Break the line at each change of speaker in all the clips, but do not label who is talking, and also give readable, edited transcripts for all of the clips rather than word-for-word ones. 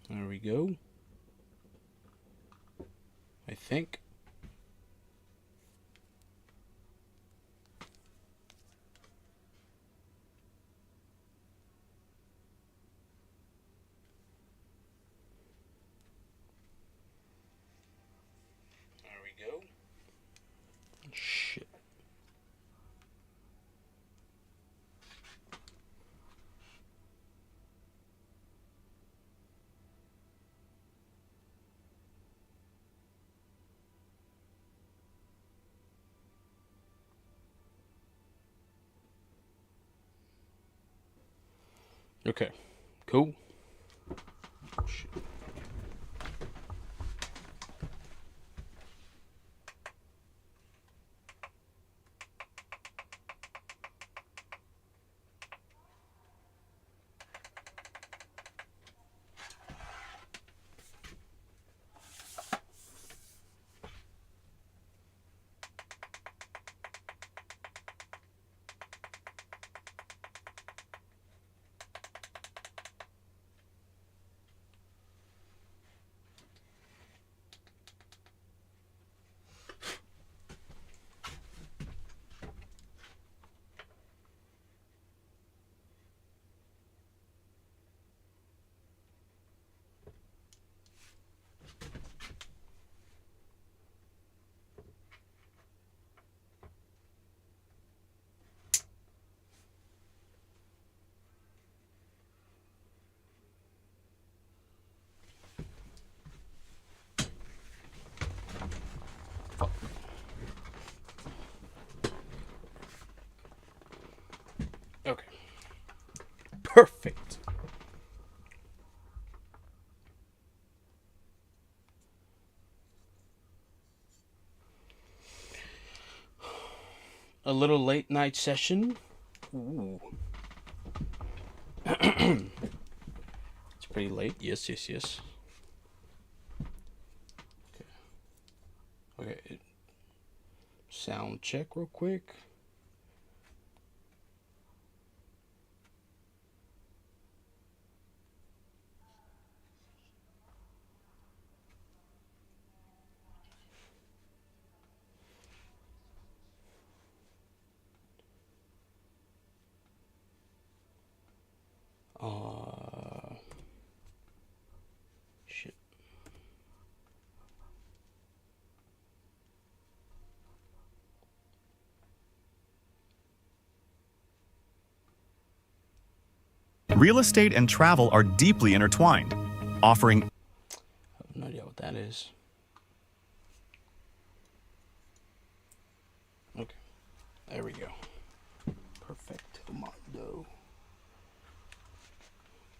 There we go. I think. There we go. Shit. Okay. Cool. Shit. Okay. Perfect. A little late night session. Ooh. It's pretty late. Yes, yes, yes. Okay. Okay. Sound check real quick. Shit.
Real estate and travel are deeply intertwined, offering.
I have no idea what that is. Okay. There we go. Perfect. Mondo.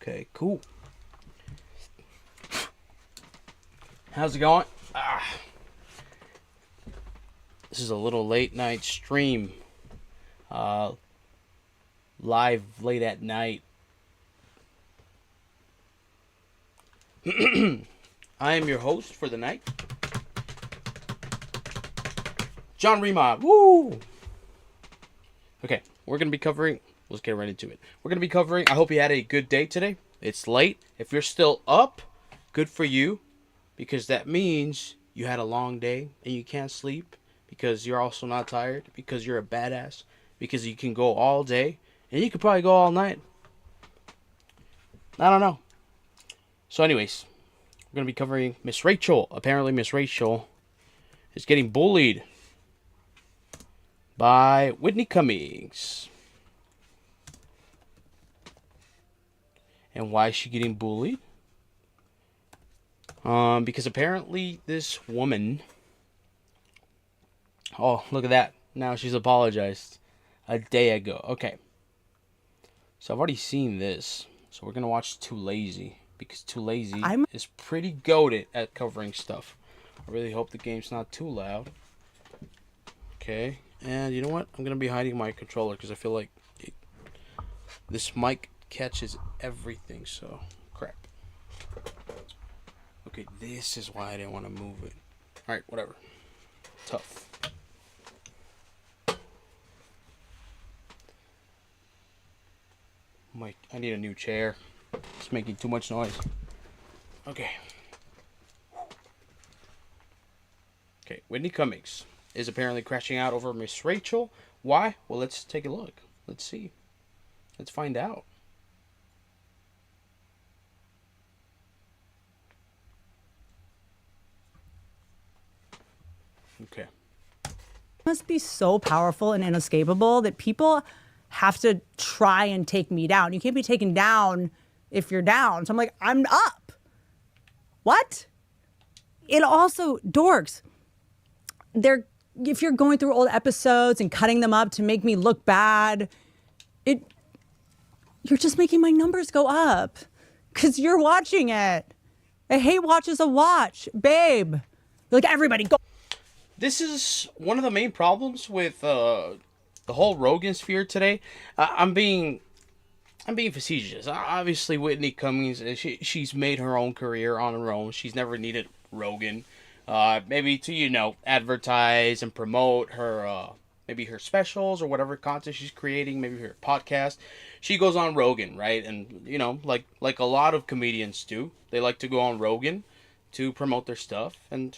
Okay, cool. How's it going? This is a little late night stream. Live late at night. I am your host for the night, John Rima. Woo! Okay, we're going to be covering. Let's get right into it. We're going to be covering. I hope you had a good day today. It's late. If you're still up, good for you, because that means you had a long day and you can't sleep because you're also not tired, because you're a badass, because you can go all day and you could probably go all night. I don't know. So, anyways, we're going to be covering Miss Rachel. Apparently, Miss Rachel is getting bullied by Whitney Cummings. And why is she getting bullied? Because apparently this woman... Oh, look at that. Now she's apologized a day ago. Okay. So I've already seen this. So we're going to watch Too Lazy. Because Too Lazy is pretty goated at covering stuff. I really hope the game's not too loud. Okay. And you know what? I'm going to be hiding my controller because I feel like this mic catches everything. So, crap. Okay, this is why I didn't want to move it. Alright, whatever. Tough. Mike, I need a new chair. It's making too much noise. Okay. Okay, Whitney Cummings is apparently crashing out over Miss Rachel. Why? Well, let's take a look. Let's see. Let's find out. Okay.
Must be so powerful and inescapable that people have to try and take me down. You can't be taken down if you're down. So I'm like, I'm up. What? It also, dorks, if you're going through old episodes and cutting them up to make me look bad, you're just making my numbers go up because you're watching it. A hate watch is a watch, babe. Like, everybody go.
This is one of the main problems with the whole rogansphere today. I'm being facetious. Obviously, Whitney Cummings, she's made her own career on her own. She's never needed Rogan, maybe to advertise and promote her maybe her specials or whatever content she's creating, maybe her podcast. She goes on Rogan, right? And like a lot of comedians do, they like to go on Rogan to promote their stuff. And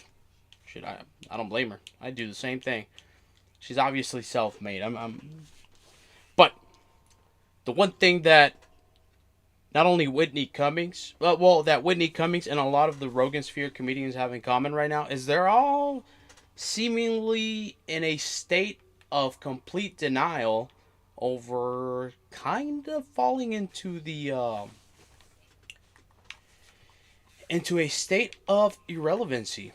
shit, I don't blame her. I do the same thing. She's obviously self-made. But the one thing that not only Whitney Cummings, that Whitney Cummings and a lot of the rogansphere comedians have in common right now is they're all seemingly in a state of complete denial over kind of falling into a state of irrelevancy.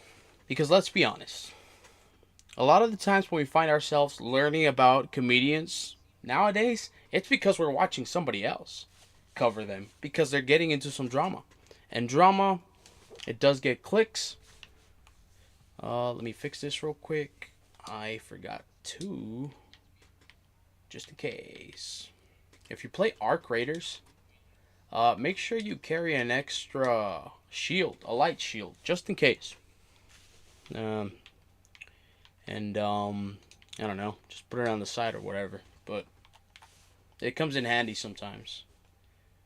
Because let's be honest, a lot of the times when we find ourselves learning about comedians nowadays, it's because we're watching somebody else cover them because they're getting into some drama. And drama, it does get clicks. Let me fix this real quick. I forgot to, just in case. If you play Arc Raiders, make sure you carry an extra shield, a light shield, just in case. I don't know, just put it on the side or whatever. But it comes in handy sometimes,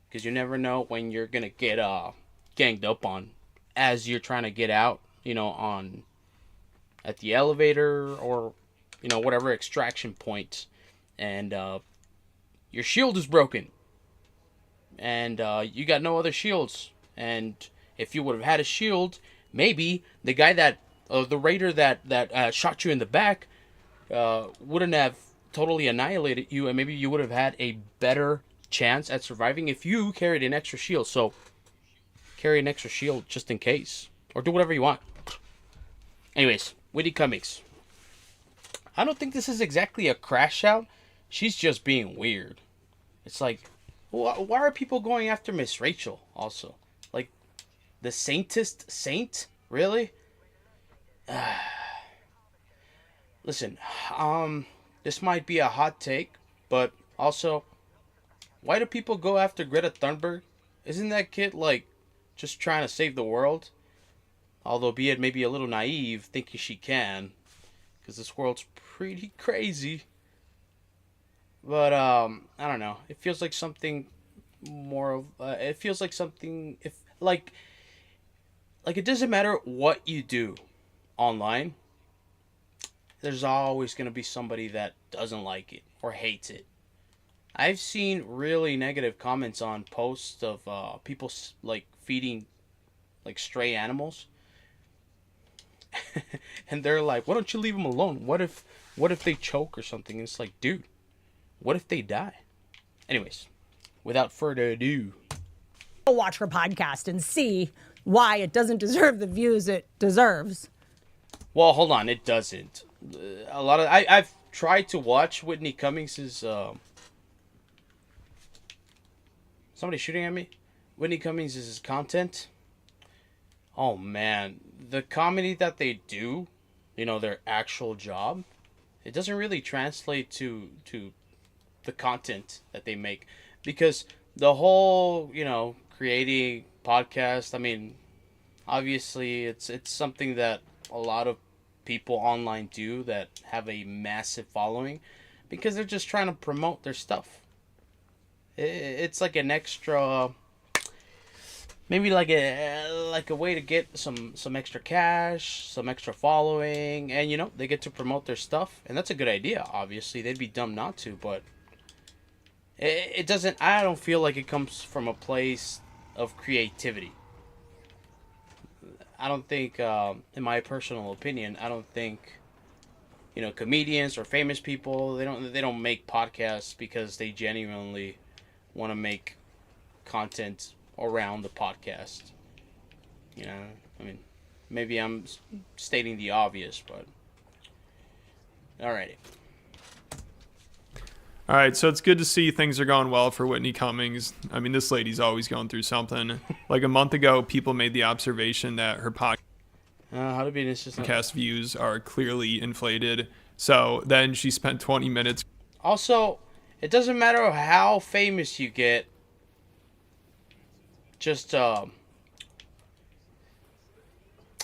because you never know when you're gonna get ganged up on as you're trying to get out, at the elevator or whatever extraction point, and your shield is broken, and you got no other shields. And if you would have had a shield, maybe the guy the raider that shot you in the back wouldn't have totally annihilated you, and maybe you would have had a better chance at surviving if you carried an extra shield. So carry an extra shield just in case, or do whatever you want. Anyways, Whitney Cummings, I don't think this is exactly a crash out. She's just being weird. It's like, why are people going after Miss Rachel also? Like, the saintest saint? Really? Listen, this might be a hot take, but also, why do people go after Greta Thunberg? Isn't that kid, just trying to save the world? Although, be it maybe a little naive, thinking she can, because this world's pretty crazy. But, I don't know. It feels like something more of, it feels like something, it doesn't matter what you do online, there's always going to be somebody that doesn't like it or hates it. I've seen really negative comments on posts of people feeding stray animals, and they're like, "Why don't you leave them alone? What if they choke or something?" And it's like, dude, what if they die? Anyways, without further ado,
Watch her podcast and see why it doesn't deserve the views it deserves.
Well, hold on, it doesn't. A lot of I've tried to watch Whitney Cummings's. Somebody shooting at me. Whitney Cummings' content. Oh man, the comedy that they do, their actual job, it doesn't really translate to the content that they make, because the whole creating podcast. I mean, obviously it's something that a lot of people online do that have a massive following, because they're just trying to promote their stuff. It's like an extra maybe like a way to get some extra cash, some extra following, and you know they get to promote their stuff, and that's a good idea. Obviously, they'd be dumb not to, but it doesn't. I don't feel like it comes from a place of creativity. I don't think, in my personal opinion, I don't think you know comedians or famous people they don't make podcasts because they genuinely want to make content around the podcast. You know, I mean, maybe I'm stating the obvious, but alrighty.
All right, so it's good to see things are going well for Whitney Cummings. I mean, this lady's always going through something. Like a month ago, people made the observation that her
How to be just
podcast views are clearly inflated. So then she spent 20 minutes.
Also, it doesn't matter how famous you get. Just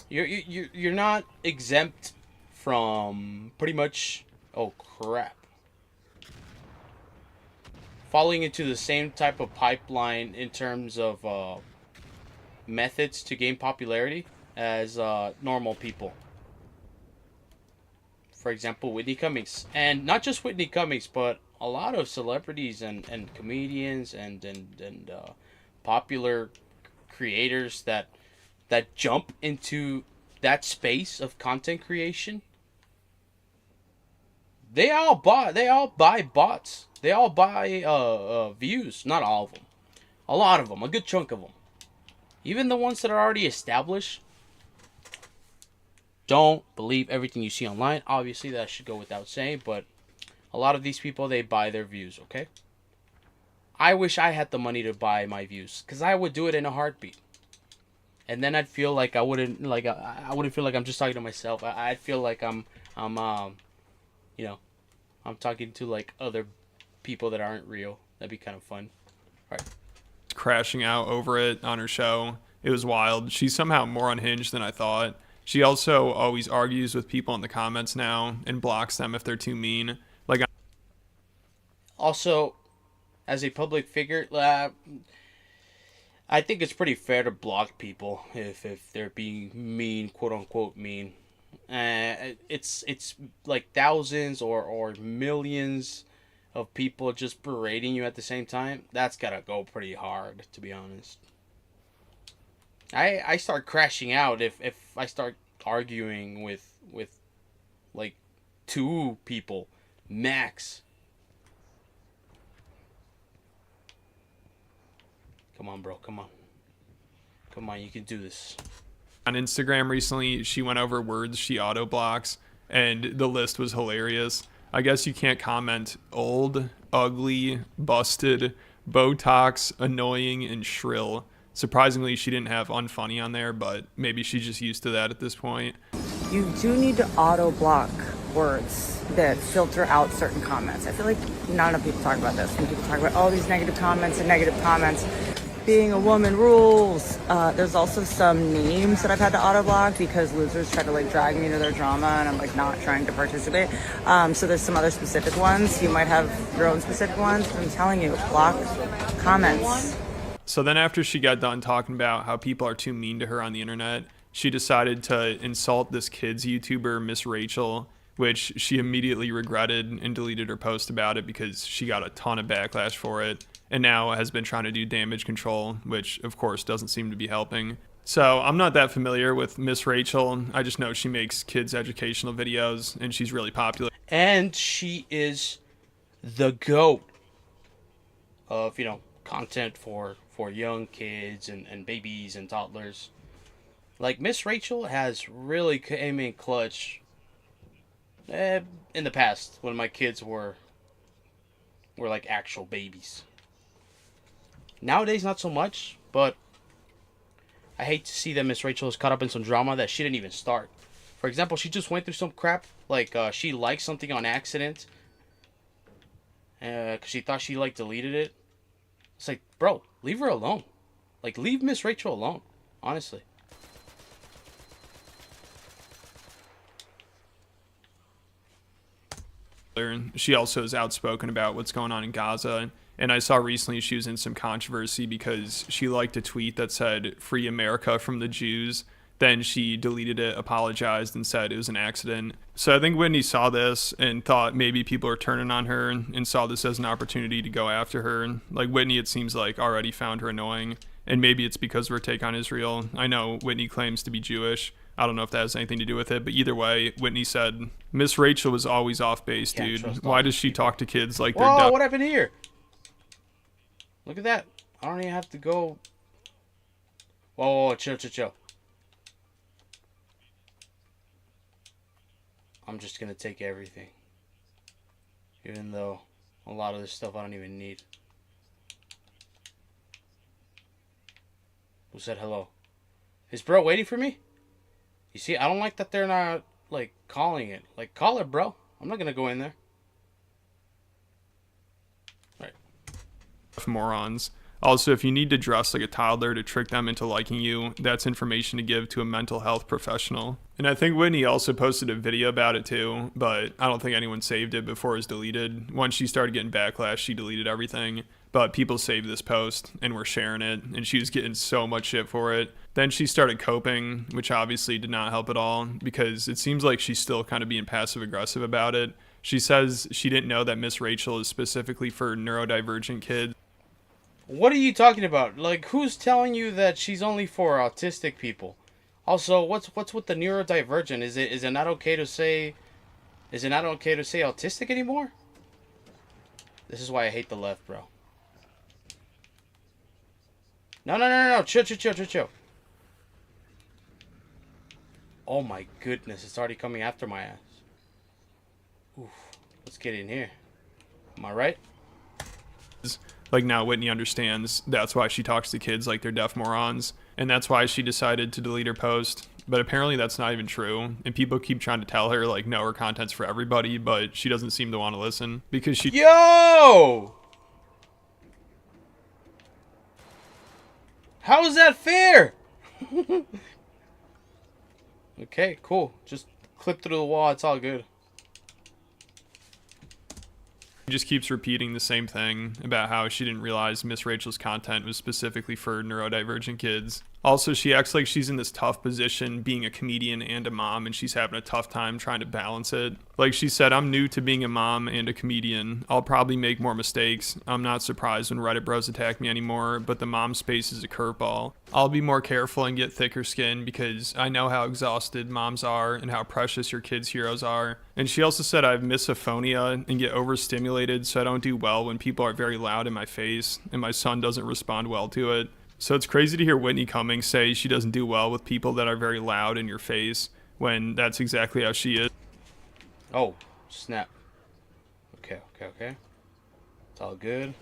you're not exempt from pretty much. Oh crap! Falling into the same type of pipeline in terms of methods to gain popularity as normal people. For example, Whitney Cummings. And not just Whitney Cummings, but a lot of celebrities and comedians and popular creators that jump into that space of content creation. They all buy bots. They all buy views. Not all of them. A lot of them. A good chunk of them. Even the ones that are already established. Don't believe everything you see online. Obviously, that should go without saying. But a lot of these people, they buy their views, okay? I wish I had the money to buy my views. Because I would do it in a heartbeat. And then I'd feel like I wouldn't feel like I'm just talking to myself. I'd feel like I'm you know, I'm talking to like other people that aren't real. That'd be kind of fun. All right.
Crashing out over it on her show. It was wild. She's somehow more unhinged than I thought. She also always argues with people in the comments now and blocks them if they're too mean. Like,
also, as a public figure, I think it's pretty fair to block people if they're being mean, quote unquote mean. It's like thousands or millions of people just berating you at the same time. That's gotta go pretty hard, to be honest. I start crashing out if I start arguing with like two people max. Come on, bro. Come on. Come on, you can do this.
on Instagram recently, she went over words she auto blocks, and the list was hilarious. I guess you can't comment old, ugly, busted, Botox, annoying, and shrill. Surprisingly, she didn't have unfunny on there, but maybe she's just used to that at this point.
You do need to auto block words that filter out certain comments. I feel like not enough people talk about this. When people talk about all these negative comments and negative comments, being a woman rules. There's also some names that I've had to auto block because losers try to like drag me into their drama and I'm like not trying to participate. So there's some other specific ones. You might have your own specific ones, but I'm telling you, block comments.
So then after she got done talking about how people are too mean to her on the internet, she decided to insult this kids YouTuber, Miss Rachel, which she immediately regretted and deleted her post about it because she got a ton of backlash for it, and now has been trying to do damage control, which of course doesn't seem to be helping. So I'm not that familiar with Miss Rachel. I just know she makes kids educational videos and she's really popular.
And she is the GOAT of, content for young kids and babies and toddlers. Like, Miss Rachel has really came in clutch in the past when my kids were like actual babies. Nowadays, not so much, but I hate to see that Miss Rachel is caught up in some drama that she didn't even start. For example, she just went through some crap, like she liked something on accident because she thought she deleted it. It's like, bro, leave her alone. Like, leave Miss Rachel alone, honestly.
She also is outspoken about what's going on in Gaza. And I saw recently she was in some controversy because she liked a tweet that said "Free America from the Jews." Then she deleted it, apologized, and said it was an accident. So I think Whitney saw this and thought maybe people are turning on her and saw this as an opportunity to go after her. Like Whitney, it seems like, already found her annoying. And maybe it's because of her take on Israel. I know Whitney claims to be Jewish. I don't know if that has anything to do with it. But either way, Whitney said, Miss Rachel was always off base, dude. Why does she talk to kids like they're
Whoa, what happened here? Look at that. I don't even have to go. Whoa, chill. I'm just gonna take everything. Even though a lot of this stuff I don't even need. Who said hello? Is bro waiting for me? You see, I don't like that they're not, like, calling it. Like, call it, bro. I'm not gonna go in there. Right.
Morons. Also, if you need to dress like a toddler to trick them into liking you, that's information to give to a mental health professional. And I think Whitney also posted a video about it too, but I don't think anyone saved it before it was deleted. Once she started getting backlash, she deleted everything. But people saved this post and were sharing it, and she was getting so much shit for it. Then she started coping, which obviously did not help at all, because it seems like she's still kind of being passive aggressive about it. She says she didn't know that Miss Rachel is specifically for neurodivergent kids.
What are you talking about? Like, who's telling you that she's only for autistic people? Also, what's with the neurodivergent? Is it not okay to say autistic anymore? This is why I hate the left, bro. No. Chill. Oh my goodness, it's already coming after my ass. Oof. Let's get in here. Am I right?
Like, now Whitney understands that's why she talks to kids like they're deaf morons, and that's why she decided to delete her post. But apparently that's not even true, and people keep trying to tell her, like, no, her content's for everybody, but she doesn't seem to want to listen because she—
Yo! How is that fair? Okay, cool. Just clip through the wall, it's all good.
just keeps repeating the same thing about how she didn't realize Miss Rachel's content was specifically for neurodivergent kids. Also, she acts like she's in this tough position being a comedian and a mom, and she's having a tough time trying to balance it. Like she said, I'm new to being a mom and a comedian. I'll probably make more mistakes. I'm not surprised when Reddit bros attack me anymore, but the mom space is a curveball. I'll be more careful and get thicker skin because I know how exhausted moms are and how precious your kids' heroes are. And she also said I have misophonia and get overstimulated, so I don't do well when people are very loud in my face, and my son doesn't respond well to it. So it's crazy to hear Whitney Cummings say she doesn't do well with people that are very loud in your face when that's exactly how she is.
Oh, snap. Okay. It's all good.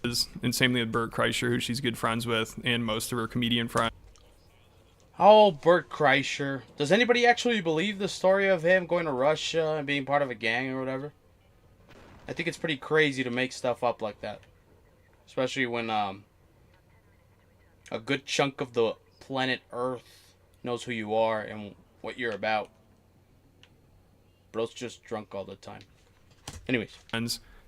And same thing with Bert Kreischer, who she's good friends with, and most of her comedian friends.
Oh, Bert Kreischer. Does anybody actually believe the story of him going to Russia and being part of a gang or whatever? I think it's pretty crazy to make stuff up like that. Especially when a good chunk of the planet Earth knows who you are and what you're about. Bro's just drunk all the time. Anyways.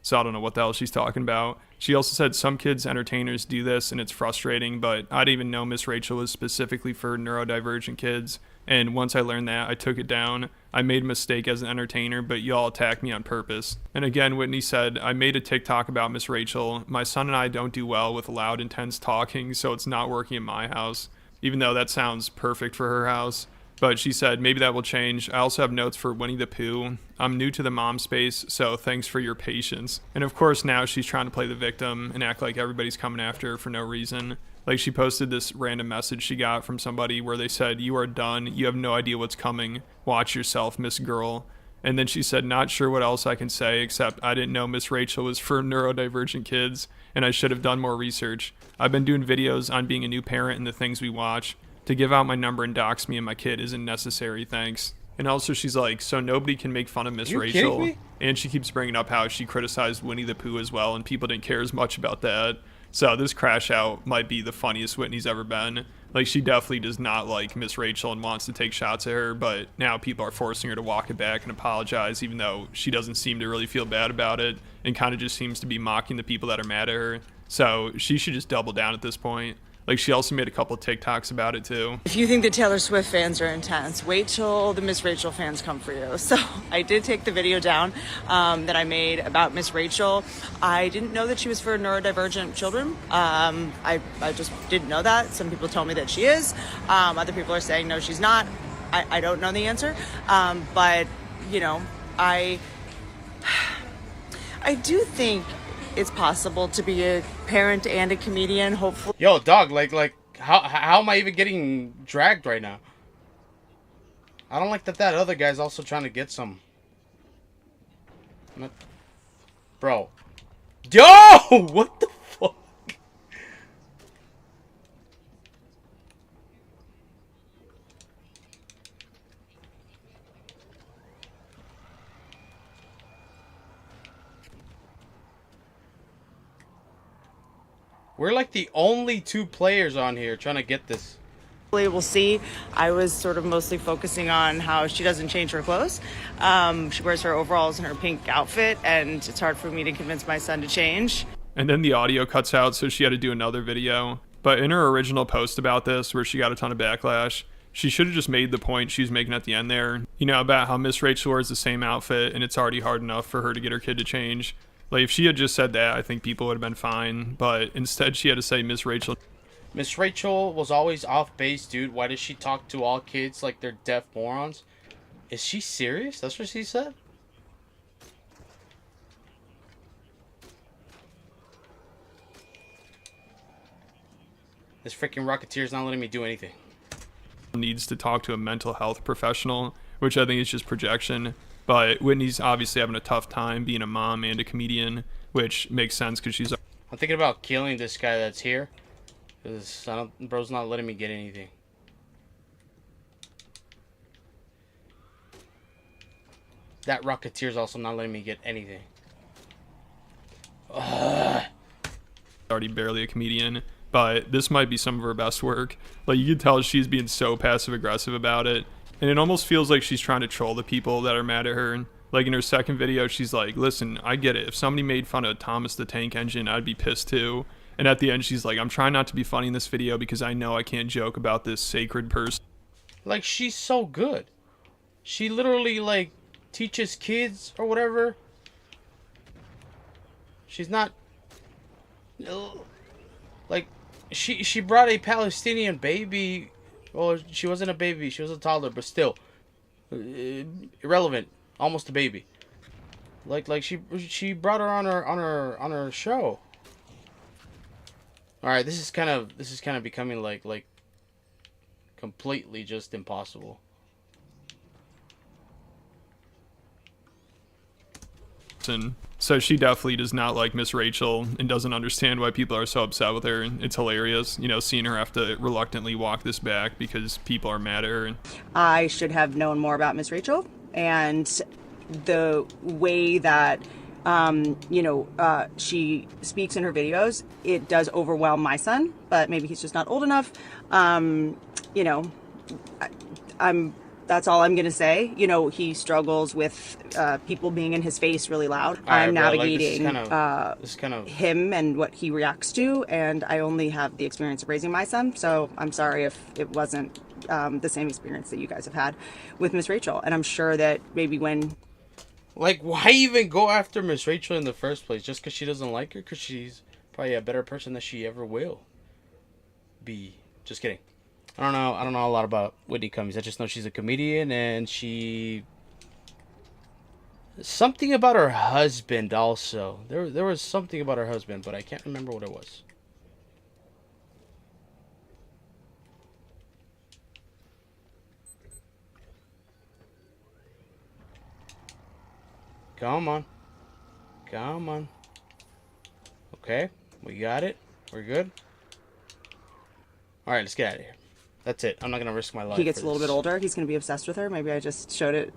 So I don't know what the hell she's talking about. She also said some kids entertainers do this and it's frustrating, but I didn't even know Miss Rachel was specifically for neurodivergent kids. And once I learned that, I took it down. I made a mistake as an entertainer, but y'all attacked me on purpose. And again, Whitney said, I made a TikTok about Miss Rachel. My son and I don't do well with loud, intense talking, so it's not working in my house, even though that sounds perfect for her house. But she said, maybe that will change. I also have notes for Winnie the Pooh. I'm new to the mom space, so thanks for your patience. And of course, now she's trying to play the victim and act like everybody's coming after her for no reason. Like she posted this random message she got from somebody where they said, you are done. You have no idea what's coming. Watch yourself, Miss Girl. And then she said, not sure what else I can say, except I didn't know Miss Rachel was for neurodivergent kids, and I should have done more research. I've been doing videos on being a new parent and the things we watch. To give out my number and dox me and my kid isn't necessary, thanks. And also she's like, so nobody can make fun of Miss Rachel. And she keeps bringing up how she criticized Winnie the Pooh as well, and people didn't care as much about that. So this crash out might be the funniest Whitney's ever been. Like, she definitely does not like Miss Rachel and wants to take shots at her, but now people are forcing her to walk it back and apologize, even though she doesn't seem to really feel bad about it and kind of just seems to be mocking the people that are mad at her. So she should just double down at this point. Like, she also made a couple of TikToks about it too.
If you think the Taylor Swift fans are intense, wait till the Miss Rachel fans come for you. So I did take the video down that I made about Miss Rachel. I didn't know that she was for neurodivergent children. I just didn't know that. Some people told me that she is. Other people are saying, no, she's not. I don't know the answer. But, you know, I do think it's possible to be a parent and a comedian, hopefully.
Yo, dog, like, how am I even getting dragged right now? I don't like that other guy's also trying to get some. Bro. Yo! What the fuck? We're like the only two players on here trying to get this.
We'll see. I was sort of mostly focusing on how she doesn't change her clothes. She wears her overalls and her pink outfit, and it's hard for me to convince my son to change.
And then the audio cuts out, so she had to do another video. But in her original post about this, where she got a ton of backlash, she should have just made the point she was making at the end there, you know, about how Miss Rachel wears the same outfit and it's already hard enough for her to get her kid to change. Like, if she had just said that, I think people would have been fine. But instead, she had to say Miss Rachel.
Miss Rachel was always off base, dude. Why does she talk to all kids like they're deaf morons? Is she serious? That's what she said? This freaking Rocketeer's not letting me do anything.
Needs to talk to a mental health professional, which I think is just projection. But Whitney's obviously having a tough time being a mom and a comedian, which makes sense because she's...
I'm thinking about killing this guy that's here. Because bro's not letting me get anything. That Rocketeer's also not letting me get anything. Ugh.
Already barely a comedian, but this might be some of her best work. Like, you can tell she's being so passive aggressive about it, and it almost feels like she's trying to troll the people that are mad at her. Like, in her second video, she's like, listen, I get it, if somebody made fun of Thomas the Tank Engine, I'd be pissed too. And at the end, she's like, I'm trying not to be funny in this video because I know I can't joke about this sacred person.
Like, she's so good. She literally, like, teaches kids or whatever. She's not... Like, she brought a Palestinian baby. Well, she wasn't a baby. She was a toddler, but still. Irrelevant. Almost a baby. Like she brought her on her show. All right, this is kind of becoming like completely just impossible.
So she definitely does not like Miss Rachel and doesn't understand why people are so upset with her. It's hilarious, you know, seeing her have to reluctantly walk this back because people are mad at her.
I should have known more about Miss Rachel and the way that she speaks in her videos. It does overwhelm my son, but maybe he's just not old enough. That's all I'm going to say. You know, he struggles with people being in his face really loud. I'm navigating him and what he reacts to, and I only have the experience of raising my son, so I'm sorry if it wasn't the same experience that you guys have had with Miss Rachel. And I'm sure that maybe when...
Like, why even go after Miss Rachel in the first place? Just because she doesn't like her? Because she's probably a better person than she ever will be. Just kidding. I don't know a lot about Whitney Cummings. I just know she's a comedian, and something about her husband also. There was something about her husband, but I can't remember what it was. Come on. Come on. Okay, we got it. We're good. All right, let's get out of here. That's it. I'm not gonna risk my life.
He gets a little bit older, he's gonna be obsessed with her. Maybe I just showed it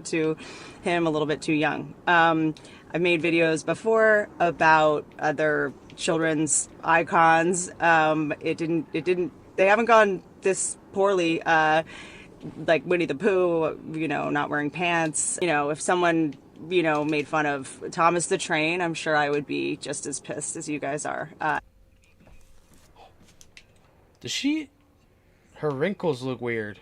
to him a little bit too young. I've made videos before about other children's icons. It didn't they haven't gone this poorly. Like Winnie the Pooh, you know, not wearing pants. You know, if someone, you know, made fun of Thomas the Train, I'm sure I would be just as pissed as you guys are.
Does she? Her wrinkles look weird.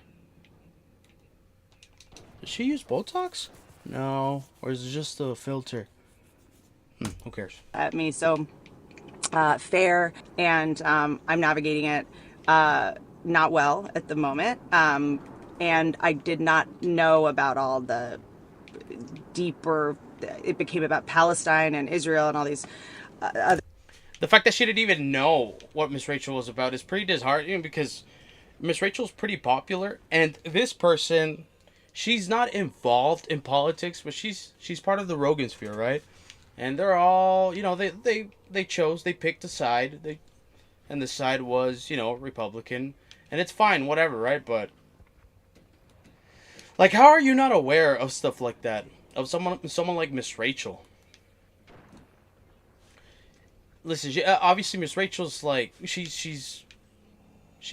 Does she use Botox? No, or is it just a filter? Who cares?
At me, so fair, and I'm navigating it not well at the moment. And I did not know about all the deeper. It became about Palestine and Israel and all these other.
The fact that she didn't even know what Miss Rachel was about is pretty disheartening because Miss Rachel's pretty popular, and this person, she's not involved in politics, but she's part of the rogansphere, right? And they're all, you know, they picked a side, and the side was, you know, Republican, and it's fine, whatever, right? But like, how are you not aware of stuff like that? Of someone like Miss Rachel? Listen, obviously Miss Rachel's like she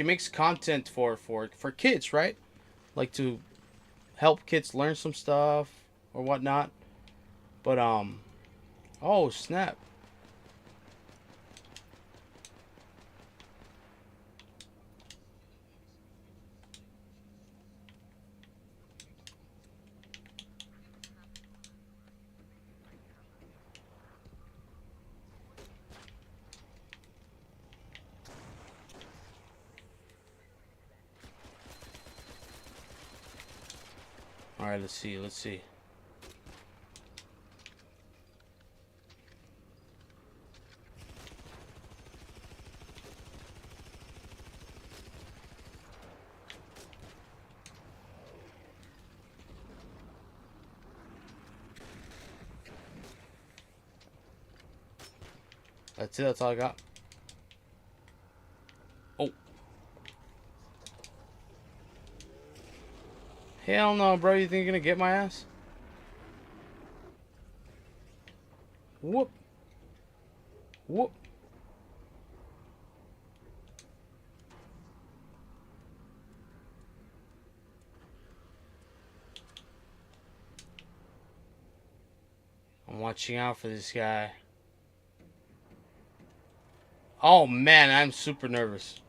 makes content for kids, right? Like to help kids learn some stuff or whatnot. But oh snap. All right, let's see. That's it. That's all I got. Oh. Hell no, bro. You think you're gonna get my ass? Whoop. Whoop. I'm watching out for this guy. Oh man, I'm super nervous.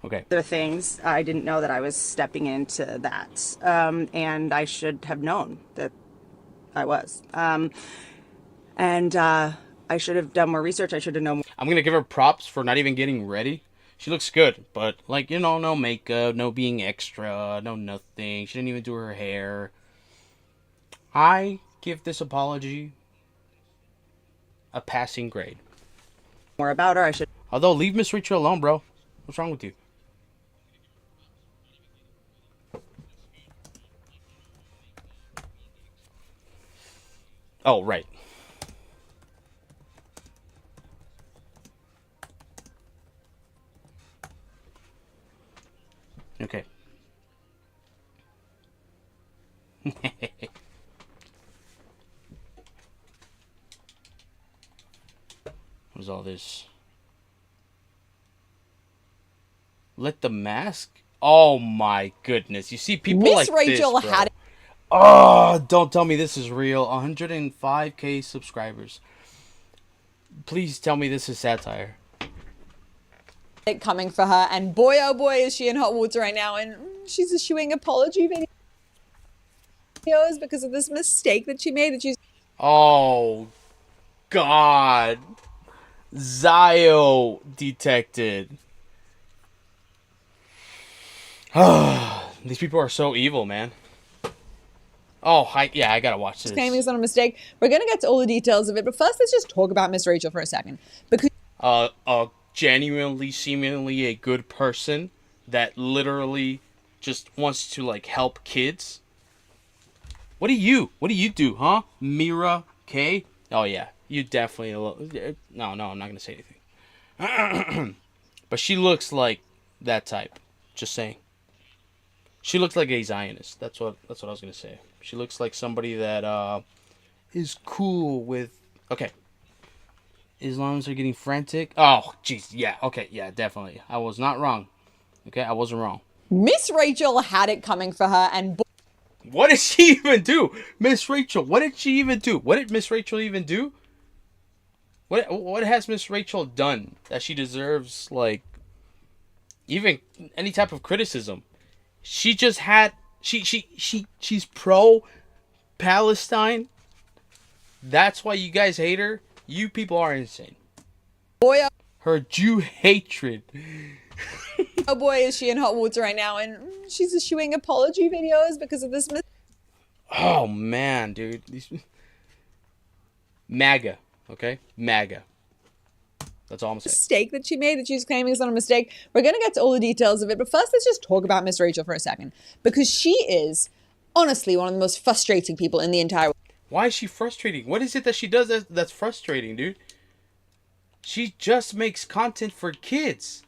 Okay.
Other things. I didn't know that I was stepping into that, and I should have known that I was. And I should have done more research. I should have known more.
I'm gonna give her props for not even getting ready. She looks good, but like, you know, no makeup, no being extra, no nothing. She didn't even do her hair. I give this apology a passing grade.
More about her. I should.
Although, leave Miss Rachel alone, bro. What's wrong with you? Oh, right. Okay. What's all this? Let the mask? Oh my goodness. You see people
Miss
like
Rachel
this, bro.
had
Oh, don't tell me this is real. 105K subscribers. Please tell me this is satire.
it coming for her, and boy oh boy is she in hot water right now, and she's issuing apology videos because of this mistake that she made, that she's
Oh, God. Zio detected. These people are so evil, man. Oh, I gotta watch this.
claiming it's not a mistake. We're gonna get to all the details of it, but first let's just talk about Miss Rachel for a second, because
Genuinely, seemingly a good person that literally just wants to like help kids. What do you do, huh? Mira K? Oh yeah, you definitely. No, I'm not gonna say anything. But she looks like that type. Just saying. She looks like a Zionist. That's what I was gonna say. She looks like somebody that is cool with. Okay. Islams are getting frantic. Oh, jeez. Yeah. Okay. Yeah, definitely. I was not wrong. Okay, I wasn't wrong.
Miss Rachel had it coming for her, and
what did she even do? Miss Rachel, what did she even do? What did Miss Rachel even do? What has Miss Rachel done that she deserves, like, even any type of criticism? She just had she's pro Palestine. That's why you guys hate her. You people are insane.
boy,
Her Jew hatred.
oh boy, is she in hot water right now, and she's issuing apology videos because of this
Oh man, dude. MAGA, okay? MAGA. That's all I'm saying.
mistake that she made that she's claiming is not a mistake. We're going to get to all the details of it, but first let's just talk about Miss Rachel for a second, because she is honestly one of the most frustrating people in the entire world.
Why is she frustrating? What is it that she does that's frustrating, dude? She just makes content for kids.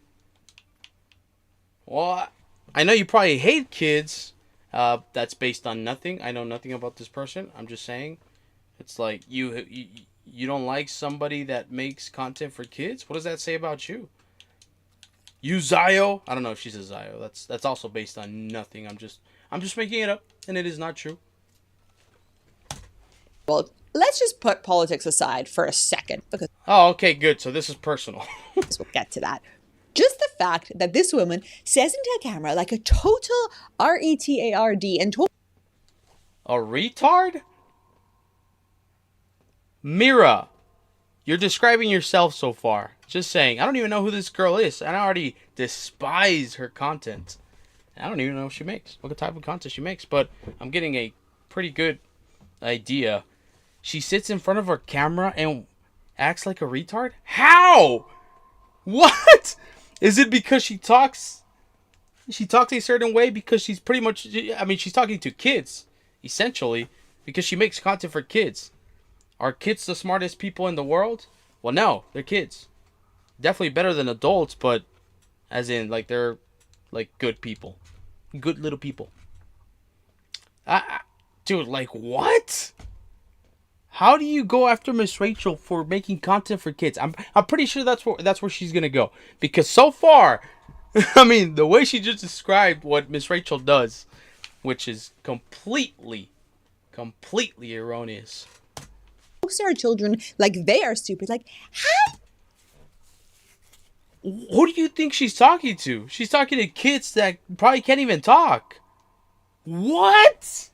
Well, I know you probably hate kids. That's based on nothing. I know nothing about this person. I'm just saying. It's like you don't like somebody that makes content for kids? What does that say about you? You Zio? I don't know if she's a Zio. That's also based on nothing. I'm just making it up, and it is not true.
Well, let's just put politics aside for a second, because
Oh, okay, good. So this is personal.
we'll get to that. Just the fact that this woman says into a camera like a total retard and told
A retard? Mira, you're describing yourself so far. Just saying. I don't even know who this girl is, and I already despise her content. I don't even know what she makes, what type of content she makes, but I'm getting a pretty good idea. She sits in front of her camera and acts like a retard? How? What? Is it because she talks a certain way because she's pretty much, I mean, she's talking to kids, essentially, because she makes content for kids. Are kids the smartest people in the world? Well, no, they're kids. Definitely better than adults, but as in, like, they're, like, good people. Good little people. Dude, like, what? How do you go after Miss Rachel for making content for kids? I'm pretty sure that's where she's gonna go. Because so far, I mean, the way she just described what Miss Rachel does, which is completely erroneous.
our children like they are stupid. Like, how?
Who do you think she's talking to? She's talking to kids that probably can't even talk. What?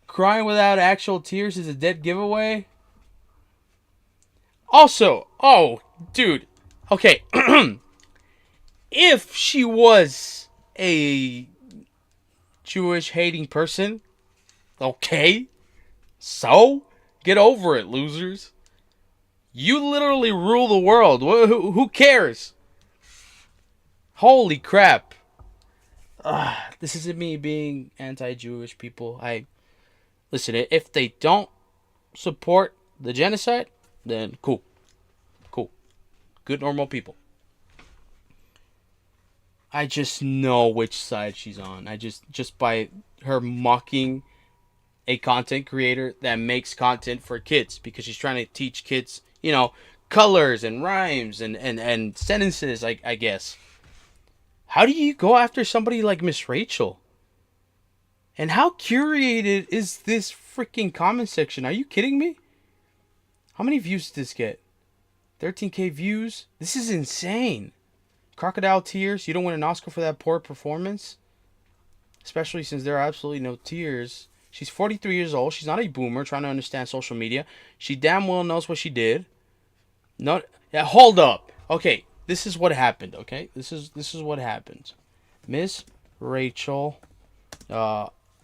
Crying without actual tears is a dead giveaway. Also, oh, dude. Okay. If she was a Jewish hating person, okay. So, get over it, losers. You literally rule the world. Who cares? Holy crap. This isn't me being anti-Jewish, people. Listen, if they don't support the genocide, then cool. Cool. Good, normal people. I just know which side she's on. Just by her mocking a content creator that makes content for kids, because she's trying to teach kids, colors and rhymes and sentences, I guess. How do you go after somebody like Miss Rachel? And how curated is this freaking comment section? Are you kidding me? How many views did this get? 13K views? This is insane. Crocodile tears. You don't win an Oscar for that poor performance? Especially since there are absolutely no tears. She's 43 years old. She's not a boomer trying to understand social media. She damn well knows what she did. No, yeah, hold up. Okay, this is what happened, okay? This is what happened. Miss Rachel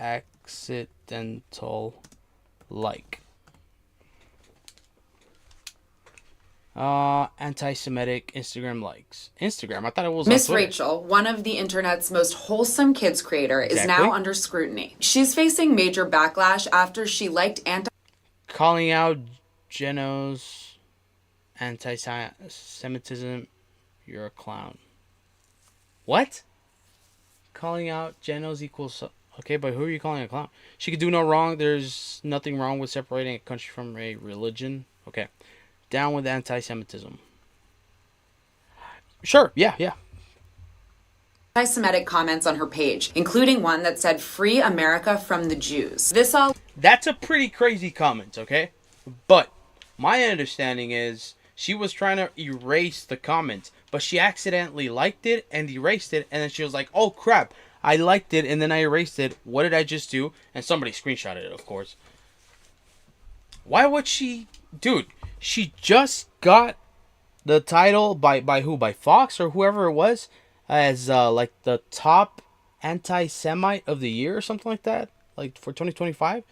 accidental like. Anti-Semitic Instagram likes. Instagram, I thought it was
Miss Rachel, one of the internet's most wholesome kids creator, is now under scrutiny. She's facing major backlash after she liked
calling out Geno's anti-Semitism. You're a clown. What? calling out genos equals... Okay, but who are you calling a clown? She could do no wrong. There's nothing wrong with separating a country from a religion. Okay. Down with anti-Semitism. Sure, yeah.
Anti-Semitic comments on her page, including one that said, "Free America from the Jews."
That's a pretty crazy comment, okay? But my understanding is she was trying to erase the comment, but she accidentally liked it and erased it, and then she was like, oh crap, I liked it and then I erased it. What did I just do? And somebody screenshotted it, of course. Why would she... Dude, she just got the title by who? By Fox or whoever it was, as like the top anti-Semite of the year or something like that, like for 2025.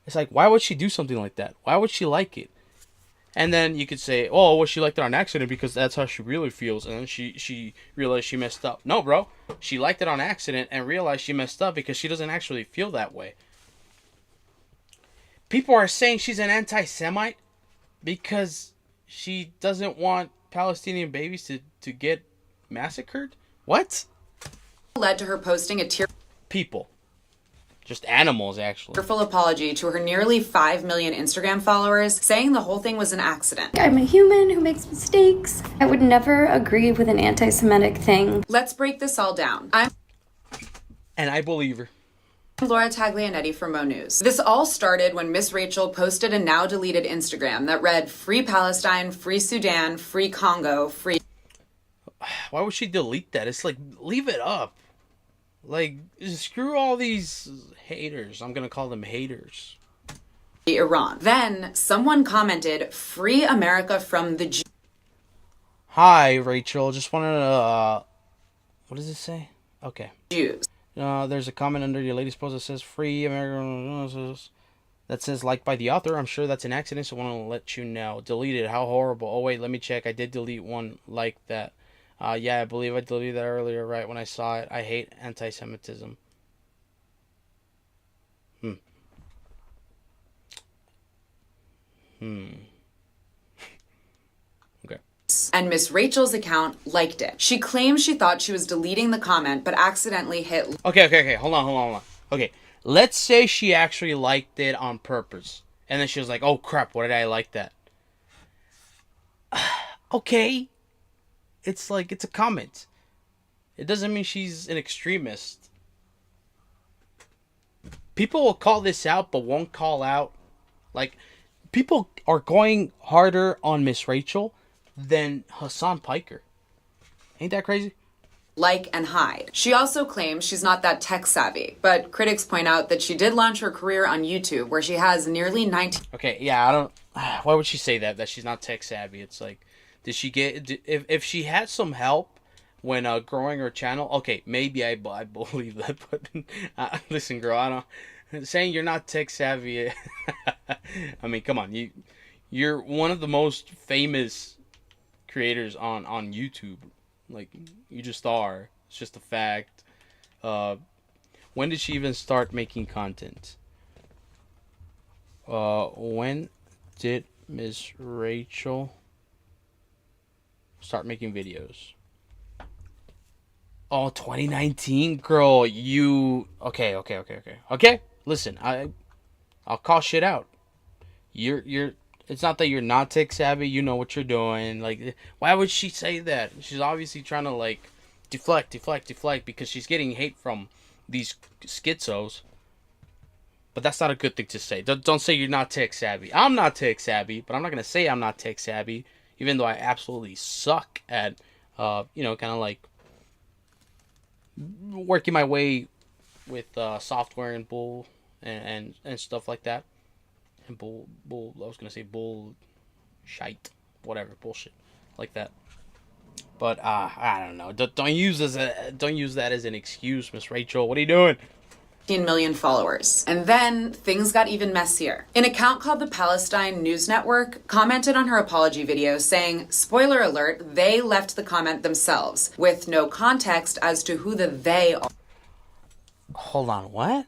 It's like, why would she do something like that? Why would she like it? And then you could say, oh, well, she liked it on accident because that's how she really feels. And then she realized she messed up. No, bro. She liked it on accident and realized she messed up because she doesn't actually feel that way. People are saying she's an anti-Semite because she doesn't want Palestinian babies to get massacred? What?
Led to her posting a
People. Just animals, actually.
tearful apology to her nearly 5 million Instagram followers, saying the whole thing was an accident.
I'm a human who makes mistakes. I would never agree with an anti-Semitic thing.
Let's break this all down.
And I believe her.
I'm Laura Taglianetti for Mo News. This all started when Miss Rachel posted a now deleted Instagram that read, "Free Palestine, free Sudan, free Congo, free..."
Why would she delete that? It's like, leave it up. Like, screw all these haters. I'm gonna call them haters.
Iran. Then someone commented, "Free America from the Jews."
Hi, Rachel. Just wanted to, what does it say? Okay.
Jews.
There's a comment under your latest post that says, "Free America," that says, "Liked by the author." I'm sure that's an accident, so I want to let you know. Deleted. How horrible. Oh, wait, let me check. I did delete one like that. Yeah, I believe I deleted that earlier, right when I saw it. I hate anti-Semitism. Okay.
And Miss Rachel's account liked it. She claims she thought she was deleting the comment, but accidentally hit...
Okay. Hold on. Okay, let's say she actually liked it on purpose. And then she was like, oh, crap, why did I like that? Okay. It's like, it's a comment. It doesn't mean she's an extremist. People will call this out, but won't call out. Like, people are going harder on Miss Rachel than Hassan Piker. Ain't that crazy?
Like and hide. She also claims she's not that tech savvy, but critics point out that she did launch her career on YouTube, where she has nearly 19...
Okay, yeah, I don't... Why would she say that she's not tech savvy? It's like... Did she get... If she had some help when growing her channel... Okay, maybe I believe that, but... listen, girl, I don't... Saying you're not tech savvy... I mean, come on. You're one of the most famous creators on YouTube. Like, you just are. It's just a fact. When did she even start making content? When did Miss Rachel... start making videos? Oh, 2019, girl. You okay? Listen, I'll call shit out. You're. It's not that you're not tech savvy. You know what you're doing. Like, why would she say that? She's obviously trying to like deflect because she's getting hate from these schizos. But that's not a good thing to say. Don't say you're not tech savvy. I'm not tech savvy, but I'm not gonna say I'm not tech savvy. Even though I absolutely suck at, kind of like working my way with software and bull and stuff like that. And bull, I was going to say bull shite, whatever, bullshit like that. But I don't know. Don't use that as an excuse, Miss Rachel. What are you doing?
15 million followers. And then things got even messier. An account called the Palestine News Network commented on her apology video saying, spoiler alert, they left the comment themselves with no context as to who the they are.
Hold on, what?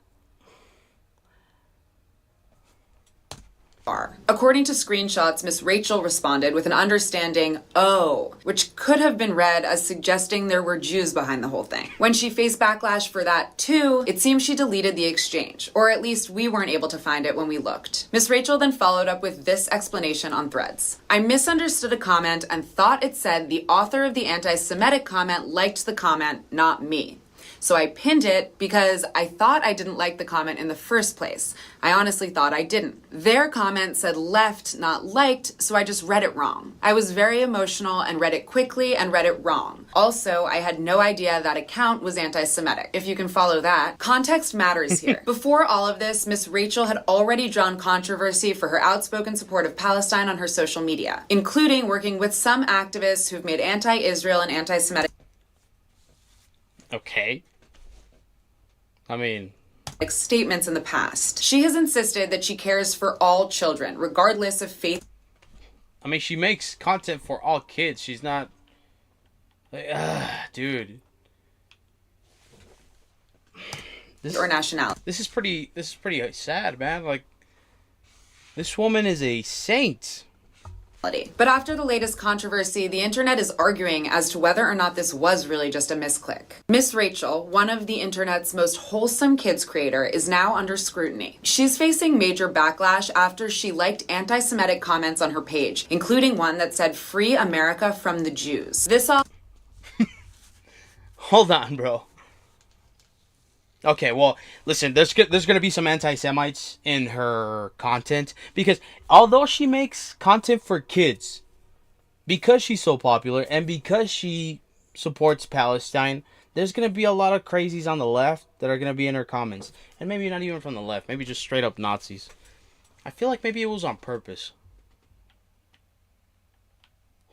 are. According to screenshots, Miss Rachel responded with an understanding, "Oh," which could have been read as suggesting there were Jews behind the whole thing. When she faced backlash for that too, it seems she deleted the exchange, or at least we weren't able to find it when we looked. Miss Rachel then followed up with this explanation on Threads. "I misunderstood a comment and thought it said the author of the anti-Semitic comment liked the comment, not me. So I pinned it because I thought I didn't like the comment in the first place. I honestly thought I didn't. Their comment said left, not liked, so I just read it wrong. I was very emotional and read it quickly and read it wrong. Also, I had no idea that account was anti-Semitic. If you can follow that. Context matters here. Before all of this, Miss Rachel had already drawn controversy for her outspoken support of Palestine on her social media, including working with some activists who've made anti-Israel and anti-Semitic
Okay. I mean,
statements in the past. She has insisted that she cares for all children, regardless of faith.
I mean, she makes content for all kids. She's not like, dude.
Or nationality.
This is pretty sad, man. Like, this woman is a saint.
But after the latest controversy, the internet is arguing as to whether or not this was really just a misclick. Miss Rachel, one of the internet's most wholesome kids creator, is now under scrutiny. She's facing major backlash after she liked anti-Semitic comments on her page, including one that said "Free America from the Jews." This all
Hold on, bro. Okay, well, listen, there's going to be some anti-Semites in her content, because although she makes content for kids, because she's so popular and because she supports Palestine, there's going to be a lot of crazies on the left that are going to be in her comments. And maybe not even from the left, maybe just straight up Nazis. I feel like maybe it was on purpose.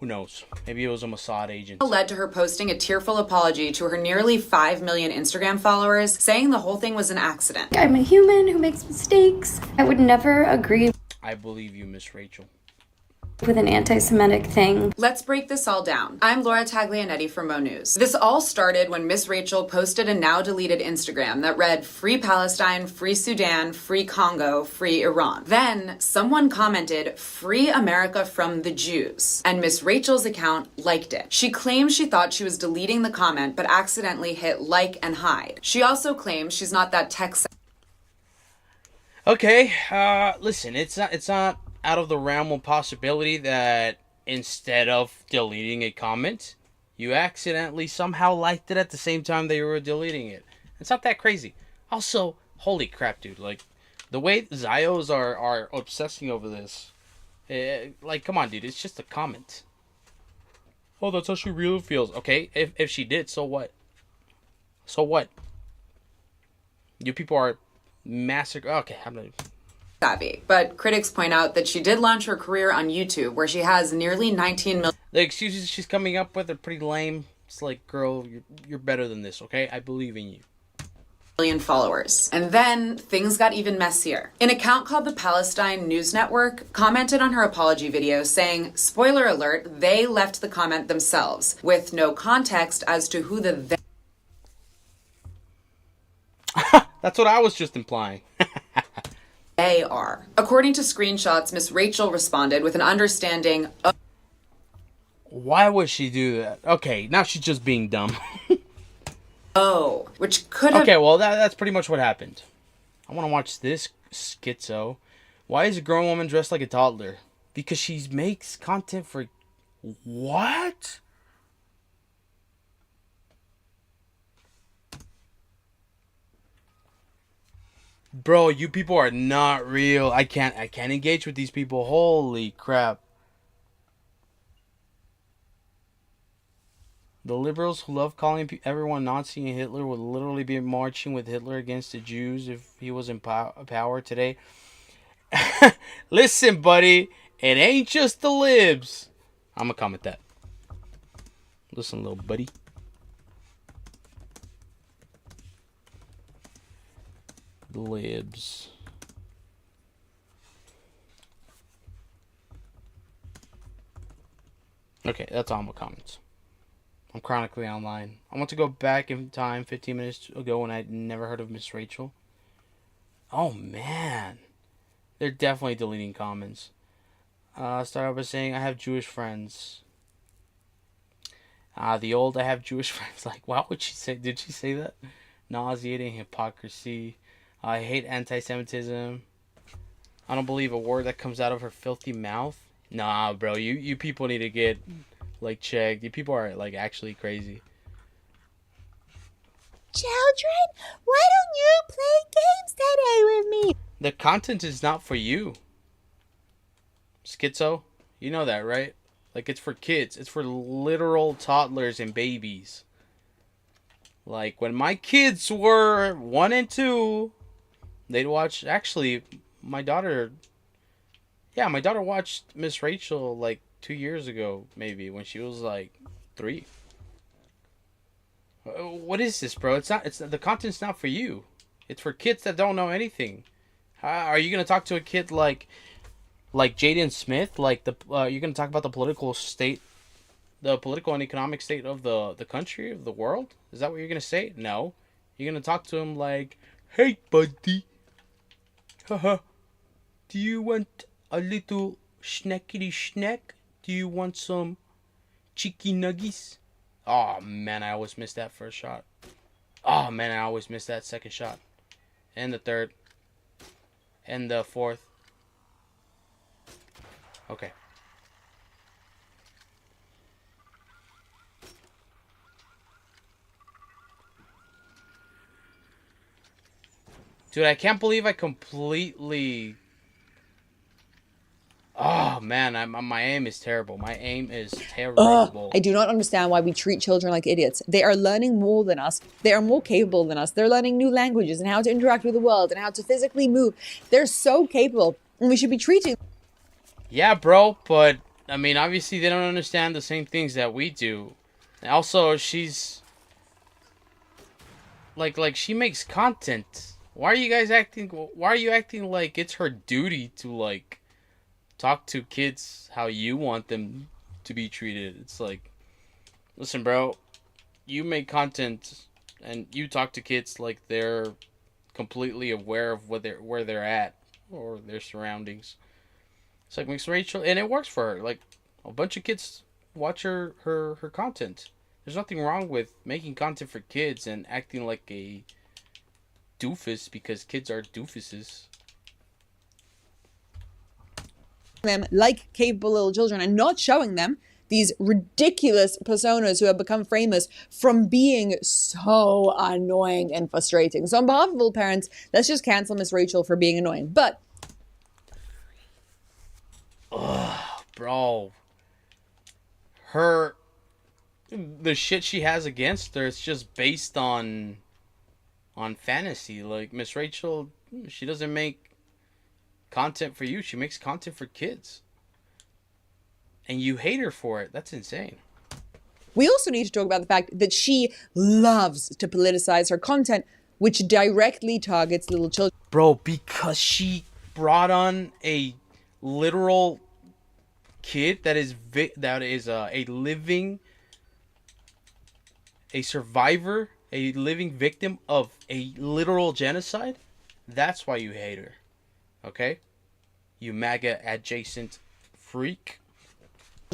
Who knows? Maybe it was a Mossad agent.
Led to her posting a tearful apology to her nearly 5 million Instagram followers, saying the whole thing was an accident.
I'm a human who makes mistakes. I would never agree
I believe you, Miss Rachel.
with an anti-Semitic thing.
Let's break this all down. I'm Laura Taglianetti from Mo News. This all started when Miss Rachel posted a now deleted Instagram that read "Free Palestine, Free Sudan, Free Congo, Free Iran." Then someone commented "Free America from the Jews," and Miss Rachel's account liked it. She claims she thought she was deleting the comment but accidentally hit like and hide. She also claims she's not that tech savvy.
Okay, listen, it's not out of the realm of possibility that instead of deleting a comment, you accidentally somehow liked it at the same time that you were deleting it. It's not that crazy. Also, holy crap, dude, like, the way Zios are obsessing over this, like, come on, dude, it's just a comment. Oh, that's how she really feels. Okay, if she did, so what? So what? You people are massacre. Okay, I'm not
savvy, but critics point out that she did launch her career on YouTube, where she has nearly 19 million.
The excuses she's coming up with are pretty lame. It's like, girl, you're better than this, okay? I believe in you.
Followers. And then things got even messier. An account called the Palestine News Network commented on her apology video saying, spoiler alert, they left the comment themselves, with no context as to who the
That's what I was just implying.
they are. According to screenshots, Miss Rachel responded with an understanding of.
Why would she do that? Okay, now she's just being dumb.
Oh, which could have.
Okay, well, that's pretty much what happened. I want to watch this schizo. Why is a grown woman dressed like a toddler? Because she makes content for. What? Bro, you people are not real. I can't engage with these people. Holy crap. The liberals who love calling everyone Nazi and Hitler would literally be marching with Hitler against the Jews if he was in power today. Listen, buddy, it ain't just the libs. I'm gonna comment that. Listen, little buddy. The libs. Okay, that's all my comments. I'm chronically online. I want to go back in time 15 minutes ago when I'd never heard of Miss Rachel. Oh, man. They're definitely deleting comments. Start out by saying, I have Jewish friends. The old I have Jewish friends. Like, why would she say, did she say that? Nauseating hypocrisy. I hate anti-Semitism. I don't believe a word that comes out of her filthy mouth. Nah, bro, you people need to get, like, checked. You people are, like, actually crazy.
Children, why don't you play games today with me?
The content is not for you. Schizo, you know that, right? Like, it's for kids. It's for literal toddlers and babies. Like, when my kids were 1 and 2, they'd watch... Actually, my daughter... Yeah, my daughter watched Miss Rachel, like, 2 years ago, maybe, when she was, like, 3. What is this, bro? The content's not for you. It's for kids that don't know anything. Are you gonna talk to a kid like Jaden Smith? Like you're gonna talk about the political state, the political and economic state of the country, of the world? Is that what you're gonna say? No, you're gonna talk to him like, "Hey, buddy, haha, do you want a little snackity snack? Do you want some chicken nuggies?" Oh, man, I always missed that first shot. Oh, man, I always missed that second shot. And the third. And the fourth. Okay. Dude, I can't believe I completely... Oh, man, my aim is terrible. My aim is terrible.
I do not understand why we treat children like idiots. They are learning more than us. They are more capable than us. They're learning new languages and how to interact with the world and how to physically move. They're so capable, and we should be treating...
Yeah, bro, but, I mean, obviously they don't understand the same things that we do. And also, she's... Like, she makes content. Why are you acting like it's her duty to, like... talk to kids how you want them to be treated? It's like, listen, bro, you make content and you talk to kids like they're completely aware of where they're at or their surroundings. It's like Miss Rachel, and it works for her. Like, a bunch of kids watch her content. There's nothing wrong with making content for kids and acting like a doofus because kids are doofuses.
Them like capable little children and not showing them these ridiculous personas who have become famous from being so annoying and frustrating. So on behalf of all parents, let's just cancel Miss Rachel for being annoying. But
bro, the shit she has against her, it's just based on fantasy. Like, Miss Rachel, she doesn't make content for you. She makes content for kids. And you hate her for it. That's insane.
we also need to talk about the fact that she loves to politicize her content, which directly targets little children.
Bro, because she brought on a literal kid that is a living, a survivor, a living victim of a literal genocide. That's why you hate her. Okay? You MAGA adjacent freak.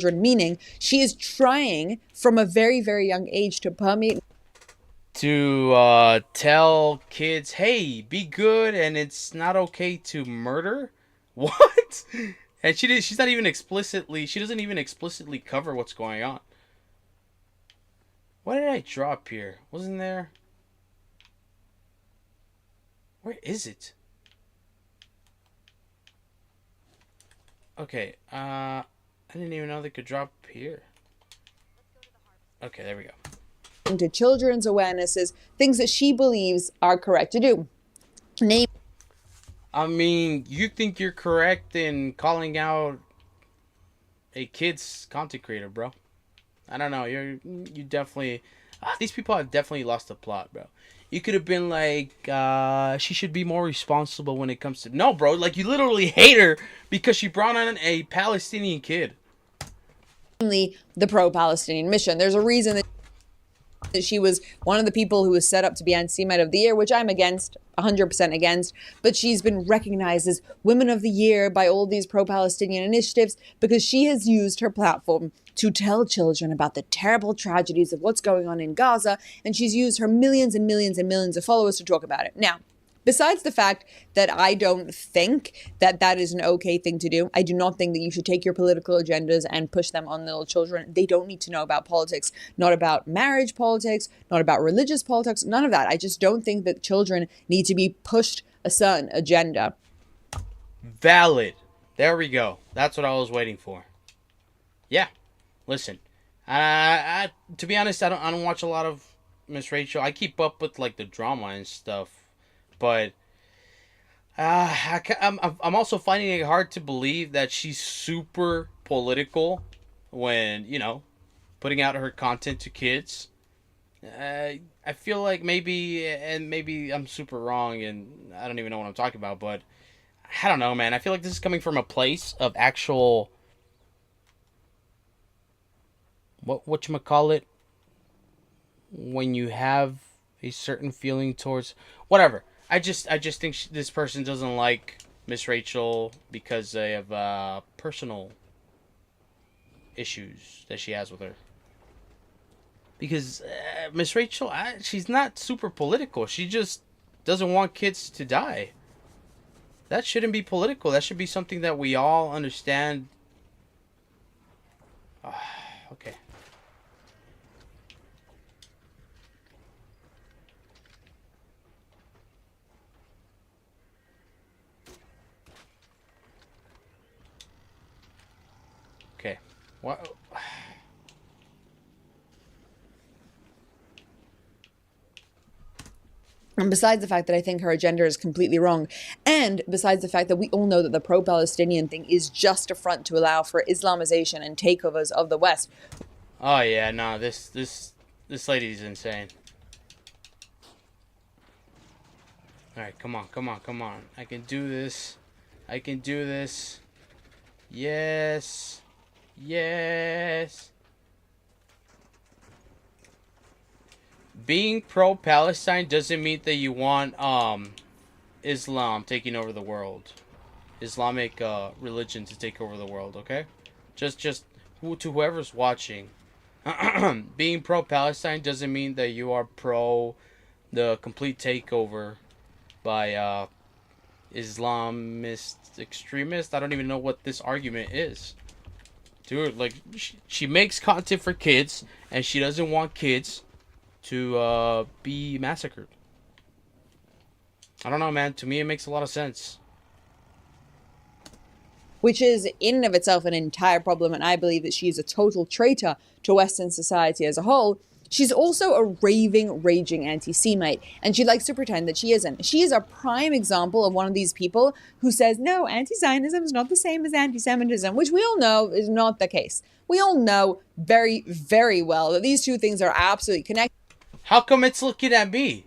Meaning she is trying from a very, very young age to permeate.
To tell kids, hey, be good and it's not okay to murder? What? And she doesn't even explicitly cover what's going on. What did I drop here? Wasn't there? Where is it? Okay, I didn't even know they could drop here. Okay, there we go.
Into children's awarenesses, things that she believes are correct to do.
I mean, you think you're correct in calling out a kid's content creator, bro. I don't know. You definitely... these people have definitely lost the plot, bro. You could have been like, she should be more responsible when it comes to... No, bro. Like, you literally hate her because she brought on a Palestinian kid.
The pro-Palestinian mission. There's a reason that that she was one of the people who was set up to be anti-Semite of the year, which I'm against, 100% against, but she's been recognized as Women of the Year by all these pro-Palestinian initiatives because she has used her platform to tell children about the terrible tragedies of what's going on in Gaza, and she's used her millions and millions and millions of followers to talk about it. Now, besides the fact that I don't think that that is an okay thing to do, I do not think that you should take your political agendas and push them on little children. They don't need to know about politics, not about marriage politics, not about religious politics, none of that. I just don't think that children need to be pushed a certain agenda.
Valid. There we go. That's what I was waiting for. Yeah. Listen, to be honest, I don't watch a lot of Miss Rachel. I keep up with like the drama and stuff, but I'm also finding it hard to believe that she's super political when, you know, putting out her content to kids. I feel like maybe I'm super wrong and I don't even know what I'm talking about, but I don't know, man. I feel like this is coming from a place of actual, whatchamacallit, when you have a certain feeling towards whatever. I just think this person doesn't like Miss Rachel because they have personal issues that she has with her. Because Miss Rachel, she's not super political. She just doesn't want kids to die. That shouldn't be political. That should be something that we all understand. Okay. Okay. What?
And besides the fact that I think her agenda is completely wrong, and besides the fact that we all know that the pro-Palestinian thing is just a front to allow for Islamization and takeovers of the West.
Oh yeah, no, this lady's insane. All right, come on. I can do this. Yes. Being pro-Palestine doesn't mean that you want Islam taking over the world. Islamic religion to take over the world, okay? Just to whoever's watching. Being pro-Palestine doesn't mean that you are pro the complete takeover by Islamist extremists. I don't even know what this argument is. Dude, like, she makes content for kids, and she doesn't want kids to be massacred. I don't know, man. To me, it makes a lot of sense.
Which is in and of itself an entire problem, and I believe that she is a total traitor to Western society as a whole. She's also a raving, raging anti-Semite, and she likes to pretend that she isn't. She is a prime example of one of these people who says, no, anti-Zionism is not the same as anti-Semitism, which we all know is not the case. We all know very, very well that these two things are absolutely connected.
How come it's looking at me?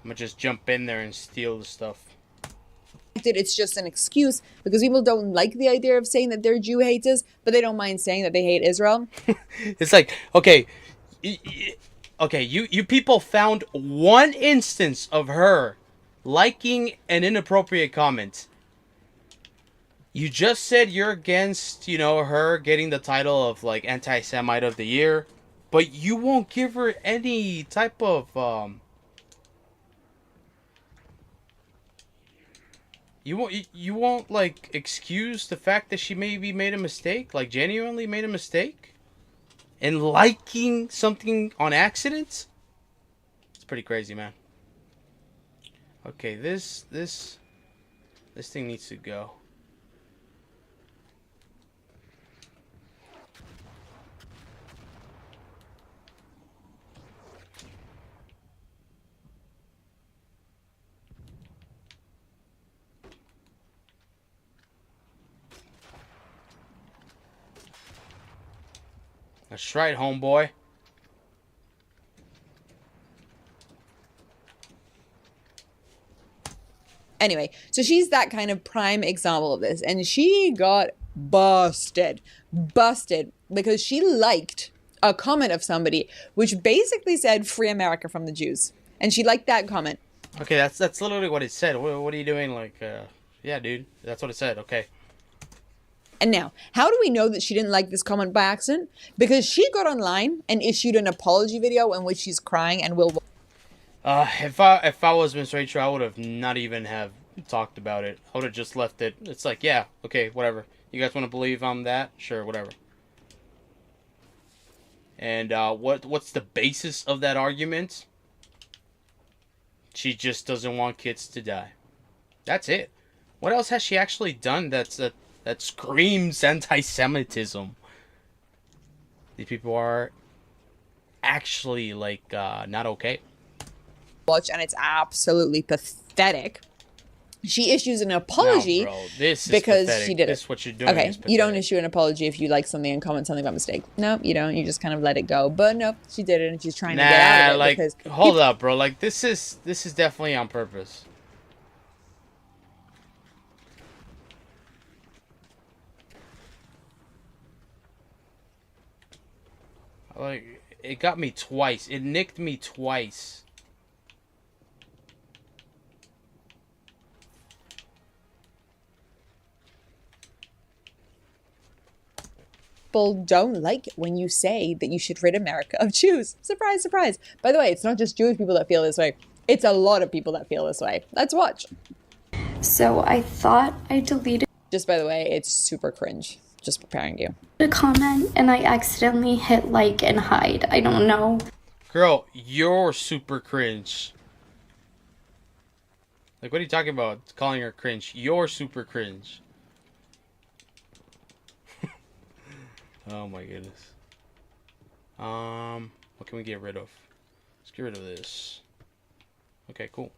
I'm gonna just jump in there and steal the stuff.
It's just an excuse because people don't like the idea of saying that they're Jew haters, but they don't mind saying that they hate Israel.
It's like, okay, you people found one instance of her liking an inappropriate comment. You just said you're against, her getting the title of like anti-Semite of the year, but you won't give her any type of You won't like excuse the fact that she maybe made a mistake, like genuinely made a mistake, and liking something on accident. It's pretty crazy, man. Okay, this thing needs to go. That's right, homeboy.
Anyway, so she's that kind of prime example of this. And she got busted because she liked a comment of somebody which basically said free America from the Jews. And she liked that comment.
Okay, that's literally what it said. What are you doing? Like, yeah, dude, that's what it said. Okay.
And now, how do we know that she didn't like this comment by accident? Because she got online and issued an apology video in which she's crying and will.
If I was Miss Rachel, I would have not even have talked about it. I would have just left it. It's like, yeah, okay, whatever. You guys want to believe I'm that? Sure, whatever. And what's the basis of that argument? She just doesn't want kids to die. That's it. What else has she actually done that screams anti-Semitism? These people are actually like not okay.
Watch, and it's absolutely pathetic. She issues an apology because
pathetic.
she did it.
This is what you're doing.
Okay, you don't issue an apology if you like something and comment something by mistake. No, you don't. You just kind of let it go. But no, she did it, and she's trying to get out of it.
Like,
because
hold up, bro. Like, this is definitely on purpose. Like, it got me twice. It nicked me twice.
people don't like it when you say that you should rid America of Jews. Surprise, surprise. By the way, it's not just Jewish people that feel this way. It's a lot of people that feel this way. Let's watch.
So I thought I deleted
Just by the way, it's super cringe. Just preparing you.
a comment and I accidentally hit like and hide. I don't know.
Girl, you're super cringe. Like, what are you talking about? Calling her cringe. You're super cringe. Oh my goodness. What can we get rid of? Let's get rid of this. Okay, cool.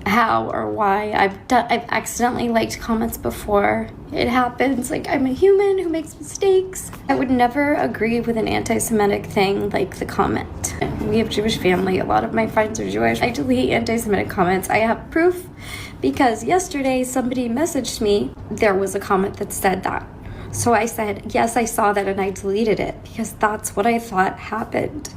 How or why I've accidentally liked comments before. It happens. Like, I'm a human who makes mistakes. I would never agree with an anti-Semitic thing like the comment. We have Jewish family. A lot of my friends are Jewish. I delete anti-Semitic comments. I have proof because yesterday somebody messaged me. There was a comment that said that. So I said, yes, I saw that and I deleted it because that's what I thought happened.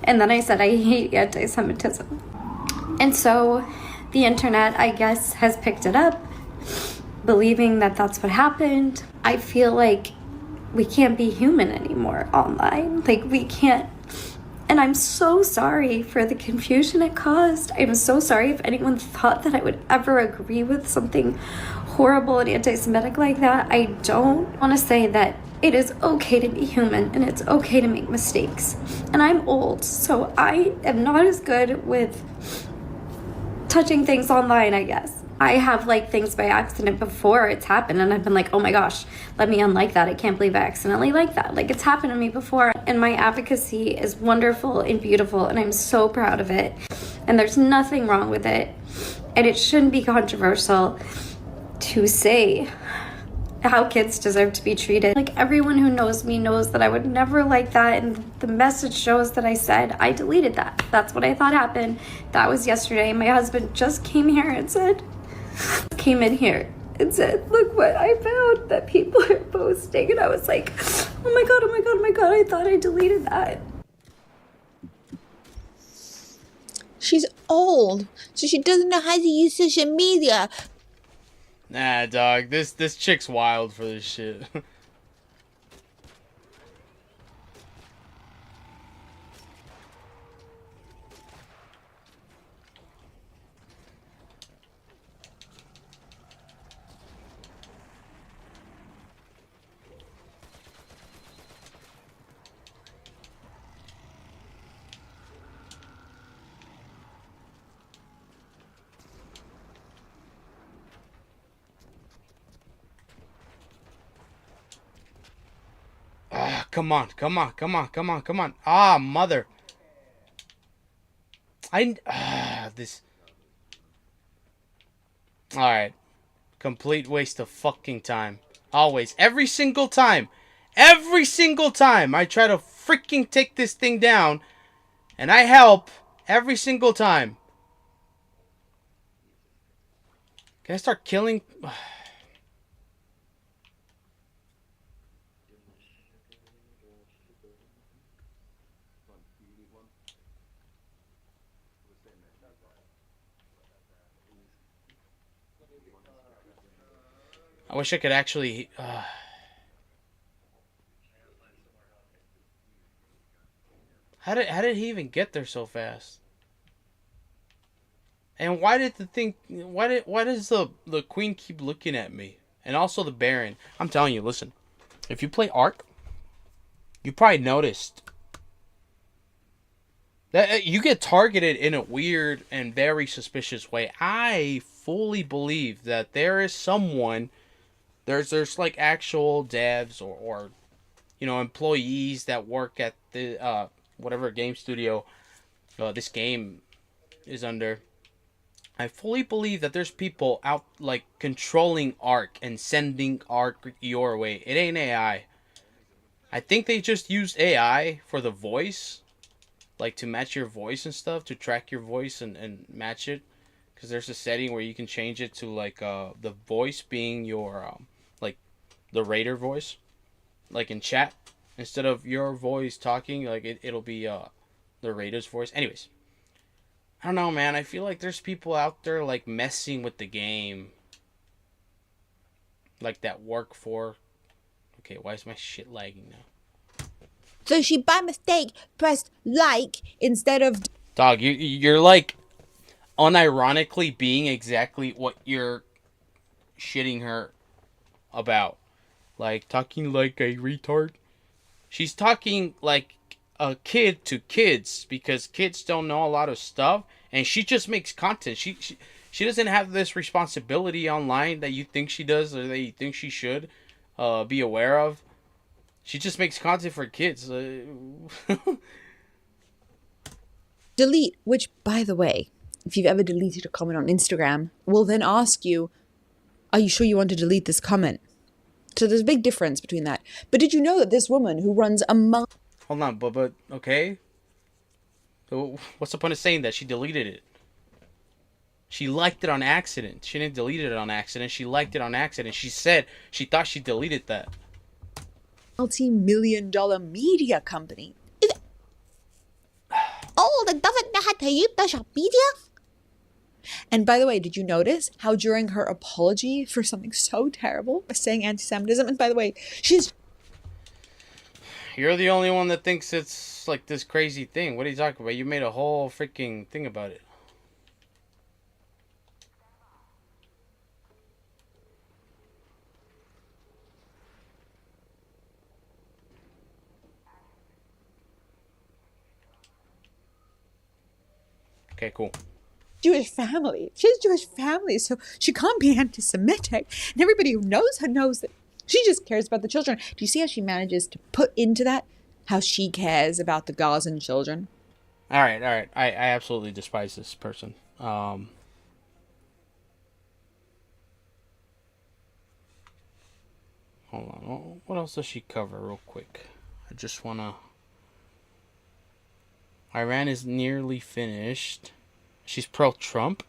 And then I said, I hate anti-Semitism. And so the internet, I guess, has picked it up, believing that that's what happened. I feel like we can't be human anymore online. Like, we can't. And I'm so sorry for the confusion it caused. I'm so sorry if anyone thought that I would ever agree with something horrible and anti-Semitic like that. I don't want to say that it is okay to be human and it's okay to make mistakes. And I'm old, so I am not as good with touching things online, I guess. I have liked things by accident before it's happened and I've been like, oh my gosh, let me unlike that. I can't believe I accidentally liked that. Like, it's happened to me before. And my advocacy is wonderful and beautiful and I'm so proud of it. And there's nothing wrong with it. And it shouldn't be controversial to say how kids deserve to be treated. Like, everyone who knows me knows that I would never like that, and the message shows that I said I deleted that. That's what I thought happened. That was yesterday. My husband just came in here and said, look what I found that people are posting. And I was like, oh my god, oh my god, oh my god, I thought I deleted that.
She's old, so she doesn't know how to use social media.
Nah, dog. This chick's wild for this shit. Come on, come on, come on, come on, come on. Ah, mother. This. Alright. Complete waste of fucking time. Always. Every single time. Every single time I try to freaking take this thing down, and I help every single time. Can I start killing? I wish I could actually... How did he even get there so fast? And why did the thing... Why does the queen keep looking at me? And also the baron. I'm telling you, listen. If you play Ark, you probably noticed that you get targeted in a weird and very suspicious way. I fully believe that there is someone... There's like actual devs or you know, employees that work at the whatever game studio this game is under. I fully believe that there's people out like controlling Ark and sending Ark your way. It ain't AI. I think they just used AI for the voice, like to match your voice and stuff, to track your voice and match it. Because there's a setting where you can change it to like the voice being your like the raider voice, like in chat, instead of your voice talking, like it'll be the raider's voice. Anyways, I don't know, man. I feel like there's people out there like messing with the game, like that work for. Okay, why is my shit lagging now?
So she by mistake pressed like instead of...
Dog, you're like unironically being exactly what you're shitting her about. Like, talking like a retard. She's talking like a kid to kids because kids don't know a lot of stuff, and she just makes content. She doesn't have this responsibility online that you think she does or that you think she should be aware of. She just makes content for kids.
delete, which, by the way, if you've ever deleted a comment on Instagram, will then ask you, are you sure you want to delete this comment? So there's a big difference between that. But did you know that this woman who runs a
Hold on, but okay. So what's the point of saying that? She deleted it. She liked it on accident. She didn't delete it on accident. She liked it on accident. She said she thought she deleted that.
multi-million-dollar media company. Oh, that doesn't know how to use social media? And by the way, did you notice how during her apology for something so terrible, saying anti-Semitism, and by the way, she's...
You're the only one that thinks it's like this crazy thing. What are you talking about? You made a whole freaking thing about it. Okay, cool.
Jewish family. She has Jewish family, so she can't be anti-Semitic. And everybody who knows her knows that she just cares about the children. Do you see how she manages to put into that how she cares about the Gazan children?
All right. I absolutely despise this person. Hold on. What else does she cover real quick? I just want to... Iran is nearly finished. She's pro-Trump?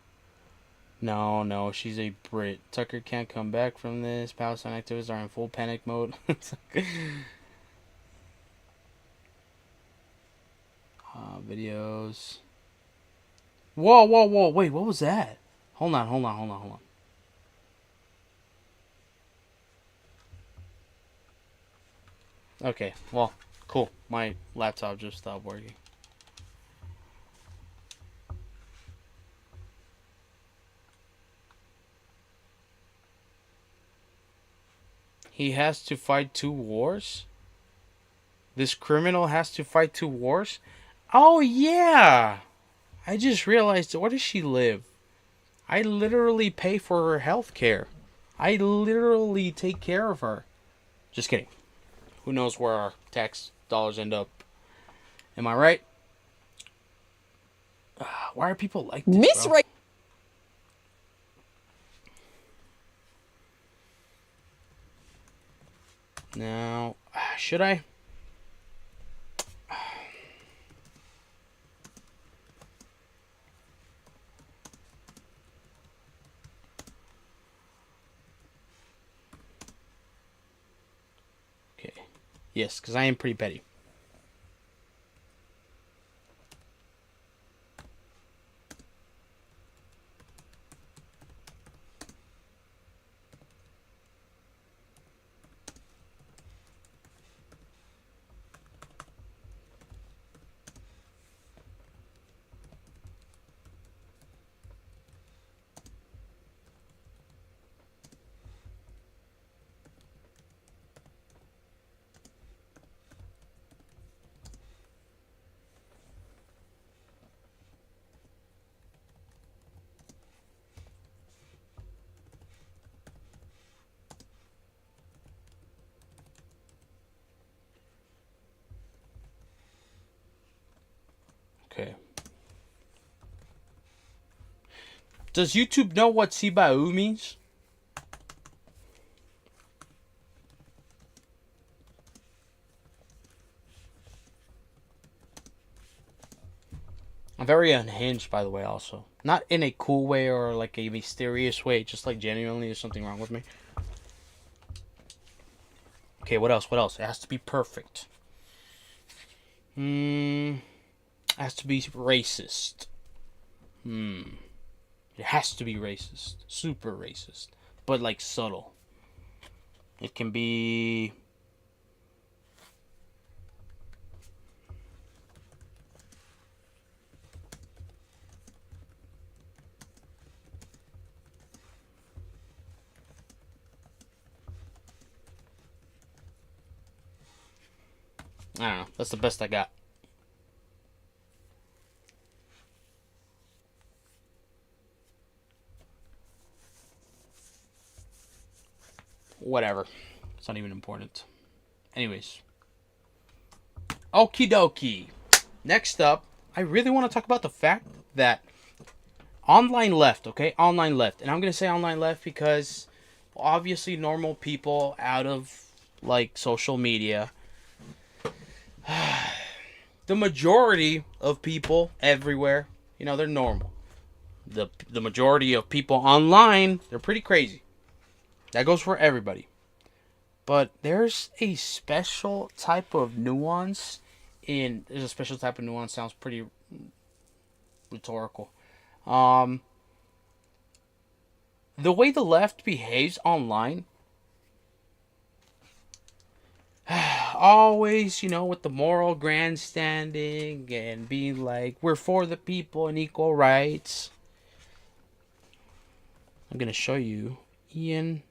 No, she's a Brit. Tucker can't come back from this. Palestine activists are in full panic mode. Videos. Whoa. Wait, what was that? Hold on. Okay, well, cool. My laptop just stopped working. He has to fight 2 wars? This criminal has to fight 2 wars? Oh, yeah! I just realized, where does she live? I literally pay for her health care. I literally take care of her. Just kidding. Who knows where our tax dollars end up? Am I right? Why are people like this,
Miss
bro?
Right.
Now, Should I? Okay. Yes, because I am pretty petty. Okay. Does YouTube know what Sibau means? I'm very unhinged, by the way, also. Not in a cool way or like a mysterious way, just like genuinely there's something wrong with me. Okay, what else? What else? It has to be perfect. It has to be racist. It has to be racist. Super racist. But like subtle. It can be... I don't know. That's the best I got. Whatever. It's not even important. Anyways. Okie dokie. Next up, I really want to talk about the fact that online left, okay? Online left. And I'm going to say online left because obviously normal people out of like social media, the majority of people everywhere, you know, they're normal. The majority of people online, they're pretty crazy. That goes for everybody. But there's a special type of nuance there's a special type of nuance, sounds pretty rhetorical. The way the left behaves online, always, you know, with the moral grandstanding and being like, we're for the people and equal rights. I'm going to show you Ian.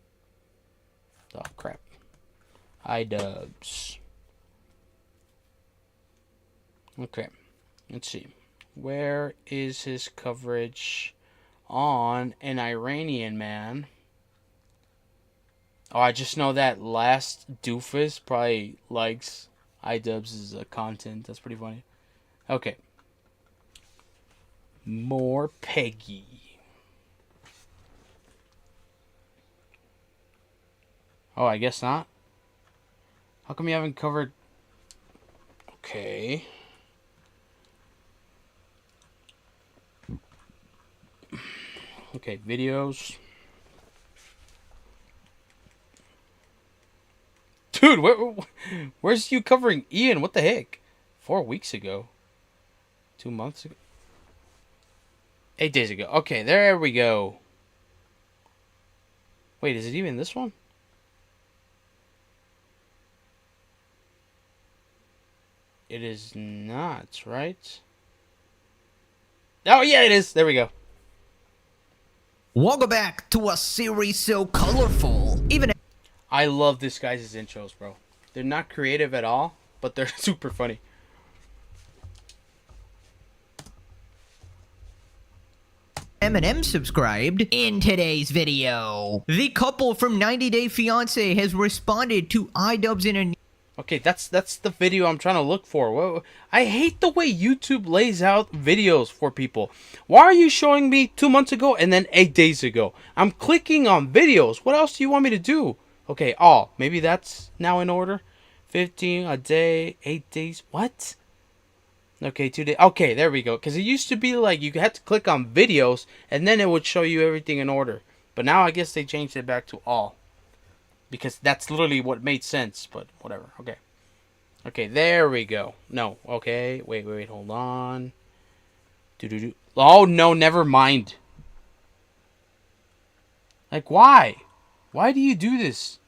Oh, crap. iDubbbz. Okay. Let's see. Where is his coverage on an Iranian man? Oh, I just know that last doofus probably likes iDubbbz' content. That's pretty funny. Okay. More Peggy. Oh, I guess not. How come you haven't covered... Okay. Okay, videos. Dude, where's you covering Ian? What the heck? 4 weeks ago. 2 months ago. 8 days ago. Okay, there we go. Wait, is it even this one? It is not, right? Oh, yeah, it is. There we go.
Welcome back to a series so colorful.
I love this guy's intros, bro. They're not creative at all, but they're super funny.
Eminem subscribed. In today's video, the couple from 90 Day Fiancé has responded to iDubbbz in a...
Okay, that's the video I'm trying to look for. I hate the way YouTube lays out videos for people. Why are you showing me 2 months ago and then 8 days ago? I'm clicking on videos. What else do you want me to do? Okay, maybe that's now in order. 15 a day, 8 days. What? Okay, 2 days. Okay, there we go. Because it used to be like you had to click on videos and then it would show you everything in order. But now I guess they changed it back to all. Because that's literally what made sense. But whatever. Okay. Okay, there we go. No. Okay. Wait. Hold on. Do. Oh, no. Never mind. Like, why? Why do you do this?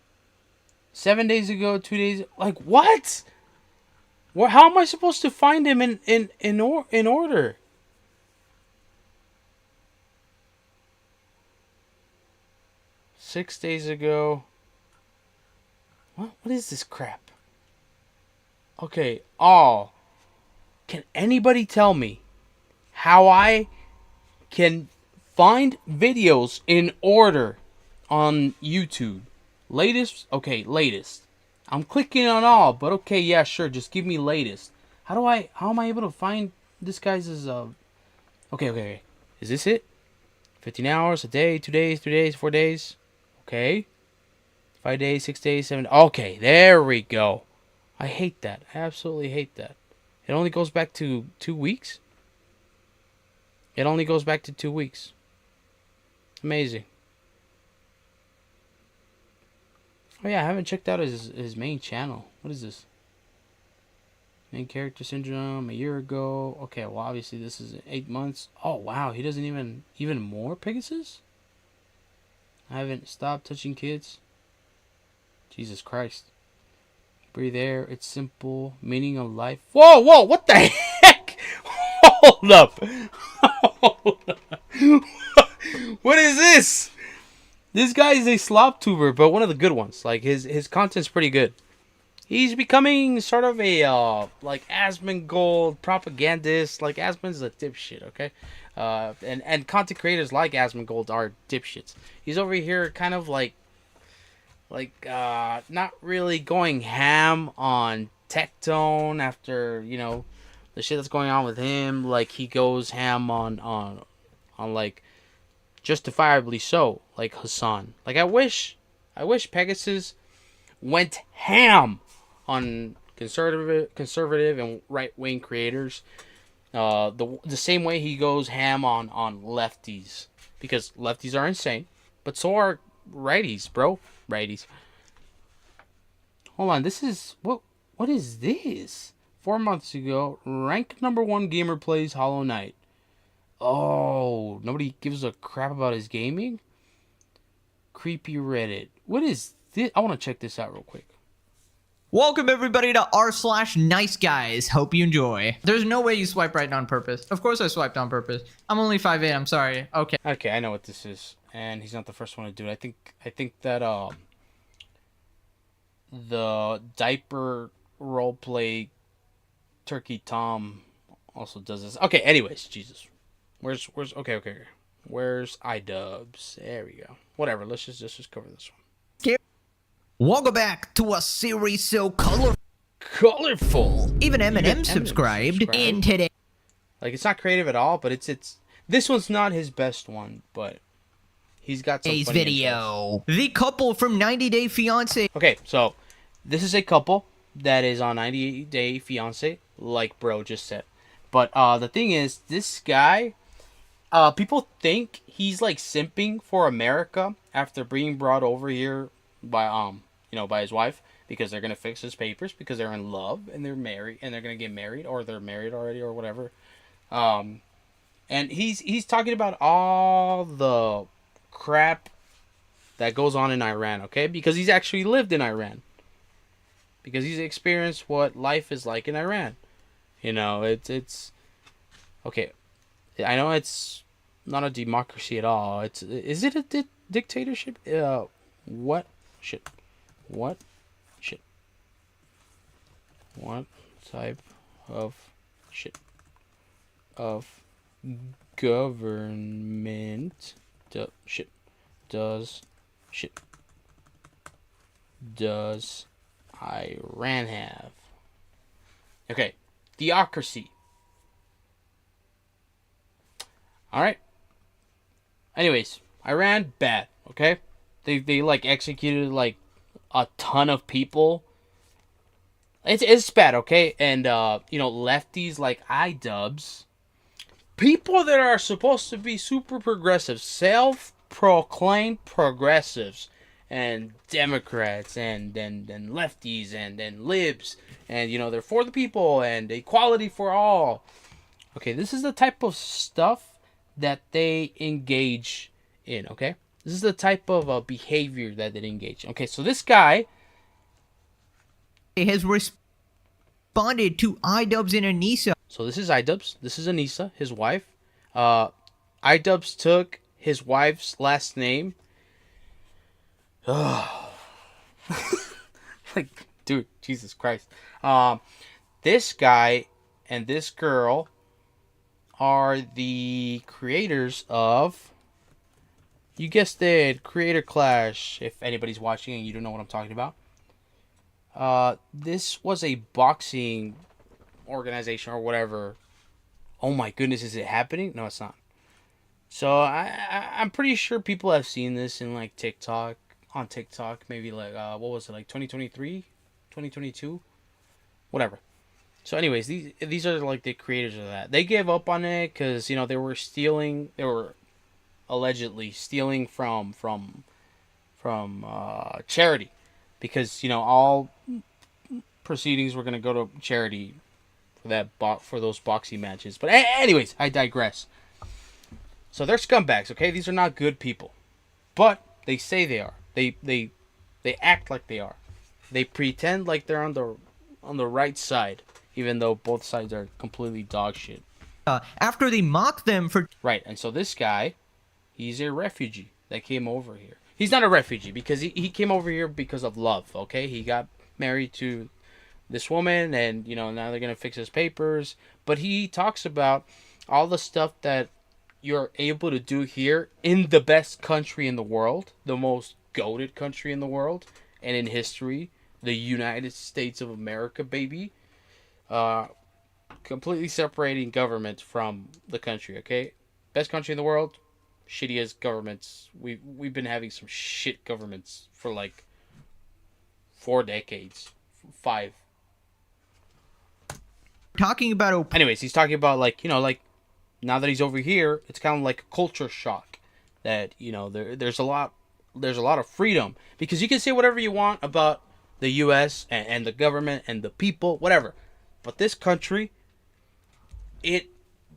7 days ago, 2 days. Like, what? How am I supposed to find him in order? Six days ago. What is this crap? Okay. Oh. Can anybody tell me how I can find videos in order on YouTube? Latest? Okay, latest. I'm clicking on all, but okay, yeah, sure. Just give me latest. How am I able to find this guy's Okay. Is this it? 15 hours, a day, 2 days, 3 days, 4 days. Okay. 5 days, 6 days, 7. Okay, there we go. I hate that. I absolutely hate that. It only goes back to 2 weeks? It only goes back to 2 weeks. Amazing. Oh yeah, I haven't checked out his main channel. What is this? Main character syndrome a year ago. Okay, well obviously this is 8 months. Oh wow, he doesn't even more Pegasus? I haven't stopped touching kids. Jesus Christ. Breathe air, it's simple. Meaning of life. Whoa, what the heck? Hold up. What is this? This guy is a slop tuber, but one of the good ones. Like his content's pretty good. He's becoming sort of a like Asmongold propagandist. Like Asmon's a dipshit, okay? And content creators like Asmongold are dipshits. He's over here kind of like not really going ham on Tectone after, you know, the shit that's going on with him. Like he goes ham on like justifiably so, like Hassan. Like I wish Pegasus went ham on conservative and right wing creators. The same way he goes ham on lefties, because lefties are insane, but so are righties, bro. Righties. Hold on, this is what is this? 4 months ago, rank #1 gamer plays Hollow Knight. Oh, nobody gives a crap about his gaming? Creepy Reddit. What is this? I want to check this out real quick.
Welcome everybody to r/niceguys. Hope you enjoy. There's no way you swipe right on purpose. Of course I swiped on purpose. I'm only 5'8", I'm sorry. Okay.
Okay, I know what this is. And he's not the first one to do it. I think that the diaper roleplay Turkey Tom also does this. Okay, anyways, Jesus. Where's okay. Where's iDubbbz? There we go. Whatever. Let's just cover this one.
Welcome back to a series so colorful. Even Eminem subscribed in today.
Like it's not creative at all, but it's this one's not his best one, but he's got some funny
video. The couple from 90 Day Fiancé.
Okay, so this is a couple that is on 90 Day Fiancé, like bro just said. But the thing is, this guy, people think he's like simping for America after being brought over here by by his wife, because they're gonna fix his papers because they're in love and they're married and they're gonna get married, or they're married already or whatever. And he's talking about all the crap that goes on in Iran, okay? Because he's actually lived in Iran. Because he's experienced what life is like in Iran. You know, it's okay. I know it's not a democracy at all. Is it a dictatorship? What shit? What shit? What type of shit of government does Iran have? Okay, theocracy. All right. Anyways, Iran, bad. Okay, they like executed like a ton of people It's bad, okay? And lefties like iDubbbz, people that are supposed to be super progressive, self-proclaimed progressives, and Democrats, and lefties, and libs, and they're for the people and equality for all. Okay, this is the type of stuff that they engage in. Okay, this is the type of behavior that they engage in. Okay, so this guy
has responded to iDubbbz and Anissa.
So this is iDubbbz. This is Anissa, his wife. iDubbbz took his wife's last name. Like, dude, Jesus Christ. This guy and this girl are the creators of, you guessed it, Creator Clash. If anybody's watching and you don't know what I'm talking about. This was a boxing organization or whatever. Oh my goodness, is it happening? No, it's not. So I'm pretty sure people have seen this in like TikTok, on TikTok, maybe like what was it, like 2023, 2022, whatever. So anyways, these are like the creators of that. They gave up on it because they were allegedly stealing from charity, because all proceedings were gonna go to charity for those boxing matches. But anyways, I digress. So they're scumbags, okay? These are not good people, but they say they are. They act like they are. They pretend like they're on the right side, even though both sides are completely dog shit.
After they mock them for
right, and so this guy, he's a refugee that came over here. He's not a refugee because he came over here because of love. Okay, he got married to this woman, and now they're gonna fix his papers. But he talks about all the stuff that you're able to do here in the best country in the world, the most goated country in the world and in history, the United States of America, baby. Completely separating government from the country. Okay, best country in the world, shittiest governments. We've been having some shit governments for like 4 decades, 5.
Talking about
anyways, he's talking about like now that he's over here, it's kind of like a culture shock that there's a lot of freedom, because you can say whatever you want about the U.S. and the government and the people, whatever, but this country, it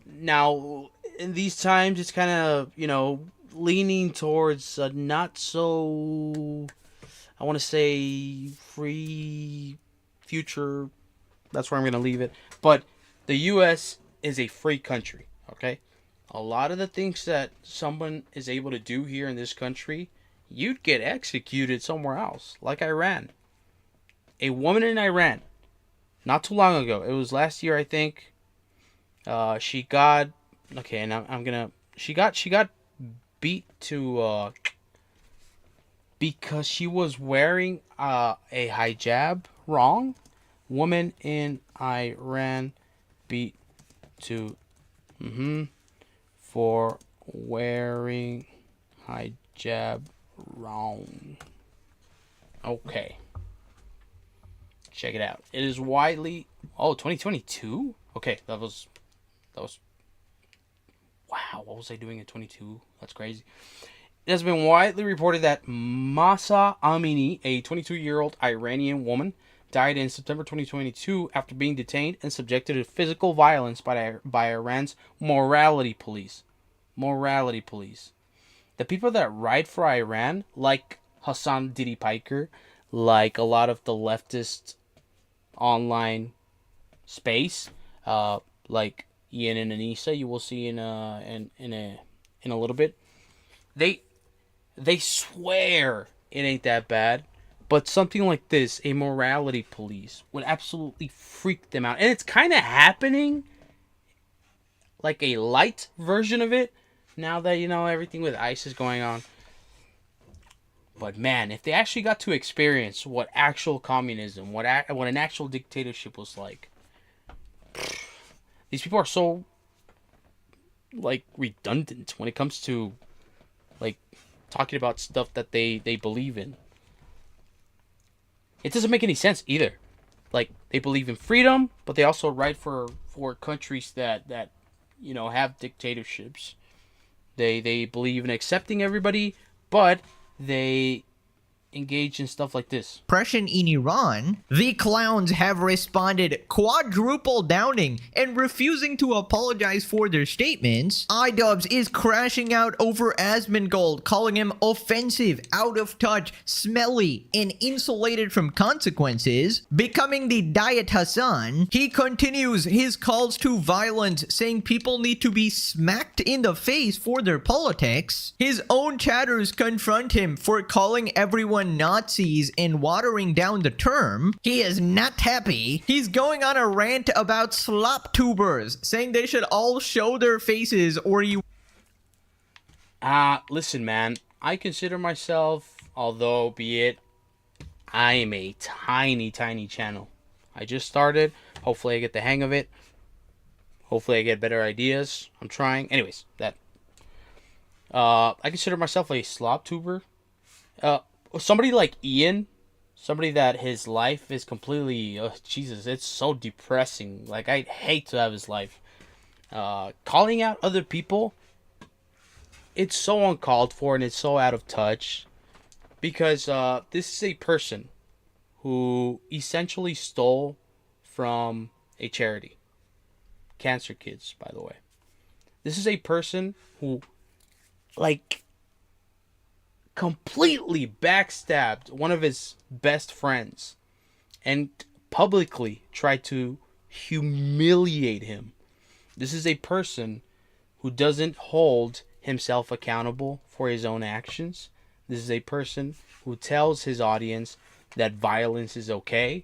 now in these times, it's kind of leaning towards a not so, I want to say, free future. That's where I'm going to leave it. But the U.S. is a free country, okay? A lot of the things that someone is able to do here in this country, you'd get executed somewhere else, like Iran. A woman in Iran, not too long ago, it was last year, I think, she got, okay, and she got beat to, because she was wearing a hijab wrong. Woman in Iran beat to for wearing hijab wrong. Okay. Check it out. It is widely 2022? Okay, that was wow, what was I doing in 22? That's crazy. It has been widely reported that Mahsa Amini, a 22-year-old Iranian woman, died in September 2022 after being detained and subjected to physical violence by Iran's morality police. Morality police. The people that ride for Iran, like Hassan Diddy Piker, like a lot of the leftist online space, like Ian and Anissa, you will see in a little bit. They swear it ain't that bad. But something like this, a morality police, would absolutely freak them out. And it's kind of happening, like a light version of it, now that, everything with ICE is going on. But man, if they actually got to experience what actual communism, what an actual dictatorship was like. These people are so, like, redundant when it comes to, like, talking about stuff that they believe in. It doesn't make any sense either. like they believe in freedom, but they also write for countries that have dictatorships. They believe in accepting everybody, but they engage in stuff like this.
Oppression in Iran, the clowns have responded quadruple downing and refusing to apologize for their statements. iDubbbz is crashing out over Asmongold, calling him offensive, out of touch, smelly, and insulated from consequences. Becoming the Diet Hassan, he continues his calls to violence, saying people need to be smacked in the face for their politics. His own chatters confront him for calling everyone Nazis and watering down the term. He is not happy. He's going on a rant about slop tubers, saying they should all show their faces or you...
Listen, man, I consider myself, although be it, I am a tiny channel. I just started. Hopefully I get the hang of it. Hopefully I get better ideas. I'm trying. Anyways, I consider myself a slop tuber. Somebody like Ian, somebody that his life is completely, Jesus, it's so depressing. Like, I'd hate to have his life. Calling out other people, it's so uncalled for and it's so out of touch. Because this is a person who essentially stole from a charity. Cancer Kids, by the way. This is a person who, like, completely backstabbed one of his best friends and publicly tried to humiliate him. This is a person who doesn't hold himself accountable for his own actions. This is a person who tells his audience that violence is okay.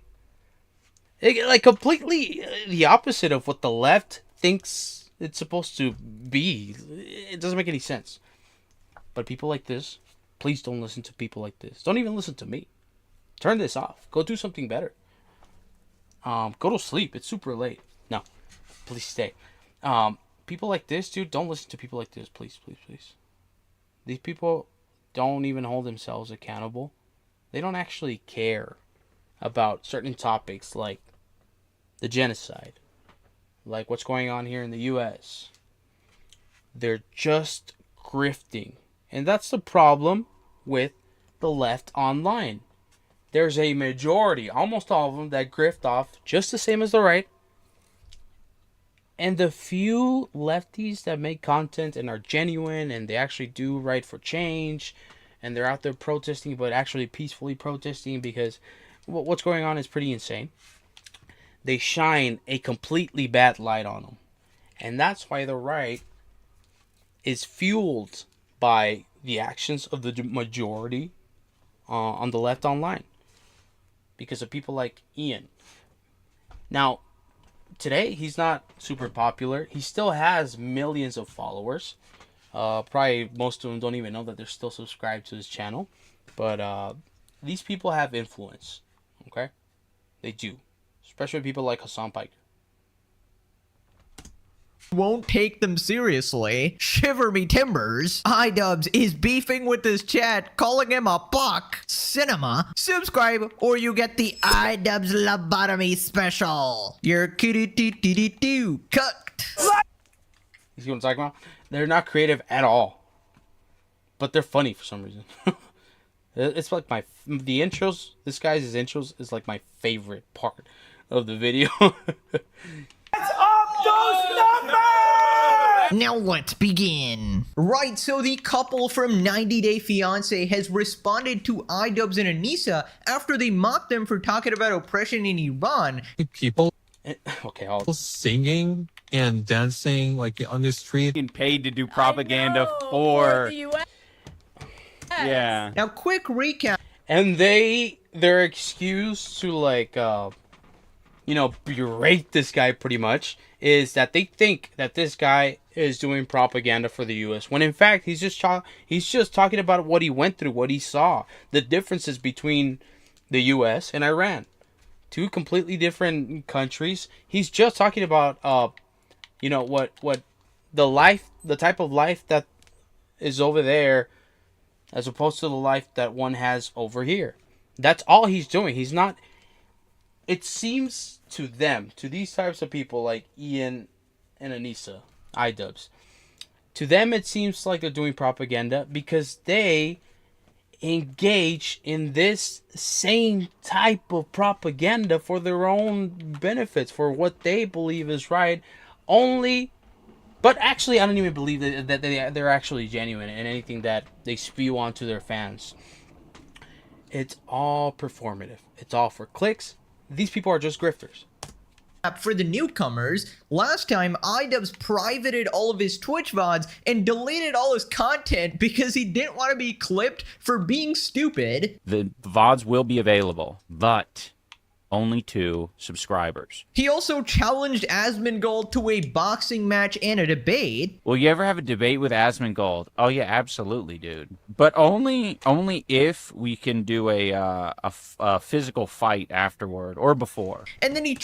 Like, completely the opposite of what the left thinks it's supposed to be. It doesn't make any sense. But people like this, please don't listen to people like this. Don't even listen to me. Turn this off. Go do something better. Go to sleep. It's super late. No. Please stay. People like this, dude, don't listen to people like this. Please. These people don't even hold themselves accountable. They don't actually care about certain topics like the genocide. Like what's going on here in the U.S. They're just grifting. And that's the problem with the left online. There's a majority, almost all of them, that grift off just the same as the right. And the few lefties that make content and are genuine and they actually do right for change and they're out there protesting, but actually peacefully protesting because what's going on is pretty insane. They shine a completely bad light on them. And that's why the right is fueled by the actions of the majority on the left online. Because of people like Ian. Now, today, he's not super popular. He still has millions of followers. Probably most of them don't even know that they're still subscribed to his channel. But these people have influence. Okay? They do. Especially people like Hassan Piker.
Won't take them seriously. Shiver me timbers. iDubbbz is beefing with this chat, calling him a buck. Cinema. Subscribe or you get the iDubbbz lobotomy special. You're cooked.
You see what I'm talking about? They're not creative at all. But they're funny for some reason. It's like the intros, this guy's intros is like my favorite part of the video.
Now let's begin. Right, so the couple from 90 Day Fiancé has responded to iDubbbz and Anissa after they mocked them for talking about oppression in Iran.
People
okay,
singing and dancing like on the street.
Getting paid to do propaganda for
the US.
Yeah.
Now, quick recap.
And their excuse to like berate this guy pretty much is that they think that this guy is doing propaganda for the US when in fact he's just talking about what he went through, what he saw, the differences between the US and Iran. Two completely different countries. He's just talking about what the type of life that is over there as opposed to the life that one has over here. That's all he's doing. He's not it seems to them, to these types of people like Ian and Anissa, iDubbbz, to them it seems like they're doing propaganda because they engage in this same type of propaganda for their own benefits, for what they believe is right. But actually, I don't even believe that they're actually genuine in anything that they spew onto their fans. It's all performative. It's all for clicks. These people are just grifters.
For the newcomers, last time iDubbbz privated all of his Twitch VODs and deleted all his content because he didn't want to be clipped for being stupid.
The VODs will be available, but only to subscribers.
He also challenged Asmongold to a boxing match and a debate.
Will you ever have a debate with Asmongold? Oh yeah, absolutely, dude. But only if we can do a physical fight afterward or before.
And then he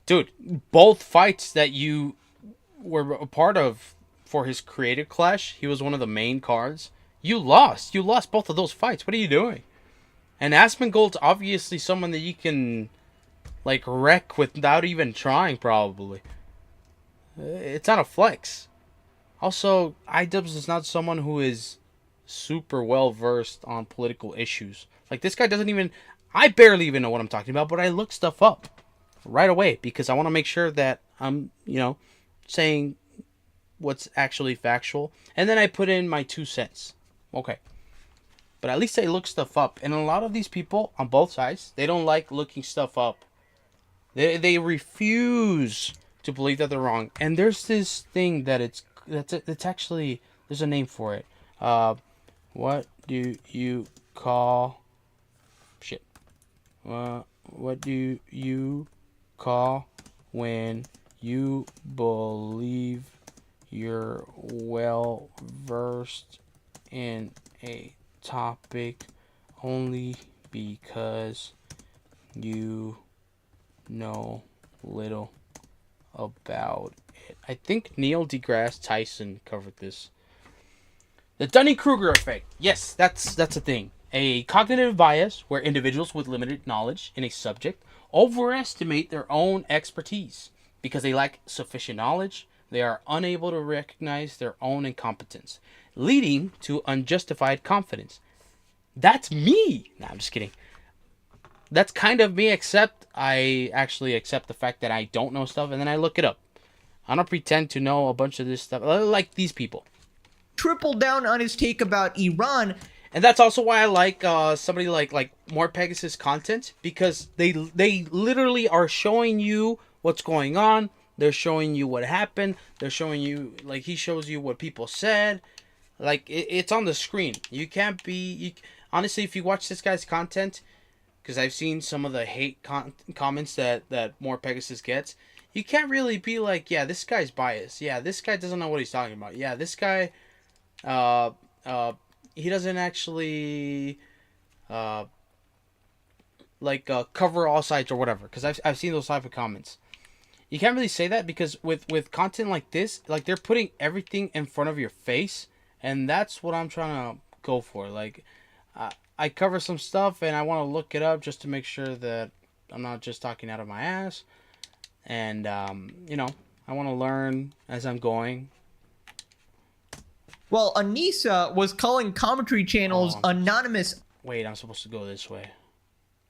Dude, both fights that you were a part of for his Creative Clash, he was one of the main cards. You lost. You lost both of those fights. What are you doing? And Asmongold's obviously someone that you can, like, wreck without even trying, probably. It's not a flex. Also, iDubbbz is not someone who is super well-versed on political issues. Like, this guy doesn't even... I barely even know what I'm talking about, but I look stuff up right away because I want to make sure that I'm, saying what's actually factual. And then I put in my 2 cents. Okay. But at least I look stuff up. And a lot of these people on both sides, they don't like looking stuff up. They refuse to believe that they're wrong. And there's this thing that it's actually, there's a name for it. What do you call... Shit. What do you call when you believe you're well versed in a topic only because you know little about it? I think Neil deGrasse Tyson covered this. The Dunning-Kruger effect. Yes, that's a thing. A cognitive bias where individuals with limited knowledge in a subject overestimate their own expertise. Because they lack sufficient knowledge, they are unable to recognize their own incompetence, leading to unjustified confidence. That's me! Nah, I'm just kidding. That's kind of me, except I actually accept the fact that I don't know stuff, and then I look it up. I don't pretend to know a bunch of this stuff, like these people.
Triple down on his take about Iran.
And that's also why I like somebody like More Pegasus content, because they literally are showing you what's going on. They're showing you what happened. They're showing you, like, he shows you what people said. Like, it's on the screen. You can't be... honestly, if you watch this guy's content, because I've seen some of the hate comments that More Pegasus gets, you can't really be like, yeah, this guy's biased. Yeah, this guy doesn't know what he's talking about. Yeah, this guy... he doesn't actually cover all sides or whatever, because I've seen those type of comments. You can't really say that because with content like this, like, they're putting everything in front of your face, and that's what I'm trying to go for. Like, I cover some stuff and I want to look it up just to make sure that I'm not just talking out of my ass, and I want to learn as I'm going.
Well, Anissa was calling commentary channels anonymous.
Wait, I'm supposed to go this way.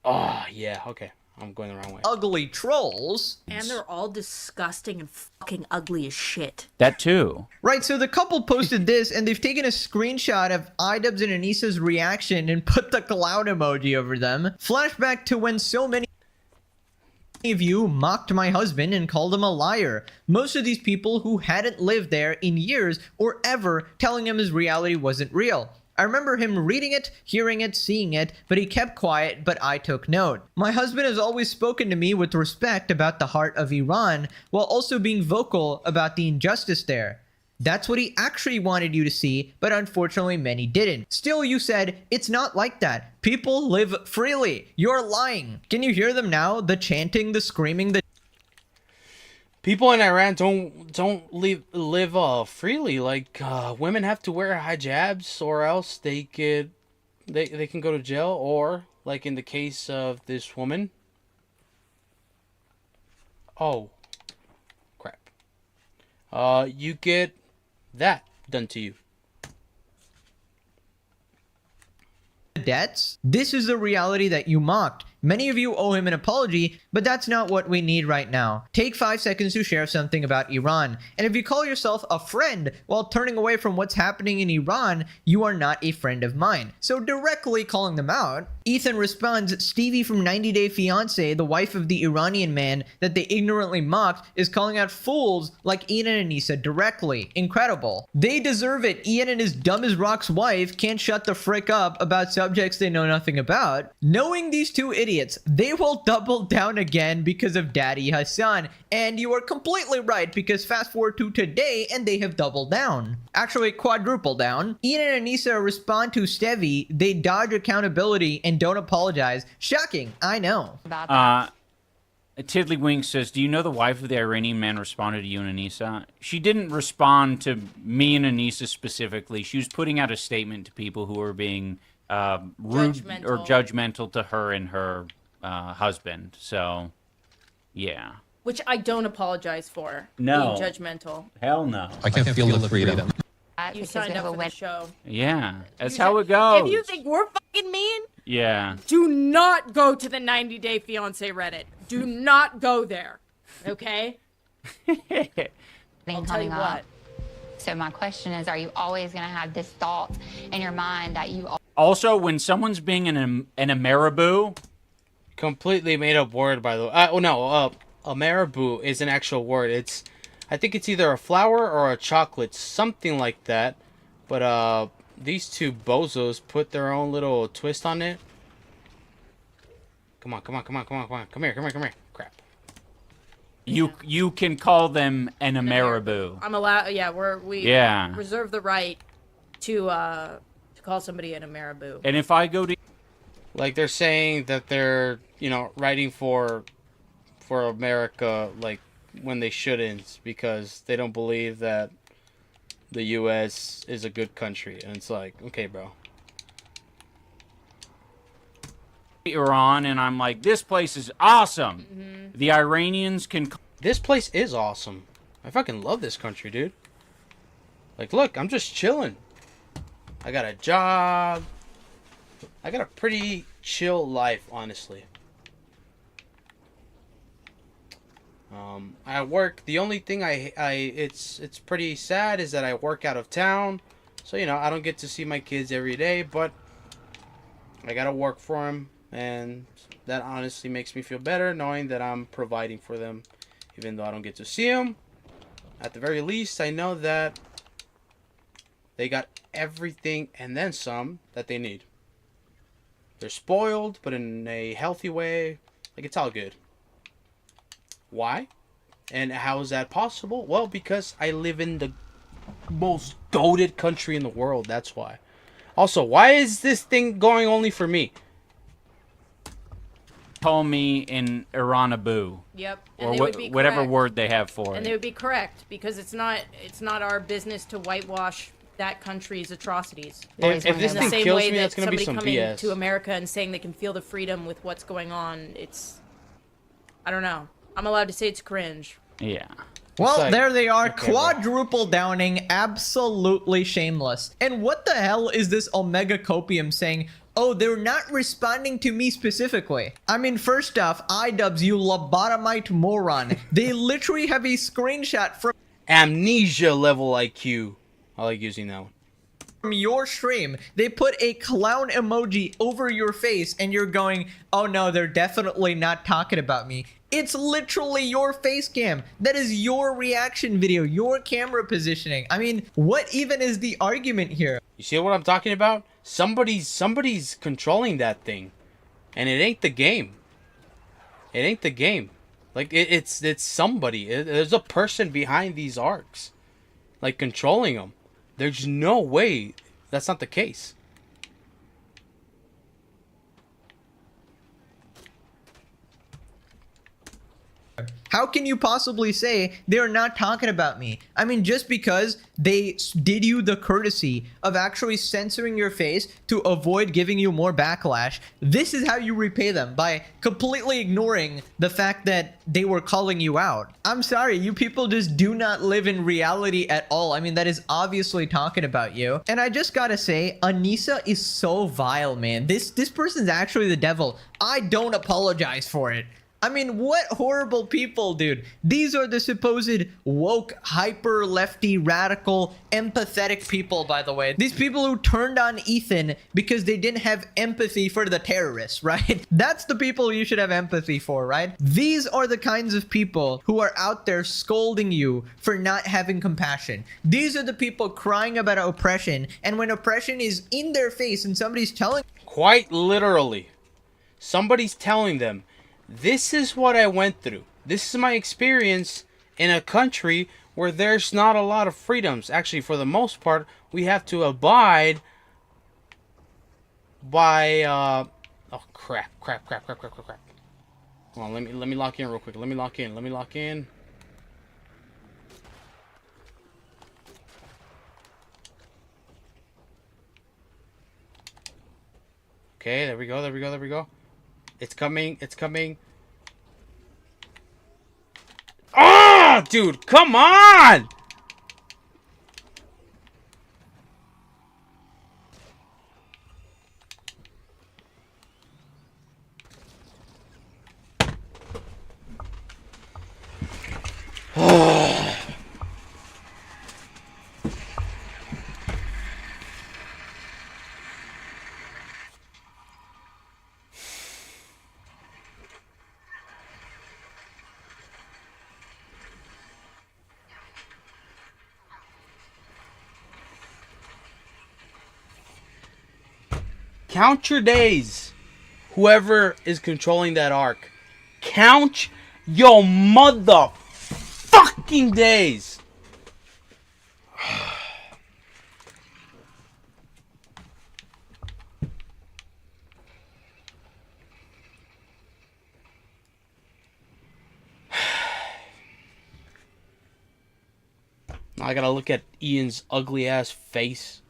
Oh, yeah, okay. I'm going the wrong way.
Ugly trolls.
And they're all disgusting and fucking ugly as shit.
That too.
Right, so the couple posted this, and they've taken a screenshot of iDubbbz and Anissa's reaction and put the clown emoji over them. Flashback to when so many of you mocked my husband and called him a liar. Most of these people who hadn't lived there in years or ever, telling him his reality wasn't real. I remember him reading it, hearing it, seeing it, but he kept quiet, but I took note. My husband has always spoken to me with respect about the heart of Iran, while also being vocal about the injustice there. That's what he actually wanted you to see, but unfortunately many didn't. Still, you said, it's not like that. People live freely. You're lying. Can you hear them now? The chanting, the screaming, the...
People in Iran don't live freely. Like, women have to wear hijabs, or else they can go to jail. Or, like in the case of this woman, Oh, crap. You get that done to you.
Debts? This is the reality that you mocked. Many of you owe him an apology, but that's not what we need right now. Take 5 seconds to share something about Iran. And if you call yourself a friend while turning away from what's happening in Iran, you are not a friend of mine. So directly calling them out, Ethan responds, Stevie from 90 Day Fiancé, the wife of the Iranian man that they ignorantly mocked, is calling out fools like Ian and Anissa directly. Incredible. They deserve it. Ian and his dumb as rocks wife can't shut the frick up about subjects they know nothing about. Knowing these two idiots, they will double down again because of Daddy Hassan. And you are completely right, because fast forward to today and they have doubled down. Actually, quadruple down. Ian and Anissa respond to Stevie, they dodge accountability and don't apologize. Shocking, I know.
Tiddlywink says, do you know the wife of the Iranian man responded to you and Anissa? She didn't respond to me and Anissa specifically. She was putting out a statement to people who were being rude or judgmental to her and her husband. So, yeah.
Which I don't apologize for.
No.
Being judgmental.
Hell no.
I can feel the freedom.
You signed up for the show.
Yeah, that's how it goes.
If you think we're fucking mean,
yeah.
do not go to the 90 Day Fiancé Reddit. Do not go there. Okay? I'll tell you what.
So my question is, are you always going to have this thought in your mind that you...
Also, when someone's being an Ameriboo...
Completely made up word, by the way. A marabou is an actual word. I think it's either a flower or a chocolate, something like that. But these two bozos put their own little twist on it. Come on. Come here. Crap.
You can call them an Ameriboo.
I'm allowed. Yeah, we reserve the right to call somebody an Ameriboo.
And if I go to,
like, they're saying that they're writing for America, like, when they shouldn't, because they don't believe that the U.S. is a good country. And it's like, okay, bro.
Iran, and I'm like, this place is awesome. Mm-hmm. The Iranians can...
This place is awesome. I fucking love this country, dude. Like, look, I'm just chilling. I got a job. I got a pretty chill life, honestly. I work. The only thing it's pretty sad is that I work out of town, so I don't get to see my kids every day. But I gotta work for them, and that honestly makes me feel better knowing that I'm providing for them, even though I don't get to see them. At the very least, I know that they got everything and then some that they need. They're spoiled, but in a healthy way. Like, it's all good. Why? And how is that possible? Well, because I live in the most goated country in the world. That's why. Also, why is this thing going only for me?
Call me an Iranaboo.
Yep.
And or whatever word they have for it.
And they would be correct, because it's not our business to whitewash that country's atrocities.
If this thing kills me, that's going to be some BS.
In the same way that somebody coming to America and saying they can feel the freedom with what's going on, I don't know. I'm allowed to say it's cringe.
Yeah.
Well,
like,
there they are, quadruple downing, absolutely shameless. And what the hell is this Omega Copium saying? Oh, they're not responding to me specifically. I mean, first off, iDubbbz, you lobotomite moron. They literally have a screenshot from
amnesia level IQ. I like using that one.
From your stream. They put a clown emoji over your face and you're going, oh no, they're definitely not talking about me. It's literally your face cam. That is your reaction video, your camera positioning. I mean, what even is the argument here?
You see what I'm talking about? Somebody's controlling that thing. And it ain't the game. It ain't the game. Like, it's somebody. There's a person behind these arcs. Like, controlling them. There's no way that's not the case.
How can you possibly say they're not talking about me? I mean, just because they did you the courtesy of actually censoring your face to avoid giving you more backlash, this is how you repay them, by completely ignoring the fact that they were calling you out. I'm sorry, you people just do not live in reality at all. I mean, that is obviously talking about you. And I just gotta say, Anissa is so vile, man. This person's actually the devil. I don't apologize for it. I mean, what horrible people, dude. These are the supposed woke, hyper lefty, radical, empathetic people, by the way. These people who turned on Ethan because they didn't have empathy for the terrorists, right? That's the people you should have empathy for, right? These are the kinds of people who are out there scolding you for not having compassion. These are the people crying about oppression, and when oppression is in their face and somebody's telling...
Quite literally. Somebody's telling them, this is what I went through. This is my experience in a country where there's not a lot of freedoms. Actually, for the most part, we have to abide by, oh, crap. Hold on, let me lock in real quick. Let me lock in. Okay, there we go. It's coming. Ah, dude, come on! Count your days. Whoever is controlling that arc. Count your motherfucking days. Now I gotta look at Ian's ugly ass face.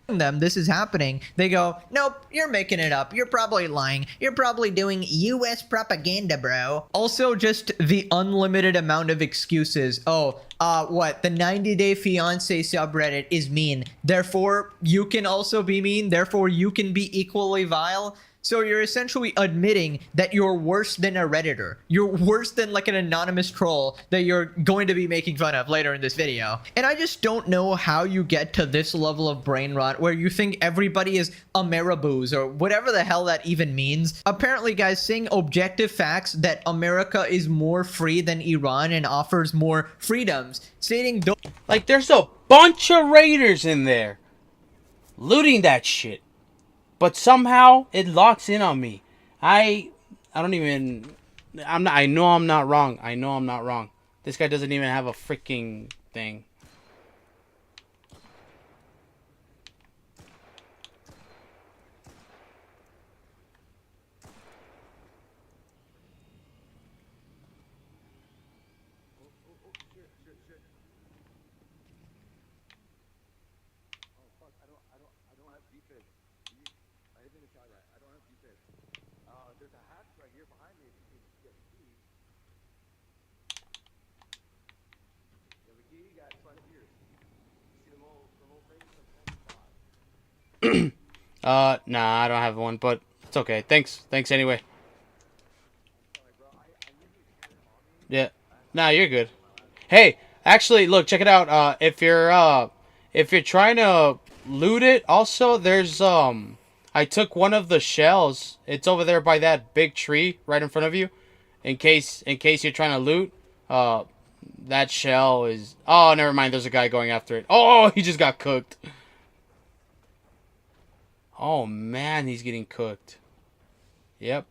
Them this is happening, they go, nope, you're making it up, you're probably lying, you're probably doing US propaganda, bro. Also, just the unlimited amount of excuses. Oh, what, the 90-day fiance subreddit is mean, therefore you can also be mean, therefore you can be equally vile. So you're essentially admitting that you're worse than a Redditor. You're worse than like an anonymous troll that you're going to be making fun of later in this video. And I just don't know how you get to this level of brain rot where you think everybody is Ameriboos or whatever the hell that even means. Apparently, guys, saying objective facts that America is more free than Iran and offers more freedoms. Stating
like there's a bunch of raiders in there looting that shit. But somehow it locks in on me. I know I'm not wrong. This guy doesn't even have a freaking thing. Nah, I don't have one, but it's okay. Thanks anyway. Yeah. Nah, you're good. Hey, actually, look, check it out. If you're trying to loot it, also there's I took one of the shells. It's over there by that big tree right in front of you. In case you're trying to loot, that shell is... Oh, never mind. There's a guy going after it. Oh, he just got cooked. Oh, man, he's getting cooked. Yep.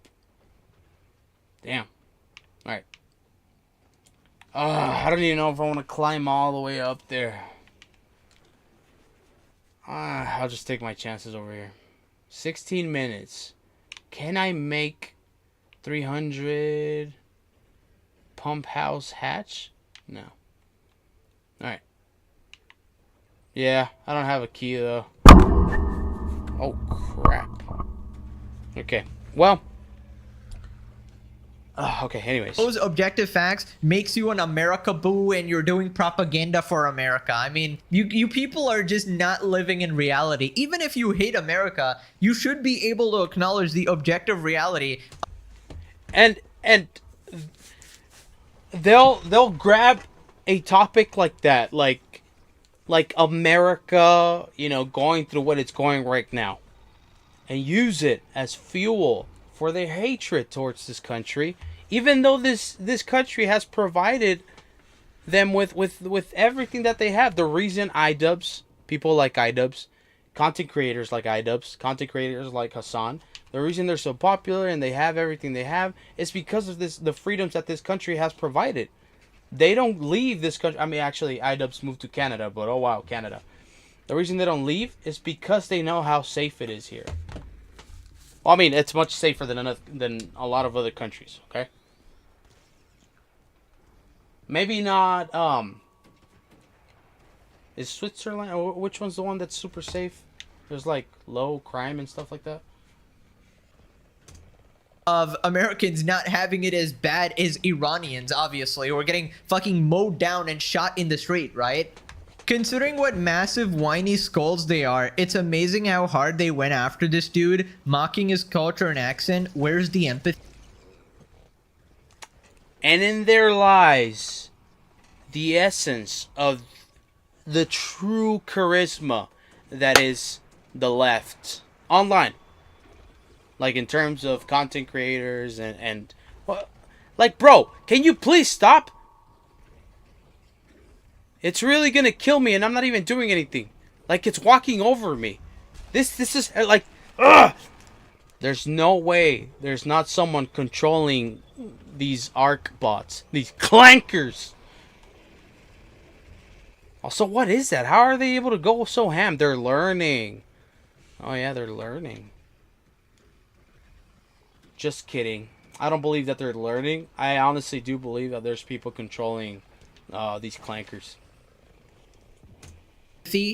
Damn. Alright. I don't even know if I want to climb all the way up there. I'll just take my chances over here. 16 minutes. Can I make 300 pump house hatch? No. Alright. Yeah, I don't have a key though. Oh crap. Okay. Well. Okay. Anyways.
Those objective facts makes you an America boo and you're doing propaganda for America. I mean, you people are just not living in reality. Even if you hate America, you should be able to acknowledge the objective reality.
And they'll grab a topic like that, like America, you know, going through what it's going right now, and use it as fuel for their hatred towards this country, even though this country has provided them with everything that they have. The reason iDubbbz, people like iDubbbz, content creators like iDubbbz, content creators like Hassan, the reason they're so popular and they have everything they have is because of the freedoms that this country has provided. They don't leave this country. I mean, actually, iDubbbz moved to Canada, but oh wow, Canada. The reason they don't leave is because they know how safe it is here. Well, I mean, it's much safer than a lot of other countries, okay? Maybe not, is Switzerland, or which one's the one that's super safe? There's, like, low crime and stuff like that.
Of Americans not having it as bad as Iranians, obviously, who are getting fucking mowed down and shot in the street, right? Considering what massive whiny skulls they are, it's amazing how hard they went after this dude, mocking his culture and accent. Where's the empathy?
And in there lies the essence of the true charisma that is the left online. Like, in terms of content creators and like, bro, can you please stop? It's really gonna kill me, and I'm not even doing anything. Like, it's walking over me. This is like, ugh! There's no way there's not someone controlling these ARC bots, these clankers. Also, what is that? How are they able to go so ham? They're learning. Oh yeah, they're learning. Just kidding. I don't believe that they're learning. I honestly do believe that there's people controlling these clankers.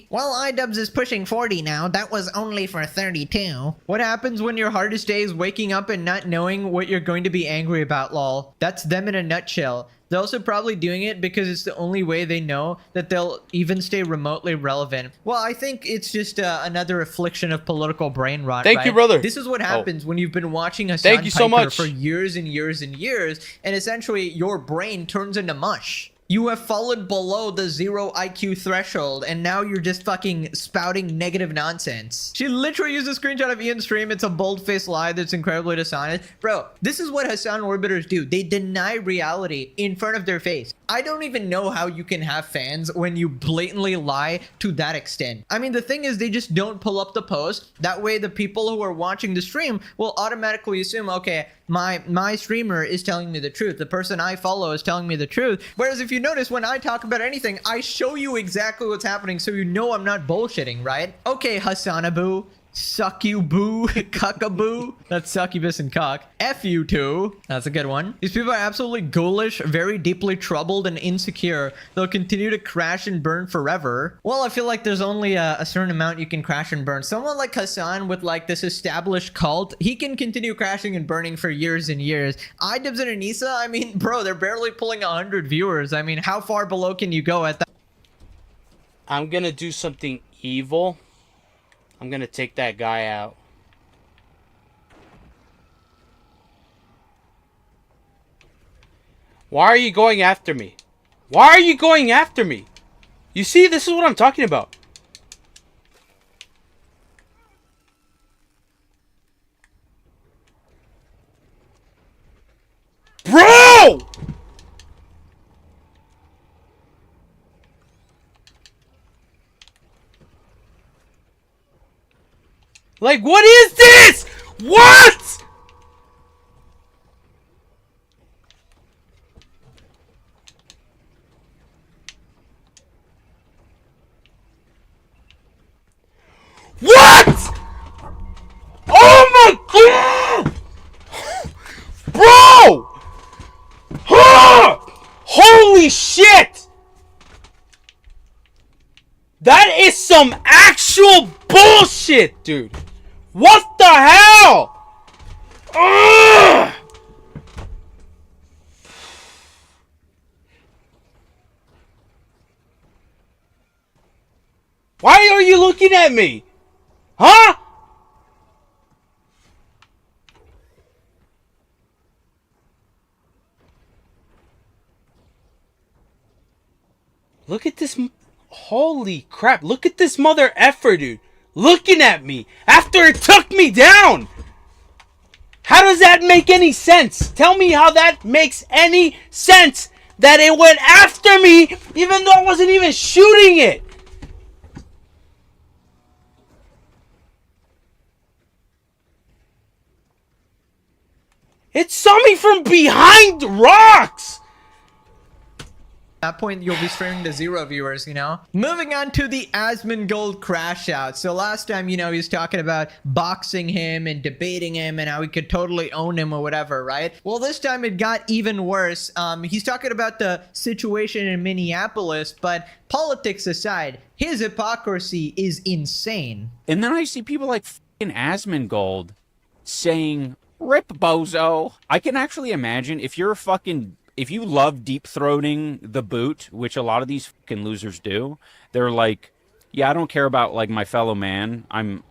Well, iDubbbz is pushing 40 now. That was only for 32. What happens when your hardest day is waking up and not knowing what you're going to be angry about, lol? That's them in a nutshell. They're also probably doing it because it's the only way they know that they'll even stay remotely relevant. Well, I think it's just another affliction of political brain rot.
Thank you, brother.
This is what happens when you've been watching Hassan
Thank you so much.
for years and years and years, and essentially your brain turns into mush. You have fallen below the 0 IQ threshold, and now you're just fucking spouting negative nonsense. She literally used a screenshot of Ian's stream. It's a bold-faced lie that's incredibly dishonest. Bro, this is what Hassan orbiters do. They deny reality in front of their face. I don't even know how you can have fans when you blatantly lie to that extent. I mean, the thing is, they just don't pull up the post. That way, the people who are watching the stream will automatically assume, okay, my streamer is telling me the truth. The person I follow is telling me the truth. Whereas if you notice, when I talk about anything, I show you exactly what's happening so you know I'm not bullshitting, right? Okay, Hassanaboo. Suck you boo, cuckaboo. That's succubus and cock. F you two. That's a good one. These people are absolutely ghoulish, very deeply troubled and insecure. They'll continue to crash and burn forever. Well, I feel like there's only a certain amount you can crash and burn. Someone like Hassan with like this established cult, he can continue crashing and burning for years and years. iDubbbz and Anissa, I mean, bro, they're barely pulling 100 viewers. I mean, how far below can you go at that?
I'm gonna do something evil. I'm gonna take that guy out. Why are you going after me? Why are you going after me? You see, this is what I'm talking about. Bro! Like, what is this? What? What? Oh my god! Bro! Holy shit! That is some actual bullshit, dude. What the hell? Ugh! Why are you looking at me? Huh? Look at this. Holy crap. Look at this mother effer, dude. Looking at me after it took me down. How does that make any sense? Tell me how that makes any sense that it went after me even though I wasn't even shooting it. It saw me from behind rocks.
At that point, you'll be streaming to 0 viewers, you know? Moving on to the Asmongold crash out. So last time, you know, he was talking about boxing him and debating him and how he could totally own him or whatever, right? Well, this time it got even worse. He's talking about the situation in Minneapolis, but politics aside, his hypocrisy is insane.
And then I see people like fucking Asmongold saying, "Rip bozo." I can actually imagine if you love deep-throating the boot, which a lot of these fucking losers do, they're like, yeah, I don't care about, like, my fellow man. I'm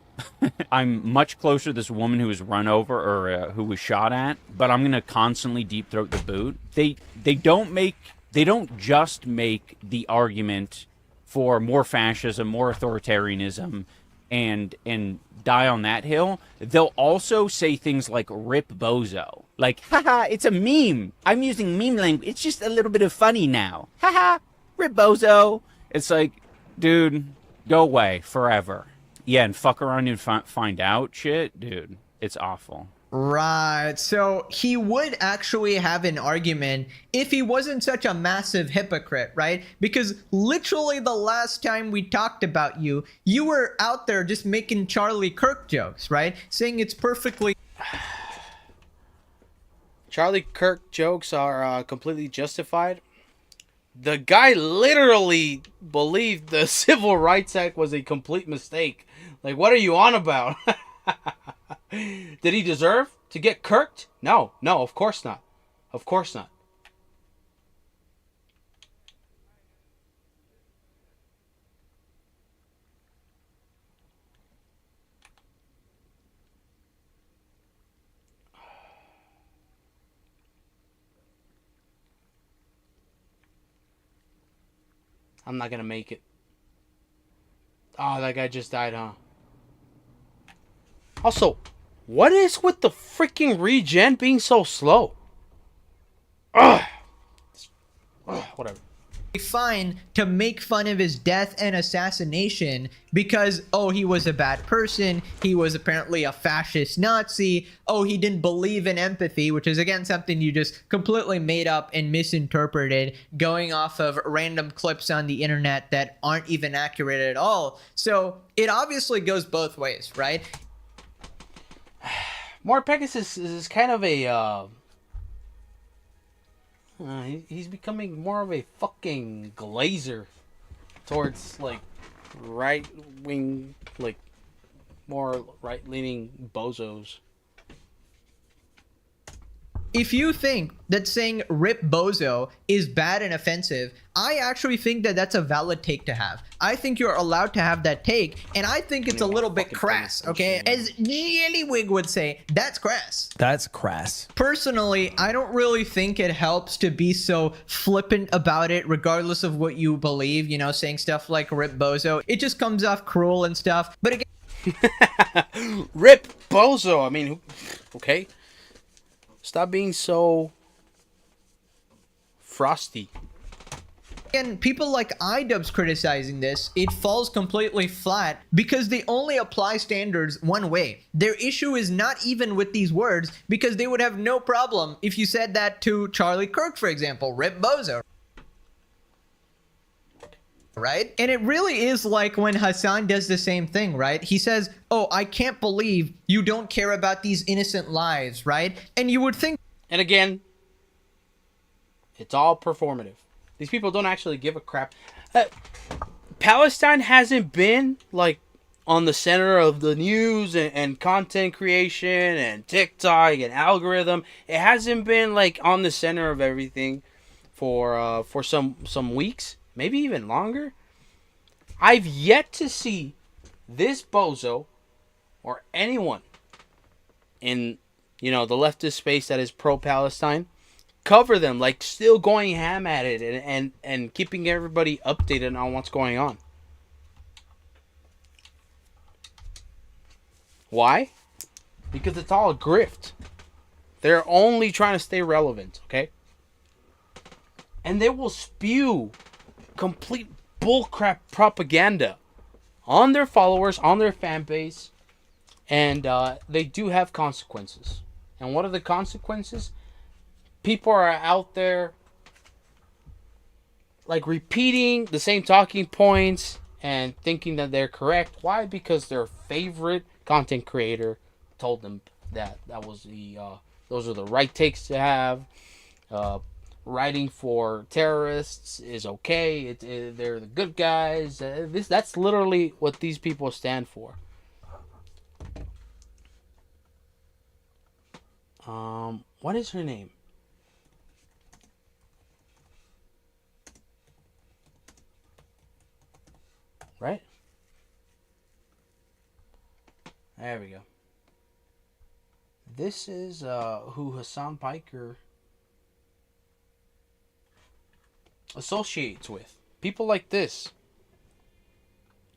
much closer to this woman who was run over or who was shot at, but I'm going to constantly deep-throat the boot. They don't just make the argument for more fascism, more authoritarianism, and die on that hill. They'll also say things like "rip bozo," like, haha, it's a meme. I'm using meme language. It's just a little bit of funny now. Haha, rip bozo. It's like, dude, go away forever. Yeah, and fuck around and find out shit, dude. It's awful.
Right, so he would actually have an argument if he wasn't such a massive hypocrite, right? Because literally the last time we talked about you, you were out there just making Charlie Kirk jokes, right? Saying it's perfectly...
Charlie Kirk jokes are completely justified. The guy literally believed the Civil Rights Act was a complete mistake. Like, what are you on about? Did he deserve to get kirked? No, of course not. Of course not. I'm not gonna make it. Oh, that guy just died, huh? Also, what is with the freaking regen being so slow? Ugh. Whatever.
Fine to make fun of his death and assassination because, oh, he was a bad person, he was apparently a fascist Nazi, oh, he didn't believe in empathy, which is again something you just completely made up and misinterpreted going off of random clips on the internet that aren't even accurate at all. So it obviously goes both ways, right?
Mark Pegasus is kind of a he's becoming more of a fucking glazer towards, like, right-wing, like, more right-leaning bozos.
If you think that saying "rip bozo" is bad and offensive, I actually think that that's a valid take to have. I think you're allowed to have that take, and I think it's a little bit crass, okay? As Jellywig would say, that's crass.
That's crass.
Personally, I don't really think it helps to be so flippant about it, regardless of what you believe, you know, saying stuff like "rip bozo." It just comes off cruel and stuff, but again...
Rip bozo, I mean, okay. Stop being so frosty.
Again, people like iDubbbz criticizing this, it falls completely flat because they only apply standards one way. Their issue is not even with these words because they would have no problem if you said that to Charlie Kirk, for example, "rip bozo." Right? And it really is like when Hassan does the same thing, right? He says, "Oh, I can't believe you don't care about these innocent lives," right? And you would think...
And again, it's all performative. These people don't actually give a crap. Palestine hasn't been like on the center of the news and content creation and TikTok and algorithm. It hasn't been like on the center of everything for some weeks, maybe even longer. I've yet to see this bozo or anyone in the leftist space that is pro-Palestine cover them, like still going ham at it and keeping everybody updated on what's going on. Why? Because it's all a grift. They're only trying to stay relevant, okay? And they will spew complete bullcrap propaganda on their followers, on their fan base, and they do have consequences. And what are the consequences? People are out there like repeating the same talking points and thinking that they're correct. Why? Because their favorite content creator told them that was those are the right takes to have. Writing for terrorists is okay. They're the good guys. That's literally what these people stand for. What is her name? Right? There we go. This is who Hassan Piker associates with. People like this.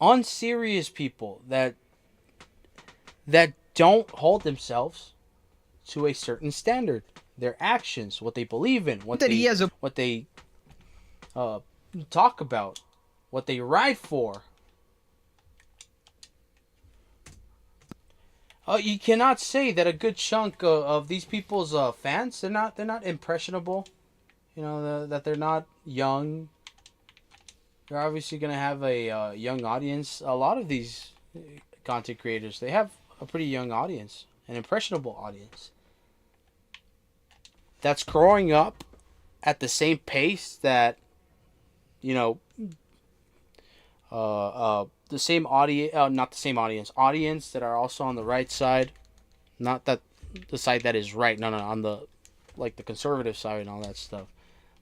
Unserious people that don't hold themselves to a certain standard. Their actions, what they believe in, what they talk about, what they ride for. You cannot say that a good chunk of these people's fans, they're not impressionable. That they're not young. They're obviously going to have a young audience. A lot of these content creators, they have a pretty young audience, an impressionable audience that's growing up at the same pace that the same audience, not the same audience that are also on the right side, not that the side that is right, no, on the the conservative side and all that stuff.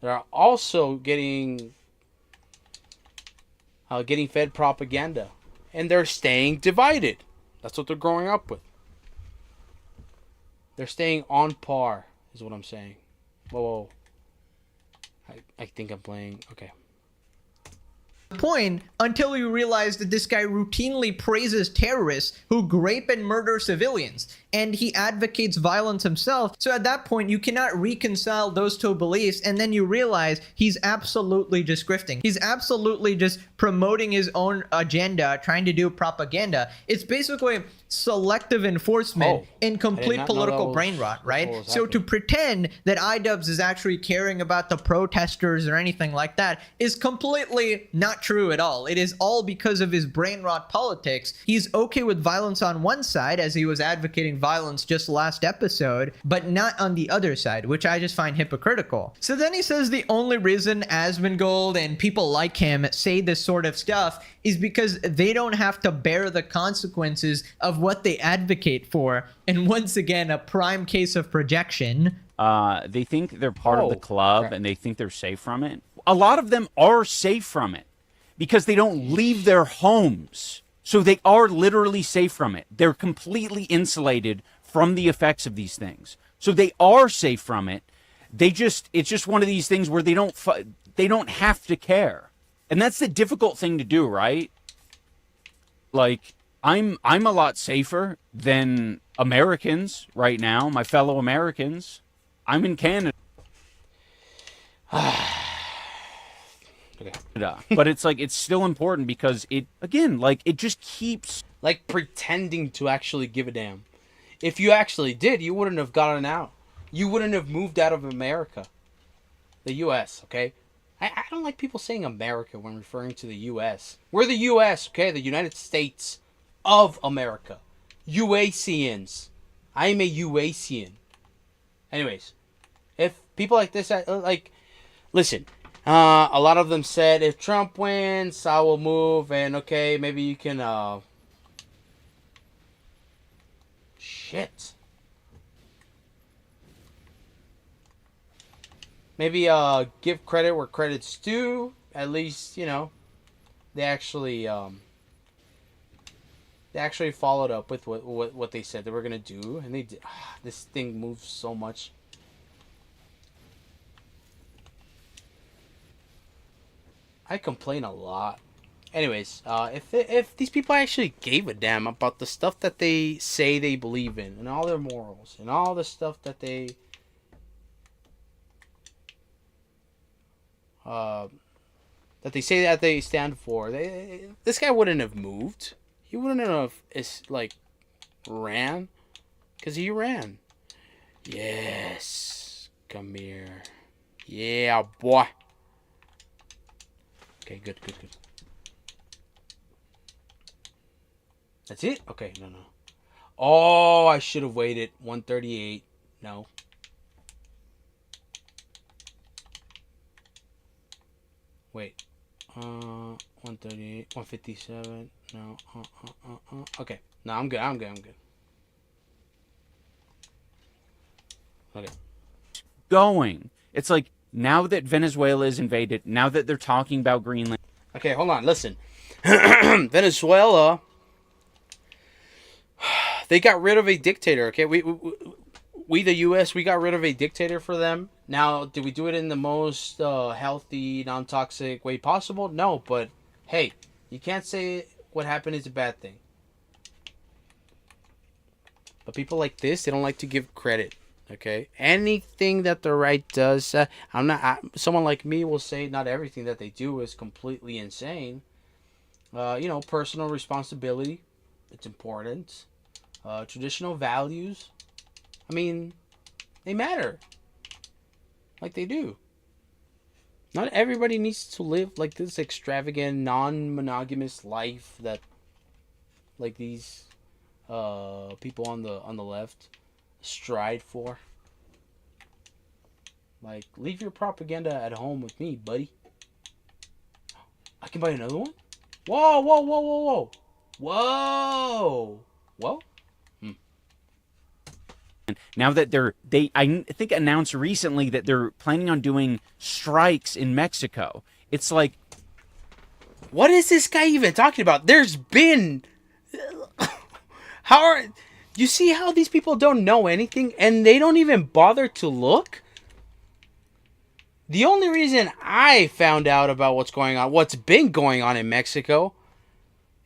They're also getting fed propaganda, and they're staying divided. That's what they're growing up with. They're staying on par, is what I'm saying. Whoa. I think I'm playing. Okay.
Point until you realize that this guy routinely praises terrorists who grape and murder civilians, and he advocates violence himself. So at that point, you cannot reconcile those two beliefs, and then you realize he's absolutely just grifting. He's absolutely just promoting his own agenda, trying to do propaganda. It's basically selective enforcement in complete political brain rot, right? So to pretend that iDubbbz is actually caring about the protesters or anything like that is completely not true at all. It is all because of his brain rot politics. He's okay with violence on one side, as he was advocating violence just last episode, but not on the other side, which I just find hypocritical. So then he says the only reason Asmongold and people like him say this sort of stuff is because they don't have to bear the consequences of what they advocate for. And once again, a prime case of projection.
They think they're part of the club and they think they're safe from it. A lot of them are safe from it because they don't leave their homes. So they are literally safe from it. They're completely insulated from the effects of these things. So they are safe from it. It's just one of these things where they don't have to care. And that's the difficult thing to do, right? Like, I'm a lot safer than Americans right now, my fellow Americans. I'm in Canada. But it's like, it's still important because it just keeps
pretending to actually give a damn. If you actually did, you wouldn't have gotten out. You wouldn't have moved out of America. The U.S., okay? I don't like people saying America when referring to the U.S. We're the U.S., okay? The United States of America. UACians. I am a UACian. Anyways, if people like this, listen, A lot of them said if Trump wins, I will move, and okay, maybe you can shit. Maybe give credit where credit's due. At least, you know, they actually followed up with what they said they were gonna do, and they did. This thing moves so much. I complain a lot. Anyways, if these people actually gave a damn about the stuff that they say they believe in, and all their morals, and all the stuff that they say that they stand for, this guy wouldn't have moved. He wouldn't have ran, because he ran. Yes, come here. Yeah, boy. Okay, good. That's it? Okay, no. Oh, I should have waited. 138. No. Wait. 138. 157. No. Okay. No, I'm good. Okay.
Going. It's like, now that Venezuela is invaded, now that they're talking about Greenland.
Okay, hold on. Listen. Venezuela, they got rid of a dictator, okay? We the U.S., we got rid of a dictator for them. Now, did we do it in the most healthy, non-toxic way possible? No, but hey, you can't say what happened is a bad thing. But people like this, they don't like to give credit, okay? Anything that the right does, someone like me will say not everything that they do is completely insane. You know, personal responsibility, it's important. Traditional values, I mean, they matter. Like they do. Not everybody needs to live like this extravagant, non-monogamous life that, like these people on the left stride for. Like, leave your propaganda at home with me, buddy. I can buy another one? Whoa.
Now that they I think announced recently that they're planning on doing strikes in Mexico. It's like,
what is this guy even talking about? There's been you see how these people don't know anything and they don't even bother to look? The only reason I found out about what's been going on in Mexico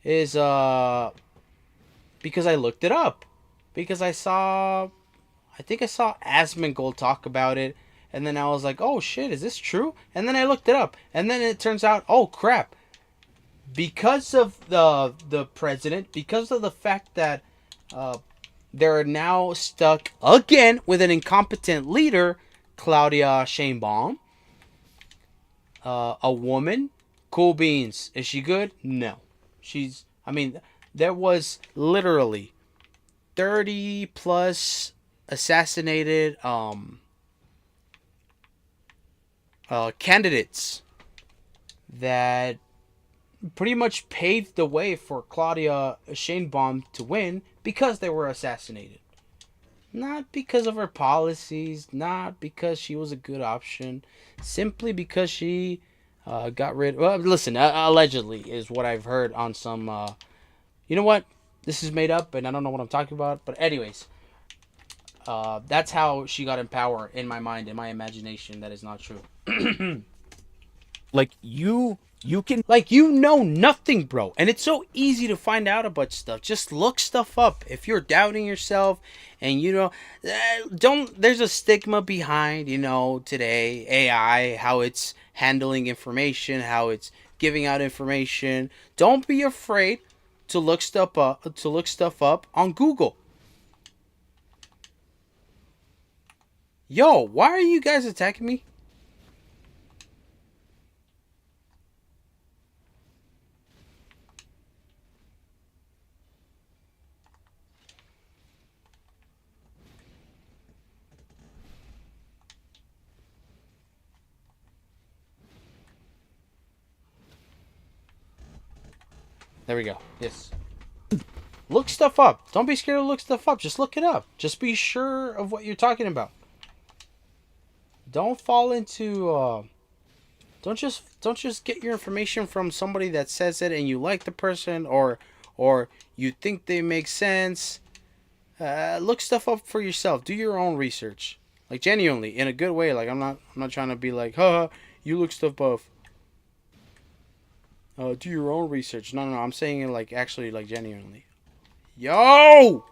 is because I looked it up. Because I think I saw Asmongold talk about it, and then I was like, oh shit, is this true? And then I looked it up, and then it turns out, oh crap. Because of the president, because of the fact that they're now stuck again with an incompetent leader, Claudia Sheinbaum, a woman, cool beans. Is she good? No. There was literally 30 plus assassinated candidates that pretty much paved the way for Claudia Sheinbaum to win because they were assassinated. Not because of her policies, not because she was a good option, simply because she got rid. Well, listen, allegedly is what I've heard on some. You know what? This is made up, and I don't know what I'm talking about. But anyways, that's how she got in power in my mind, in my imagination. That is not true.
like you can,
like, you know nothing, bro, and it's so easy to find out about stuff. Just look stuff up if you're doubting yourself, and you know, there's a stigma behind, you know, today AI, how it's handling information, how it's giving out information. Don't be afraid to look stuff up on Google. Yo, why are you guys attacking me? There we go. Yes. Look stuff up. Don't be scared to look stuff up. Just look it up. Just be sure of what you're talking about. Don't fall into don't just get your information from somebody that says it and you like the person or you think they make sense. Look stuff up for yourself. Do your own research. Like genuinely, in a good way. Like I'm not trying to be like, haha, you look stuff up. Do your own research. No, I'm saying it like actually like genuinely. Yo!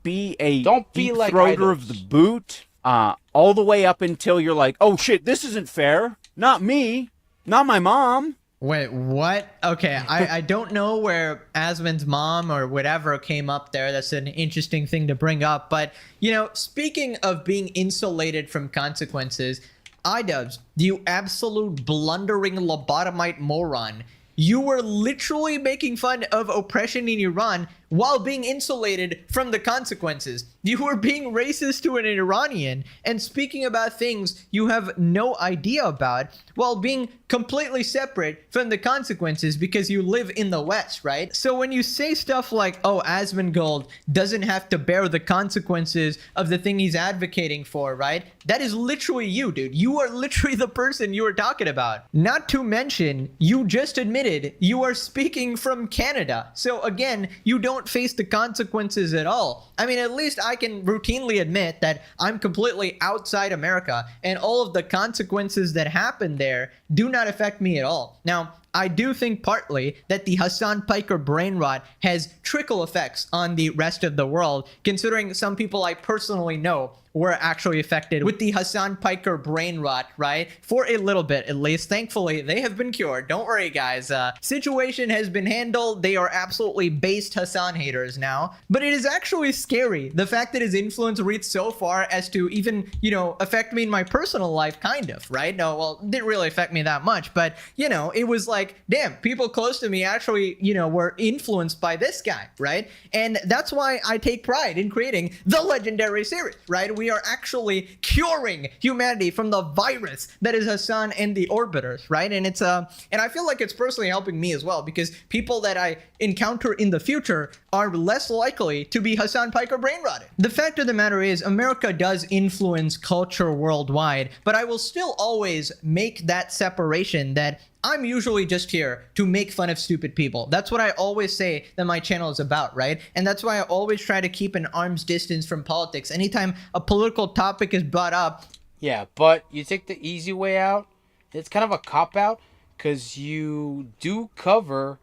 Don't be like throater of the boot, all the way up until you're like, oh shit, this isn't fair. Not me. Not my mom.
Wait, what? Okay, I don't know where Asmund's mom or whatever came up there. That's an interesting thing to bring up. But, you know, speaking of being insulated from consequences, iDubbbz, you absolute blundering lobotomite moron. You were literally making fun of oppression in Iran while being insulated from the consequences. You were being racist to an Iranian and speaking about things you have no idea about while being completely separate from the consequences because you live in the West, right? So when you say stuff like, oh, Asmongold doesn't have to bear the consequences of the thing he's advocating for, right? That is literally you, dude. You are literally the person you were talking about. Not to mention, you just admitted you are speaking from Canada. So again, you don't face the consequences at all. I mean, at least I can routinely admit that I'm completely outside America and all of the consequences that happen there do not affect me at all. Now, I do think partly that the Hassan Piker brain rot has trickle effects on the rest of the world, considering some people I personally know were actually affected with the Hassan Piker brain rot, right? For a little bit, at least. Thankfully, they have been cured. Don't worry, guys. Situation has been handled. They are absolutely based Hassan haters now. But it is actually scary. The fact that his influence reached so far as to even, you know, affect me in my personal life, kind of, right? No, well, it didn't really affect me that much. But, you know, it was like, damn, people close to me actually, you know, were influenced by this guy, right? And that's why I take pride in creating the legendary series, right? We are actually curing humanity from the virus that is Hassan and the Orbiters, right? And it's and I feel like it's personally helping me as well because people that I encounter in the future are less likely to be Hassan Piker brain rotted. The fact of the matter is, America does influence culture worldwide, but I will still always make that separation that I'm usually just here to make fun of stupid people. That's what I always say that my channel is about, right? And that's why I always try to keep an arm's distance from politics. Anytime a political topic is brought up.
Yeah, but you take the easy way out. It's kind of a cop-out because you do cover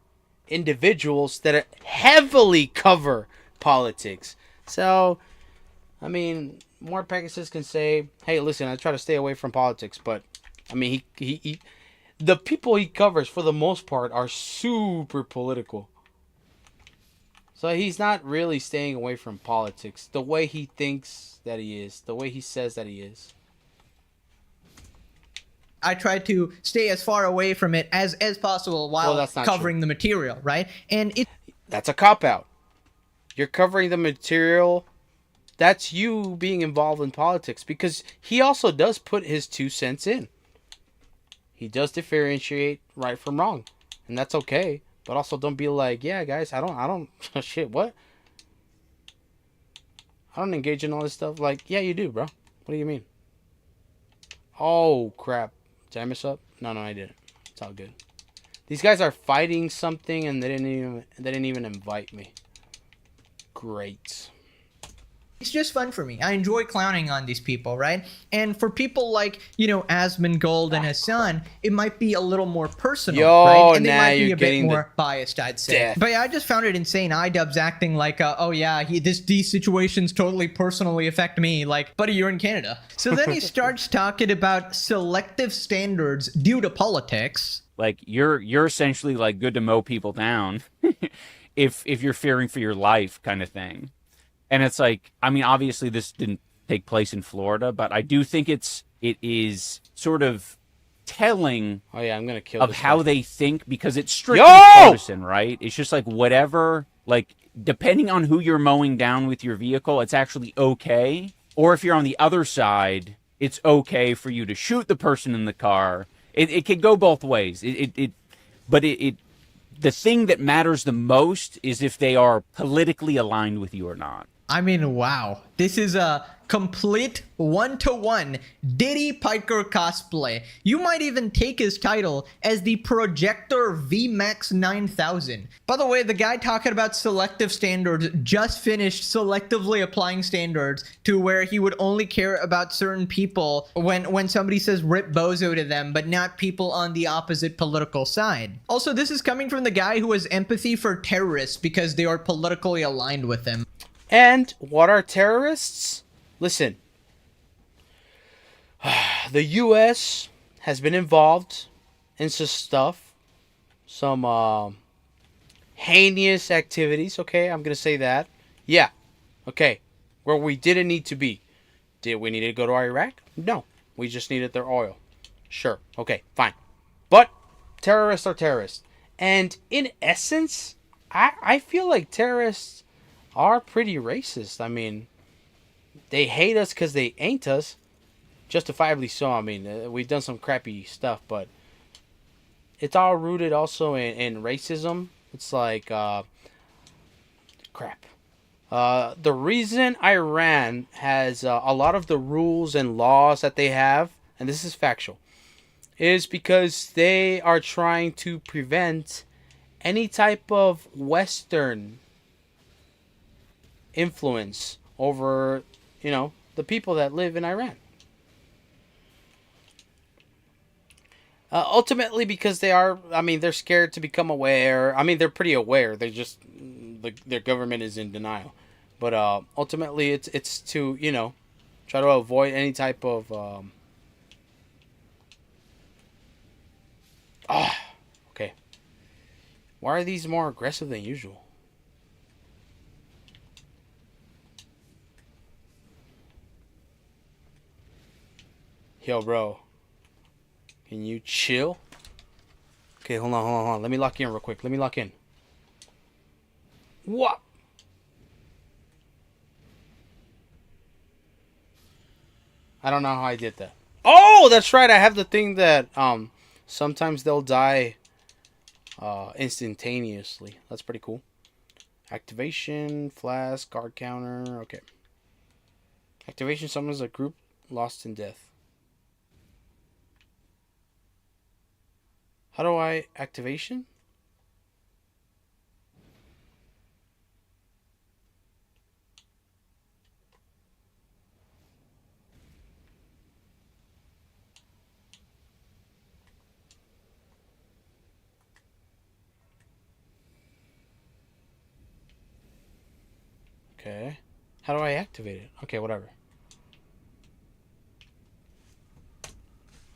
individuals that heavily cover politics. So, I mean, more Pegasus can say, hey, listen, I try to stay away from politics, but, I mean, he the people he covers, for the most part, are super political. So he's not really staying away from politics the way he thinks that he is, the way he says that he is.
I try to stay as far away from it as possible while covering the material, right? And
that's a cop-out. You're covering the material. That's you being involved in politics because he also does put his 2 cents in. He does differentiate right from wrong, and that's okay. But also don't be like, yeah, guys, I don't, shit, what? I don't engage in all this stuff. Like, yeah, you do, bro. What do you mean? Oh, crap. Did I mess up? No, I didn't. It's all good. These guys are fighting something, and they didn't even invite me. Great.
It's just fun for me. I enjoy clowning on these people, right? And for people like, you know, Asmongold and Hassan, it might be a little more personal, right? And they might be a bit more biased, I'd say.
Death.
But yeah, I just found it insane. iDubbbz acting like, oh yeah, these situations totally personally affect me. Like, buddy, you're in Canada. So then he starts talking about selective standards due to politics.
Like, you're essentially like good to mow people down if you're fearing for your life kind of thing. And it's like, I mean, obviously this didn't take place in Florida, but I do think it is sort of telling of how they think because it's strictly partisan, right? It's just like whatever, like depending on who you're mowing down with your vehicle, it's actually okay. Or if you're on the other side, it's okay for you to shoot the person in the car it could go both ways. But the thing that matters the most is if they are politically aligned with you or not.
I mean, wow. This is a complete one-to-one Diddy Piker cosplay. You might even take his title as the Projector VMAX 9000. By the way, the guy talking about selective standards just finished selectively applying standards to where he would only care about certain people when somebody says rip bozo to them, but not people on the opposite political side. Also, this is coming from the guy who has empathy for terrorists because they are politically aligned with him.
And what are terrorists? Listen, the U.S. has been involved in some stuff, some heinous activities, okay? I'm going to say that. Yeah, okay, where we didn't need to be. Did we need to go to Iraq? No, we just needed their oil. Sure, okay, fine. But terrorists are terrorists. And in essence, I feel like terrorists are pretty racist. I mean, they hate us because they ain't us. Justifiably so. I mean, we've done some crappy stuff, but it's all rooted also in racism. It's like, crap. The reason Iran has a lot of the rules and laws that they have, and this is factual, is because they are trying to prevent any type of Western influence over, you know, the people that live in Iran. Ultimately, because they are, I mean, they're scared to become aware. I mean, they're pretty aware. They just, their government is in denial. But ultimately, it's to, you know, try to avoid any type of, okay. Why are these more aggressive than usual? Yo, bro. Can you chill? Okay, hold on. Let me lock in real quick. Let me lock in. What? I don't know how I did that. Oh, that's right. I have the thing that sometimes they'll die instantaneously. That's pretty cool. Activation, flask, guard counter. Okay. Activation summons a group lost in death. How do I activation? Okay. How do I activate it? Okay, whatever.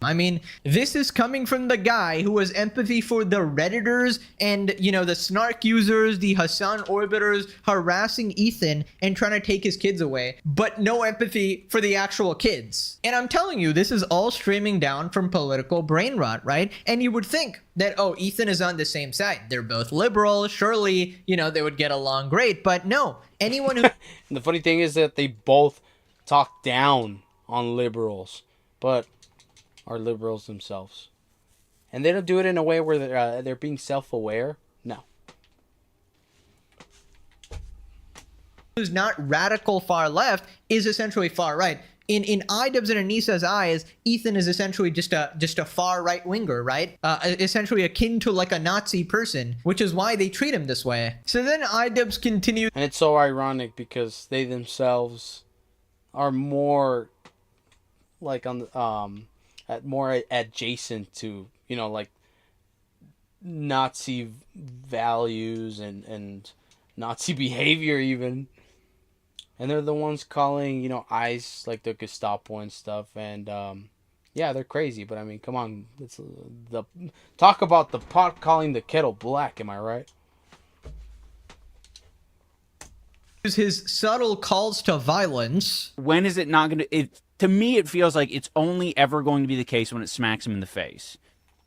I mean, this is coming from the guy who has empathy for the Redditors and, you know, the snark users, the Hassan orbiters harassing Ethan and trying to take his kids away, but no empathy for the actual kids. And I'm telling you, this is all streaming down from political brain rot, right? And you would think that, oh, Ethan is on the same side. They're both liberal. Surely, you know, they would get along great. But no, anyone who...
The funny thing is that they both talk down on liberals, but are liberals themselves. And they don't do it in a way where they're being self-aware. No.
Who's not radical far left is essentially far right. In Idubbbz and Anissa's eyes, Ethan is essentially just a far right winger, right? Essentially akin to like a Nazi person, which is why they treat him this way. So then Idubbbz continues,
and it's so ironic because they themselves are more like on the more adjacent to, you know, like Nazi values and Nazi behavior even. And they're the ones calling, you know, ICE like the Gestapo and stuff. And yeah, they're crazy. But I mean, come on, it's talk about the pot calling the kettle black. Am I right?
his subtle calls to violence.
When is it not going to... To me, it feels like it's only ever going to be the case when it smacks him in the face.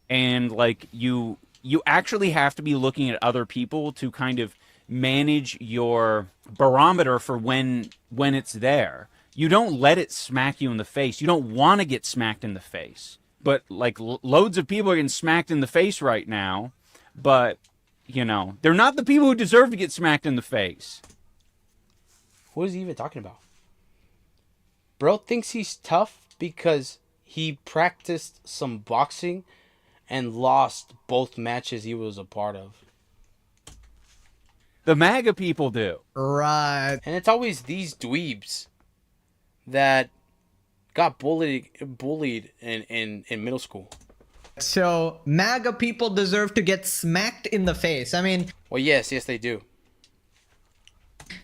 And, like, you actually have to be looking at other people to kind of manage your barometer for when it's there. You don't let it smack you in the face. You don't want to get smacked in the face. but like loads of people are getting smacked in the face right now. But, you know, they're not the people who deserve to get smacked in the face.
What is he even talking about? Bro thinks he's tough because he practiced some boxing and lost both matches he was a part of.
The MAGA people do.
Right.
And it's always these dweebs that got bullied in middle school.
So MAGA people deserve to get smacked in the face. I mean,
well, yes, they do.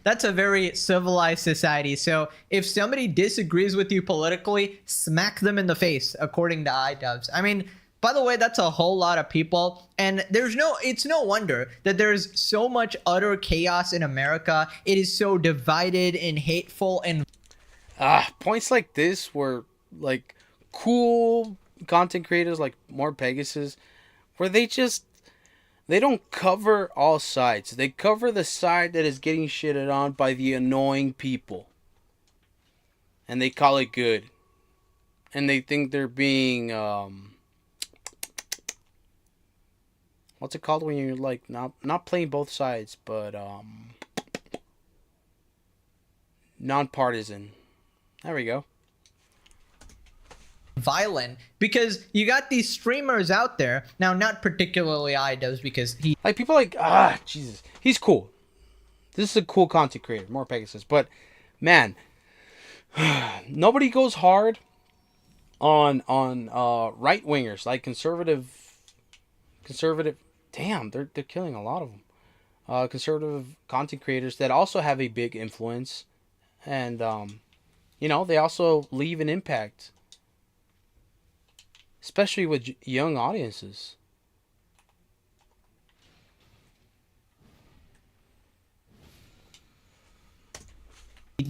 That's a very civilized society. So if somebody disagrees with you politically, smack them in the face, according to iDubbbz. I mean, by the way, that's a whole lot of people. And it's no wonder that there's so much utter chaos in America. It is so divided and hateful and
points like this where like cool content creators like More Pegasus, where they don't cover all sides. They cover the side that is getting shitted on by the annoying people. And they call it good. And they think they're being what's it called when you're like not playing both sides, but nonpartisan. There we go.
Violent, because you got these streamers out there now, not particularly iDubbbz, because he
like people like Jesus, he's cool. This is a cool content creator, More Pegasus, but man, nobody goes hard on right wingers like conservative. Damn, they're killing a lot of them. Conservative content creators that also have a big influence, and you know, they also leave an impact. Especially with young audiences.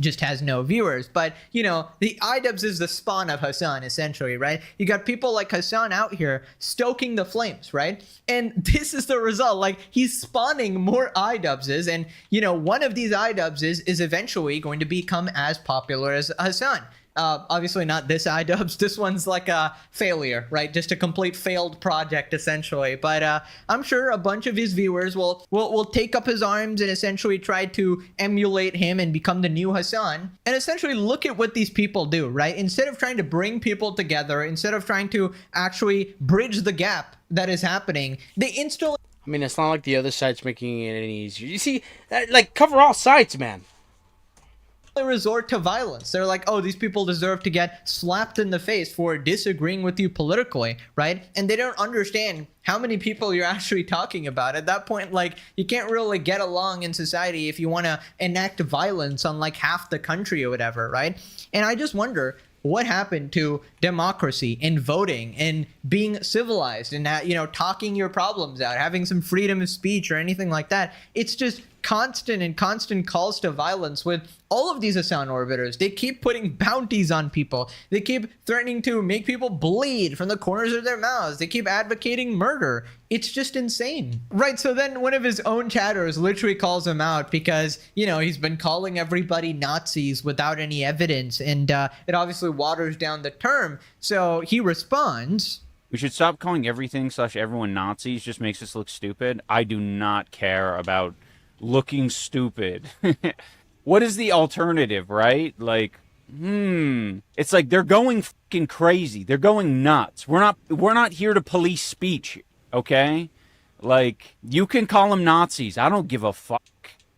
just has no viewers. But, you know, the iDubbbz is the spawn of Hassan, essentially, right? You got people like Hassan out here stoking the flames, right? And this is the result. Like, he's spawning more iDubbbzes, and, you know, one of these iDubbbzes is eventually going to become as popular as Hassan. Obviously not this iDubbbz. This one's like a failure, right? Just a complete failed project, essentially. But I'm sure a bunch of his viewers will take up his arms and essentially try to emulate him and become the new Hassan. And essentially look at what these people do, right? Instead of trying to bring people together, instead of trying to actually bridge the gap that is happening, they instantly...
I mean, it's not like the other side's making it any easier. You see, like, cover all sides, man.
They resort to violence. They're like, oh, these people deserve to get slapped in the face for disagreeing with you politically, right? And they don't understand how many people you're actually talking about. At that point, like, you can't really get along in society if you want to enact violence on like half the country or whatever, right? And I just wonder what happened to democracy and voting and being civilized and, you know, talking your problems out, having some freedom of speech or anything like that. It's just constant calls to violence with all of these Hassan orbiters. They keep putting bounties on people. They keep threatening to make people bleed from the corners of their mouths. They keep advocating murder. It's just insane. Right, so then one of his own chatters literally calls him out because, you know, he's been calling everybody Nazis without any evidence, and it obviously waters down the term. So he responds...
We should stop calling everything/everyone Nazis. Just makes us look stupid. I do not care about looking stupid. What is the alternative, right? Like, it's like they're going fucking crazy. They're going nuts. We're not here to police speech, okay? Like, you can call them Nazis. I don't give a fuck.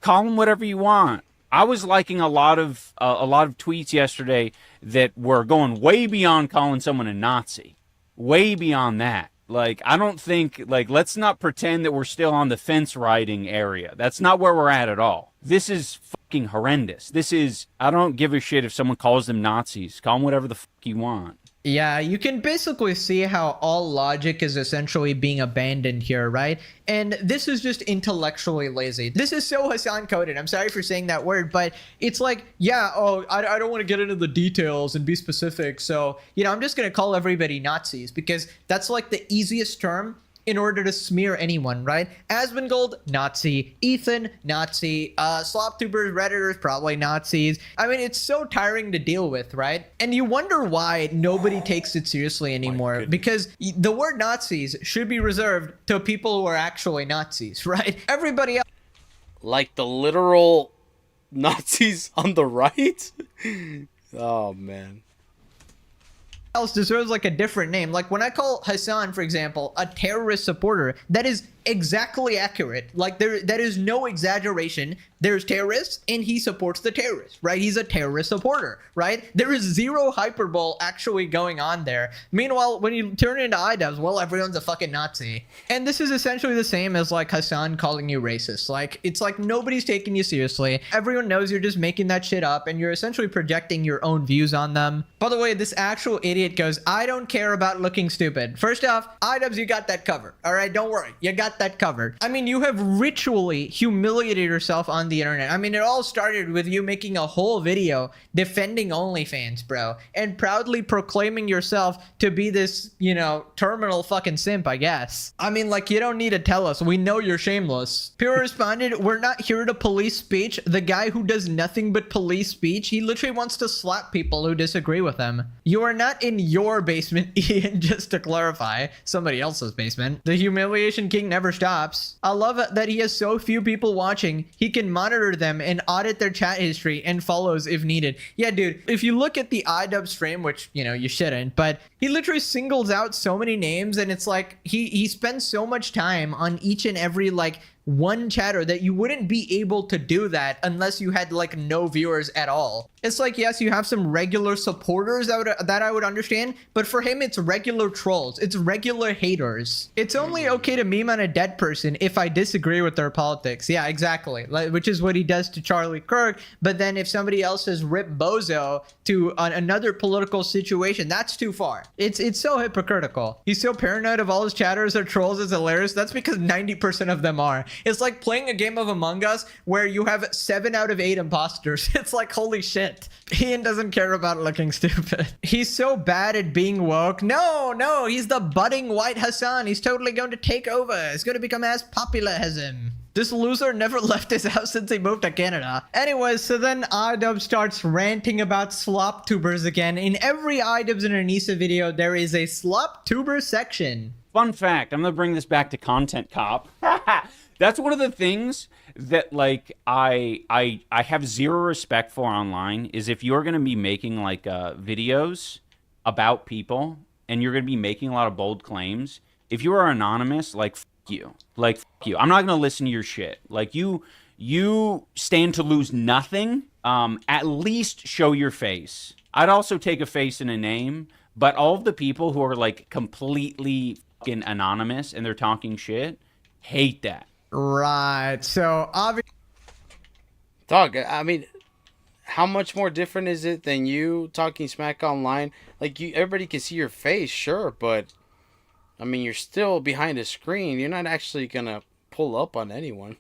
Call them whatever you want. I was liking a lot of tweets yesterday that were going way beyond calling someone a Nazi. Way beyond that. Like, I don't think, like, let's not pretend that we're still on the fence riding area. That's not where we're at all. This is fucking horrendous. This is, I don't give a shit if someone calls them Nazis. Call them whatever the fuck you want.
Yeah, you can basically see how all logic is essentially being abandoned here, right? And this is just intellectually lazy. This is so Hassan coded. I'm sorry for saying that word, but it's like, yeah, oh, I don't want to get into the details and be specific. So, you know, I'm just going to call everybody Nazis because that's like the easiest term in order to smear anyone, right? Asmongold, Nazi. Ethan, Nazi. Sloptubers, Redditors, probably Nazis. I mean, it's so tiring to deal with, right? And you wonder why nobody takes it seriously anymore, because the word Nazis should be reserved to people who are actually Nazis, right? Everybody else,
like the literal Nazis on the right. Oh man,
else deserves like a different name. Like when I call Hassan, for example, a terrorist supporter, that is exactly accurate. Like that is no exaggeration. There's terrorists and he supports the terrorists, right? He's a terrorist supporter, right? There is zero hyperbole actually going on there. Meanwhile, when you turn it into IDubbbz, well, everyone's a fucking Nazi. And this is essentially the same as like Hassan calling you racist. Like it's like nobody's taking you seriously. Everyone knows you're just making that shit up and you're essentially projecting your own views on them. By the way, this actual idiot goes, I don't care about looking stupid. First off, IDubbbz, you got that covered. All right, don't worry. You got that covered. I mean, you have ritually humiliated yourself on the internet. I mean, it all started with you making a whole video defending OnlyFans, bro, and proudly proclaiming yourself to be this, you know, terminal fucking simp, I guess. I mean, like, you don't need to tell us. We know you're shameless. Pure responded, we're not here to police speech. The guy who does nothing but police speech, he literally wants to slap people who disagree with him. You are not in your basement, Ian, just to clarify. Somebody else's basement. The humiliation king never stops. I love it that he has so few people watching. He can monitor them and audit their chat history and follows if needed. Yeah, dude, if you look at the IDubbbz stream, which, you know, you shouldn't, but he literally singles out so many names and it's like he spends so much time on each and every like one chatter that you wouldn't be able to do that unless you had like no viewers at all. It's like, yes, you have some regular supporters that I would understand, but for him, it's regular trolls. It's regular haters. It's only okay to meme on a dead person if I disagree with their politics. Yeah, exactly. Which is what he does to Charlie Kirk. But then if somebody else says rip bozo to another political situation, that's too far. It's so hypocritical. He's so paranoid of all his chatters or trolls is hilarious. That's because 90% of them are. It's like playing a game of Among Us where you have 7 out of 8 imposters. It's like, holy shit. Ian doesn't care about looking stupid. He's so bad at being woke. No, he's the budding white Hassan. He's totally going to take over. He's going to become as popular as him. This loser never left his house since he moved to Canada. Anyways, so then IDubbbz starts ranting about sloptubers again. In every IDubbbz and Anissa video, there is a sloptuber section.
Fun fact, I'm gonna bring this back to Content Cop. That's one of the things that like I have zero respect for online is if you're gonna be making like videos about people and you're gonna be making a lot of bold claims. If you are anonymous, like you, I'm not gonna listen to your shit. Like you stand to lose nothing. At least show your face. I'd also take a face and a name, but all of the people who are like completely fucking anonymous and they're talking shit, hate that.
Right. So obviously,
dog. I mean, how much more different is it than you talking smack online? Like everybody can see your face, sure, but I mean, you're still behind a screen. You're not actually gonna pull up on anyone.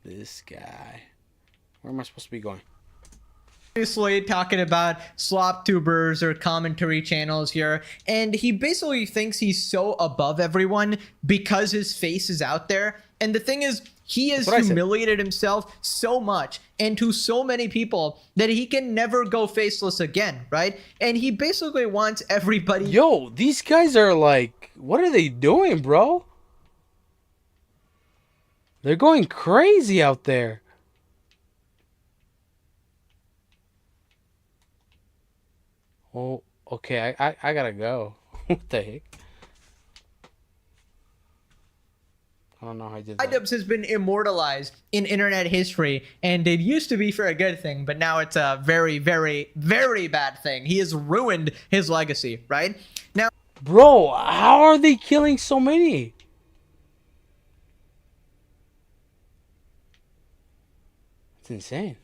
This guy. Where am I supposed to be going?
Obviously talking about sloptubers or commentary channels here, and he basically thinks he's so above everyone because his face is out there. And the thing is, he has humiliated himself so much and to so many people that he can never go faceless again, right? And he basically wants everybody.
Yo, these guys are like, what are they doing, bro? They're going crazy out there. Oh, okay, I gotta go. What the heck? I don't know how I did that.
IDubbbz has been immortalized in internet history, and it used to be for a good thing, but now it's a very, very, very bad thing. He has ruined his legacy, right? Now,
bro, how are they killing so many? It's insane.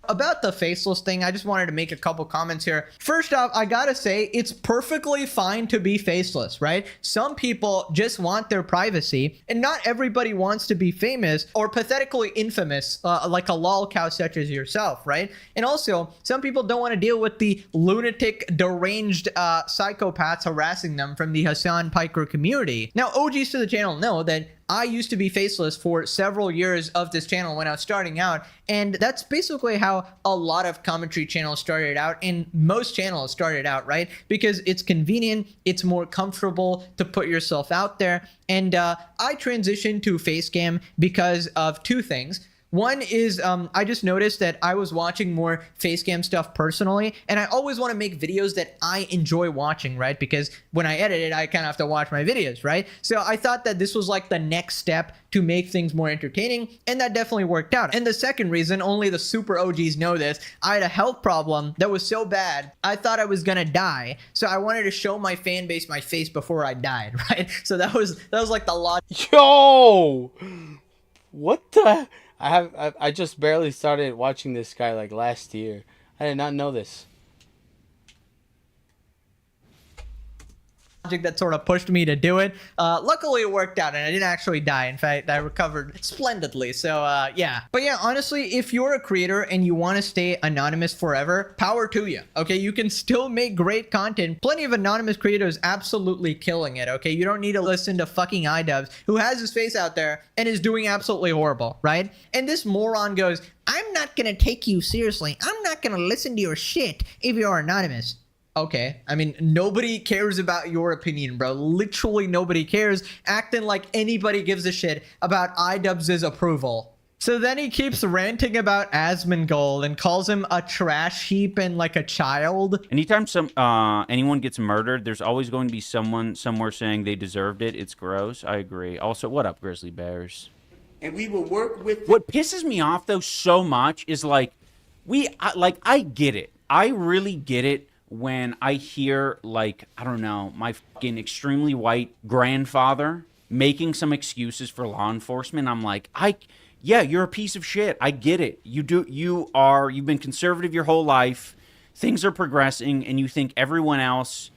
About the faceless thing, I just wanted to make a couple comments here. First off, I gotta say, it's perfectly fine to be faceless, right? Some people just want their privacy, and not everybody wants to be famous or pathetically infamous, like a lol cow such as yourself, right? And also, some people don't want to deal with the lunatic, deranged psychopaths harassing them from the Hassan Piker community. Now, OGs to the channel know that I used to be faceless for several years of this channel when I was starting out, and that's basically how a lot of commentary channels started out, and most channels started out, right? Because it's convenient, it's more comfortable to put yourself out there, and I transitioned to facecam because of two things. One is I just noticed that I was watching more facecam stuff personally, and I always want to make videos that I enjoy watching, right? Because when I edit it, I kind of have to watch my videos, right? So I thought that this was like the next step to make things more entertaining, and that definitely worked out. And the second reason, only the super OGs know this, I had a health problem that was so bad, I thought I was gonna die. So I wanted to show my fan base my face before I died, right? So that was like the logic.
Yo! What the... I just barely started watching this guy like last year. I did not know this.
That sort of pushed me to do it. Luckily it worked out and I didn't actually die. In fact, I recovered splendidly. So yeah. But yeah, honestly, if you're a creator and you want to stay anonymous forever, power to you. Okay, you can still make great content. Plenty of anonymous creators absolutely killing it. Okay, you don't need to listen to fucking iDubbbz who has his face out there and is doing absolutely horrible, right? And this moron goes, I'm not gonna take you seriously. I'm not gonna listen to your shit if you're anonymous. Okay, I mean, nobody cares about your opinion, bro. Literally nobody cares, acting like anybody gives a shit about iDubbbz's approval. So then he keeps ranting about Asmongold and calls him a trash heap and like a child.
Anytime anyone gets murdered, there's always going to be someone somewhere saying they deserved it. It's gross. I agree. Also, what up, Grizzly Bears?
And we will work with...
What pisses me off, though, so much is like, I get it. I really get it. When I hear, like, I don't know, my fucking extremely white grandfather making some excuses for law enforcement, I'm like, yeah, you're a piece of shit. I get it. You've been conservative your whole life. Things are progressing, and you think everyone else,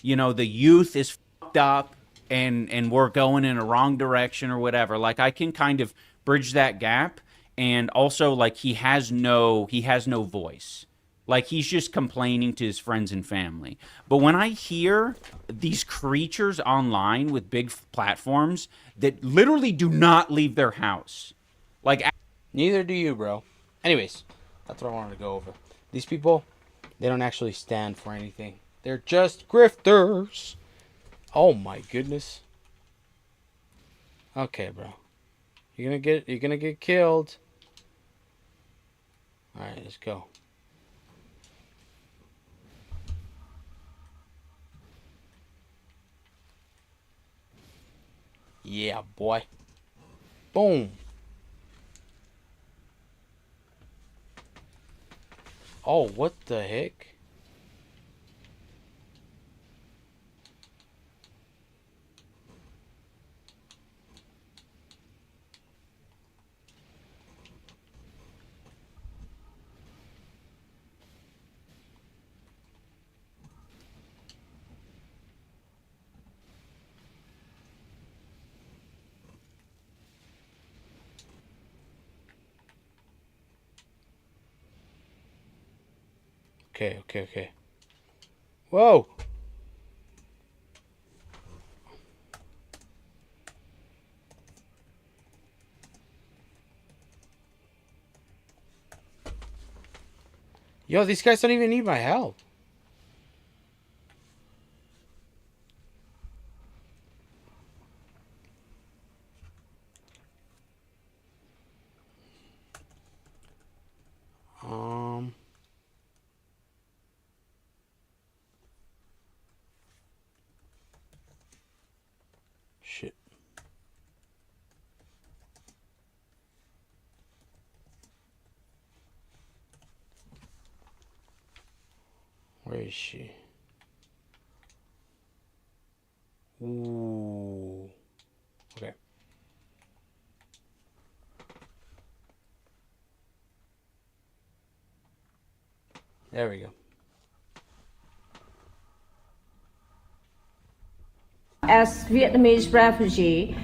you know, the youth is fucked up, and we're going in a wrong direction or whatever. Like, I can kind of bridge that gap, and also, like, he has no voice. Like, he's just complaining to his friends and family. But when I hear these creatures online with big platforms that literally do not leave their house. Like,
neither do you, bro. Anyways, that's what I wanted to go over. These people, they don't actually stand for anything. They're just grifters. Oh my goodness. Okay, bro. You're gonna get killed. Alright, let's go. Yeah, boy. Boom. Oh, what the heck? Okay. Whoa! Yo, these guys don't even need my help. Shit. Where is she? Ooh. Okay. There we go.
As Vietnamese refugee,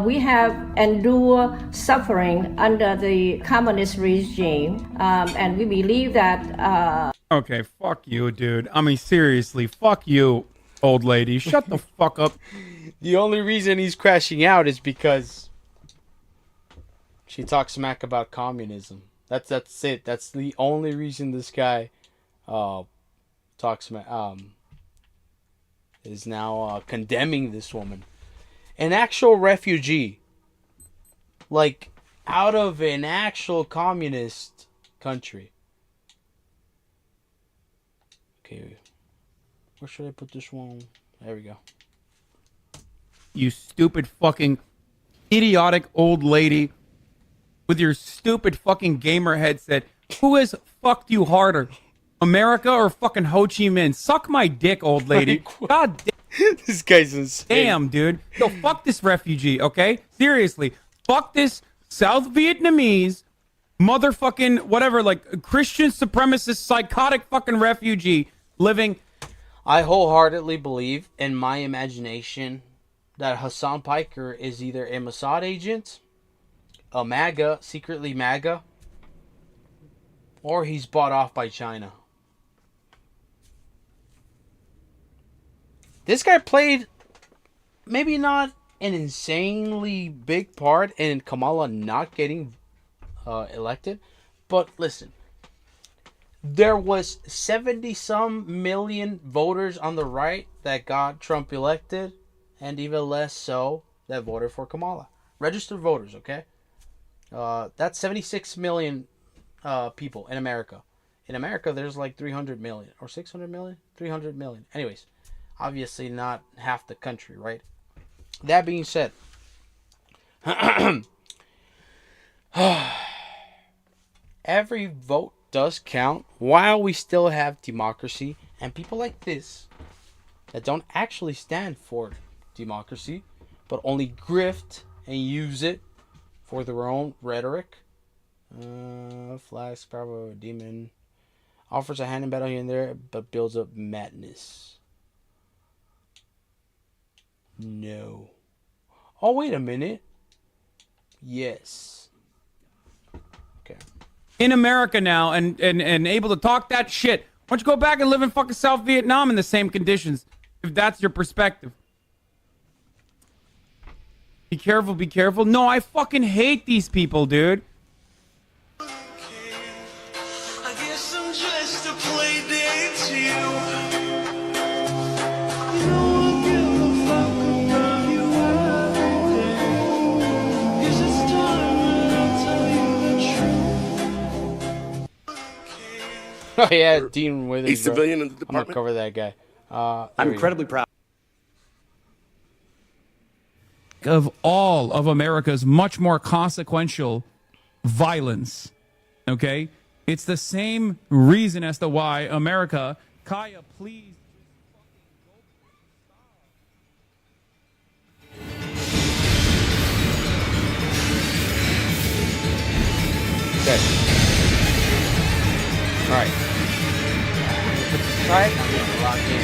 we have endured suffering under the communist regime, and we believe that...
Okay, fuck you, dude. I mean, seriously, fuck you, old lady. Shut the fuck up.
The only reason he's crashing out is because she talks smack about communism. That's it. That's the only reason this guy talks smack. Is now condemning this woman. An actual refugee. Like, out of an actual communist country. Okay. Where should I put this one? There we go.
You stupid fucking idiotic old lady with your stupid fucking gamer headset. Who has fucked you harder? America or fucking Ho Chi Minh? Suck my dick, old lady. God damn.
This guy's insane.
Damn, dude. Yo, fuck this refugee, okay? Seriously. Fuck this South Vietnamese motherfucking whatever, like Christian supremacist psychotic fucking refugee living.
I wholeheartedly believe in my imagination that Hassan Piker is either a Mossad agent, a MAGA, secretly MAGA, or he's bought off by China. This guy played maybe not an insanely big part in Kamala not getting elected, but listen, there was 70-some million voters on the right that got Trump elected, and even less so that voted for Kamala. Registered voters, okay? That's 76 million people in America. In America, there's like 300 million. Or 600 million? 300 million. Anyways, obviously not half the country, right? That being said, every vote does count while we still have democracy, and people like this that don't actually stand for democracy but only grift and use it for their own rhetoric. Flack, Sparrow, Demon offers a hand in battle here and there but builds up madness. No. Oh, wait a minute. Yes. Okay.
In America now and able to talk that shit. Why don't you go back and live in fucking South Vietnam in the same conditions, if that's your perspective? Be careful, be careful. No, I fucking hate these people, dude.
I guess I'm just a play date to you. You don't give a fuck about you every day. 'Cause it's time that I tell you the truth.
Oh yeah, Dean Withers.
A civilian in the department.
I'm gonna cover that guy.
I'm incredibly proud.
Of all of America's much more consequential violence, okay? It's the same reason as to why America, Kaya, please.
Okay. All right. Right. I'm gonna lock in.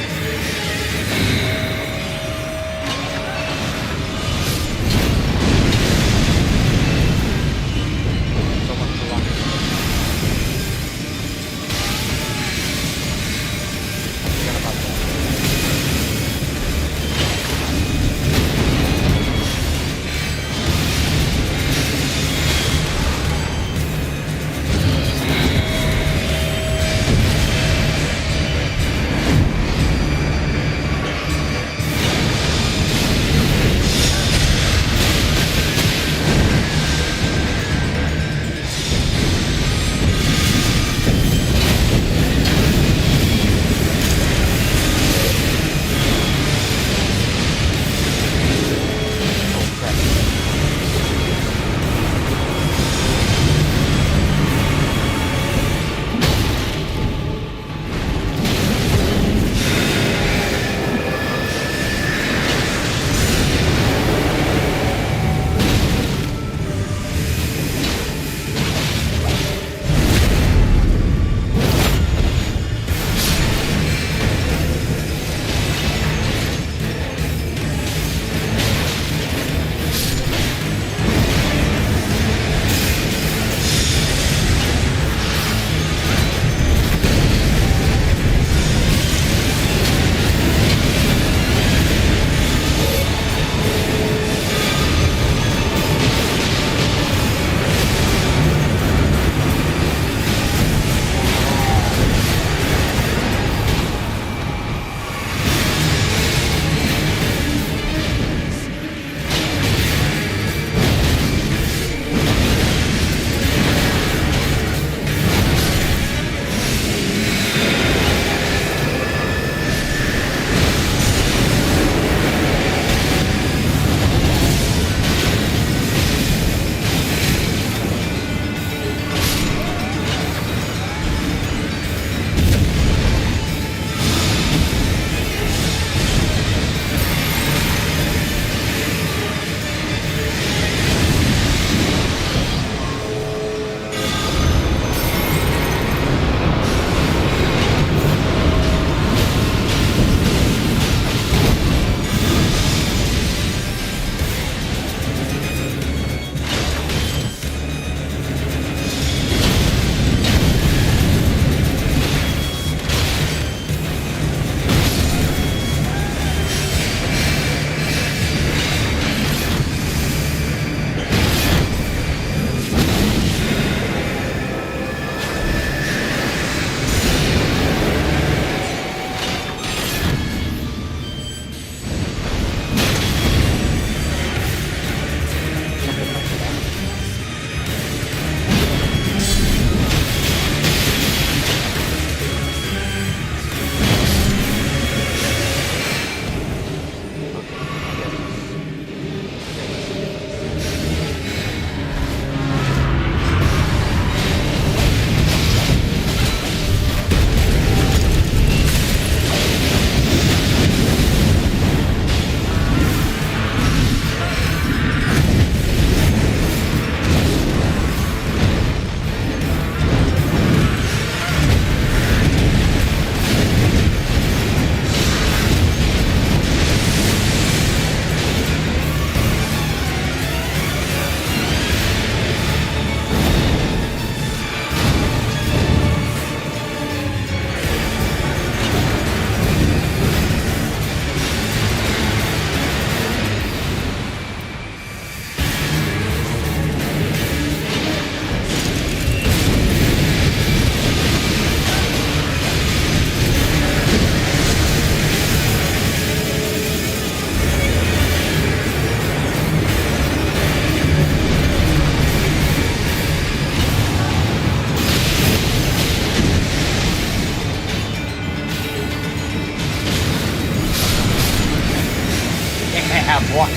Yeah, boy.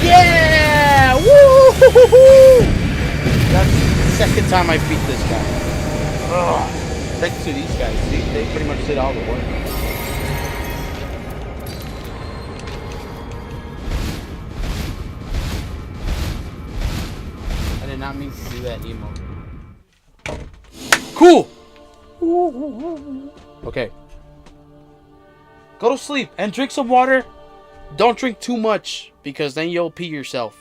Yeah! Woo! That's the second time I beat this guy. Ugh. Thanks to these guys. They pretty much did all the work. I did not mean to do that emote. Cool! Okay. Go to sleep and drink some water. Don't drink too much because then you'll pee yourself.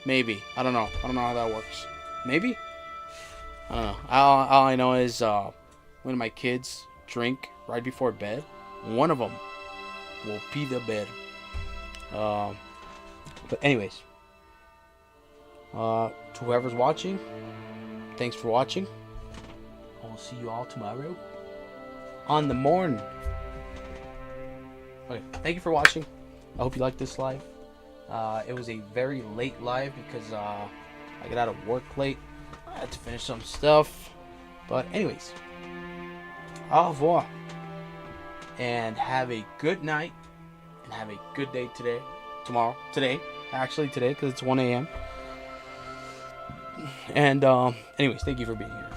Maybe. I don't know. I don't know how that works. Maybe? I don't know. All I know is when my kids drink right before bed, one of them will pee the bed. But anyways. To whoever's watching, thanks for watching. I'll see you all tomorrow on the morn. Okay, thank you for watching. I hope you liked this live. It was a very late live because I got out of work late. I had to finish some stuff. But anyways, au revoir. And have a good night. And have a good day today. Tomorrow. Today. Actually today because it's 1 a.m. And anyways, thank you for being here.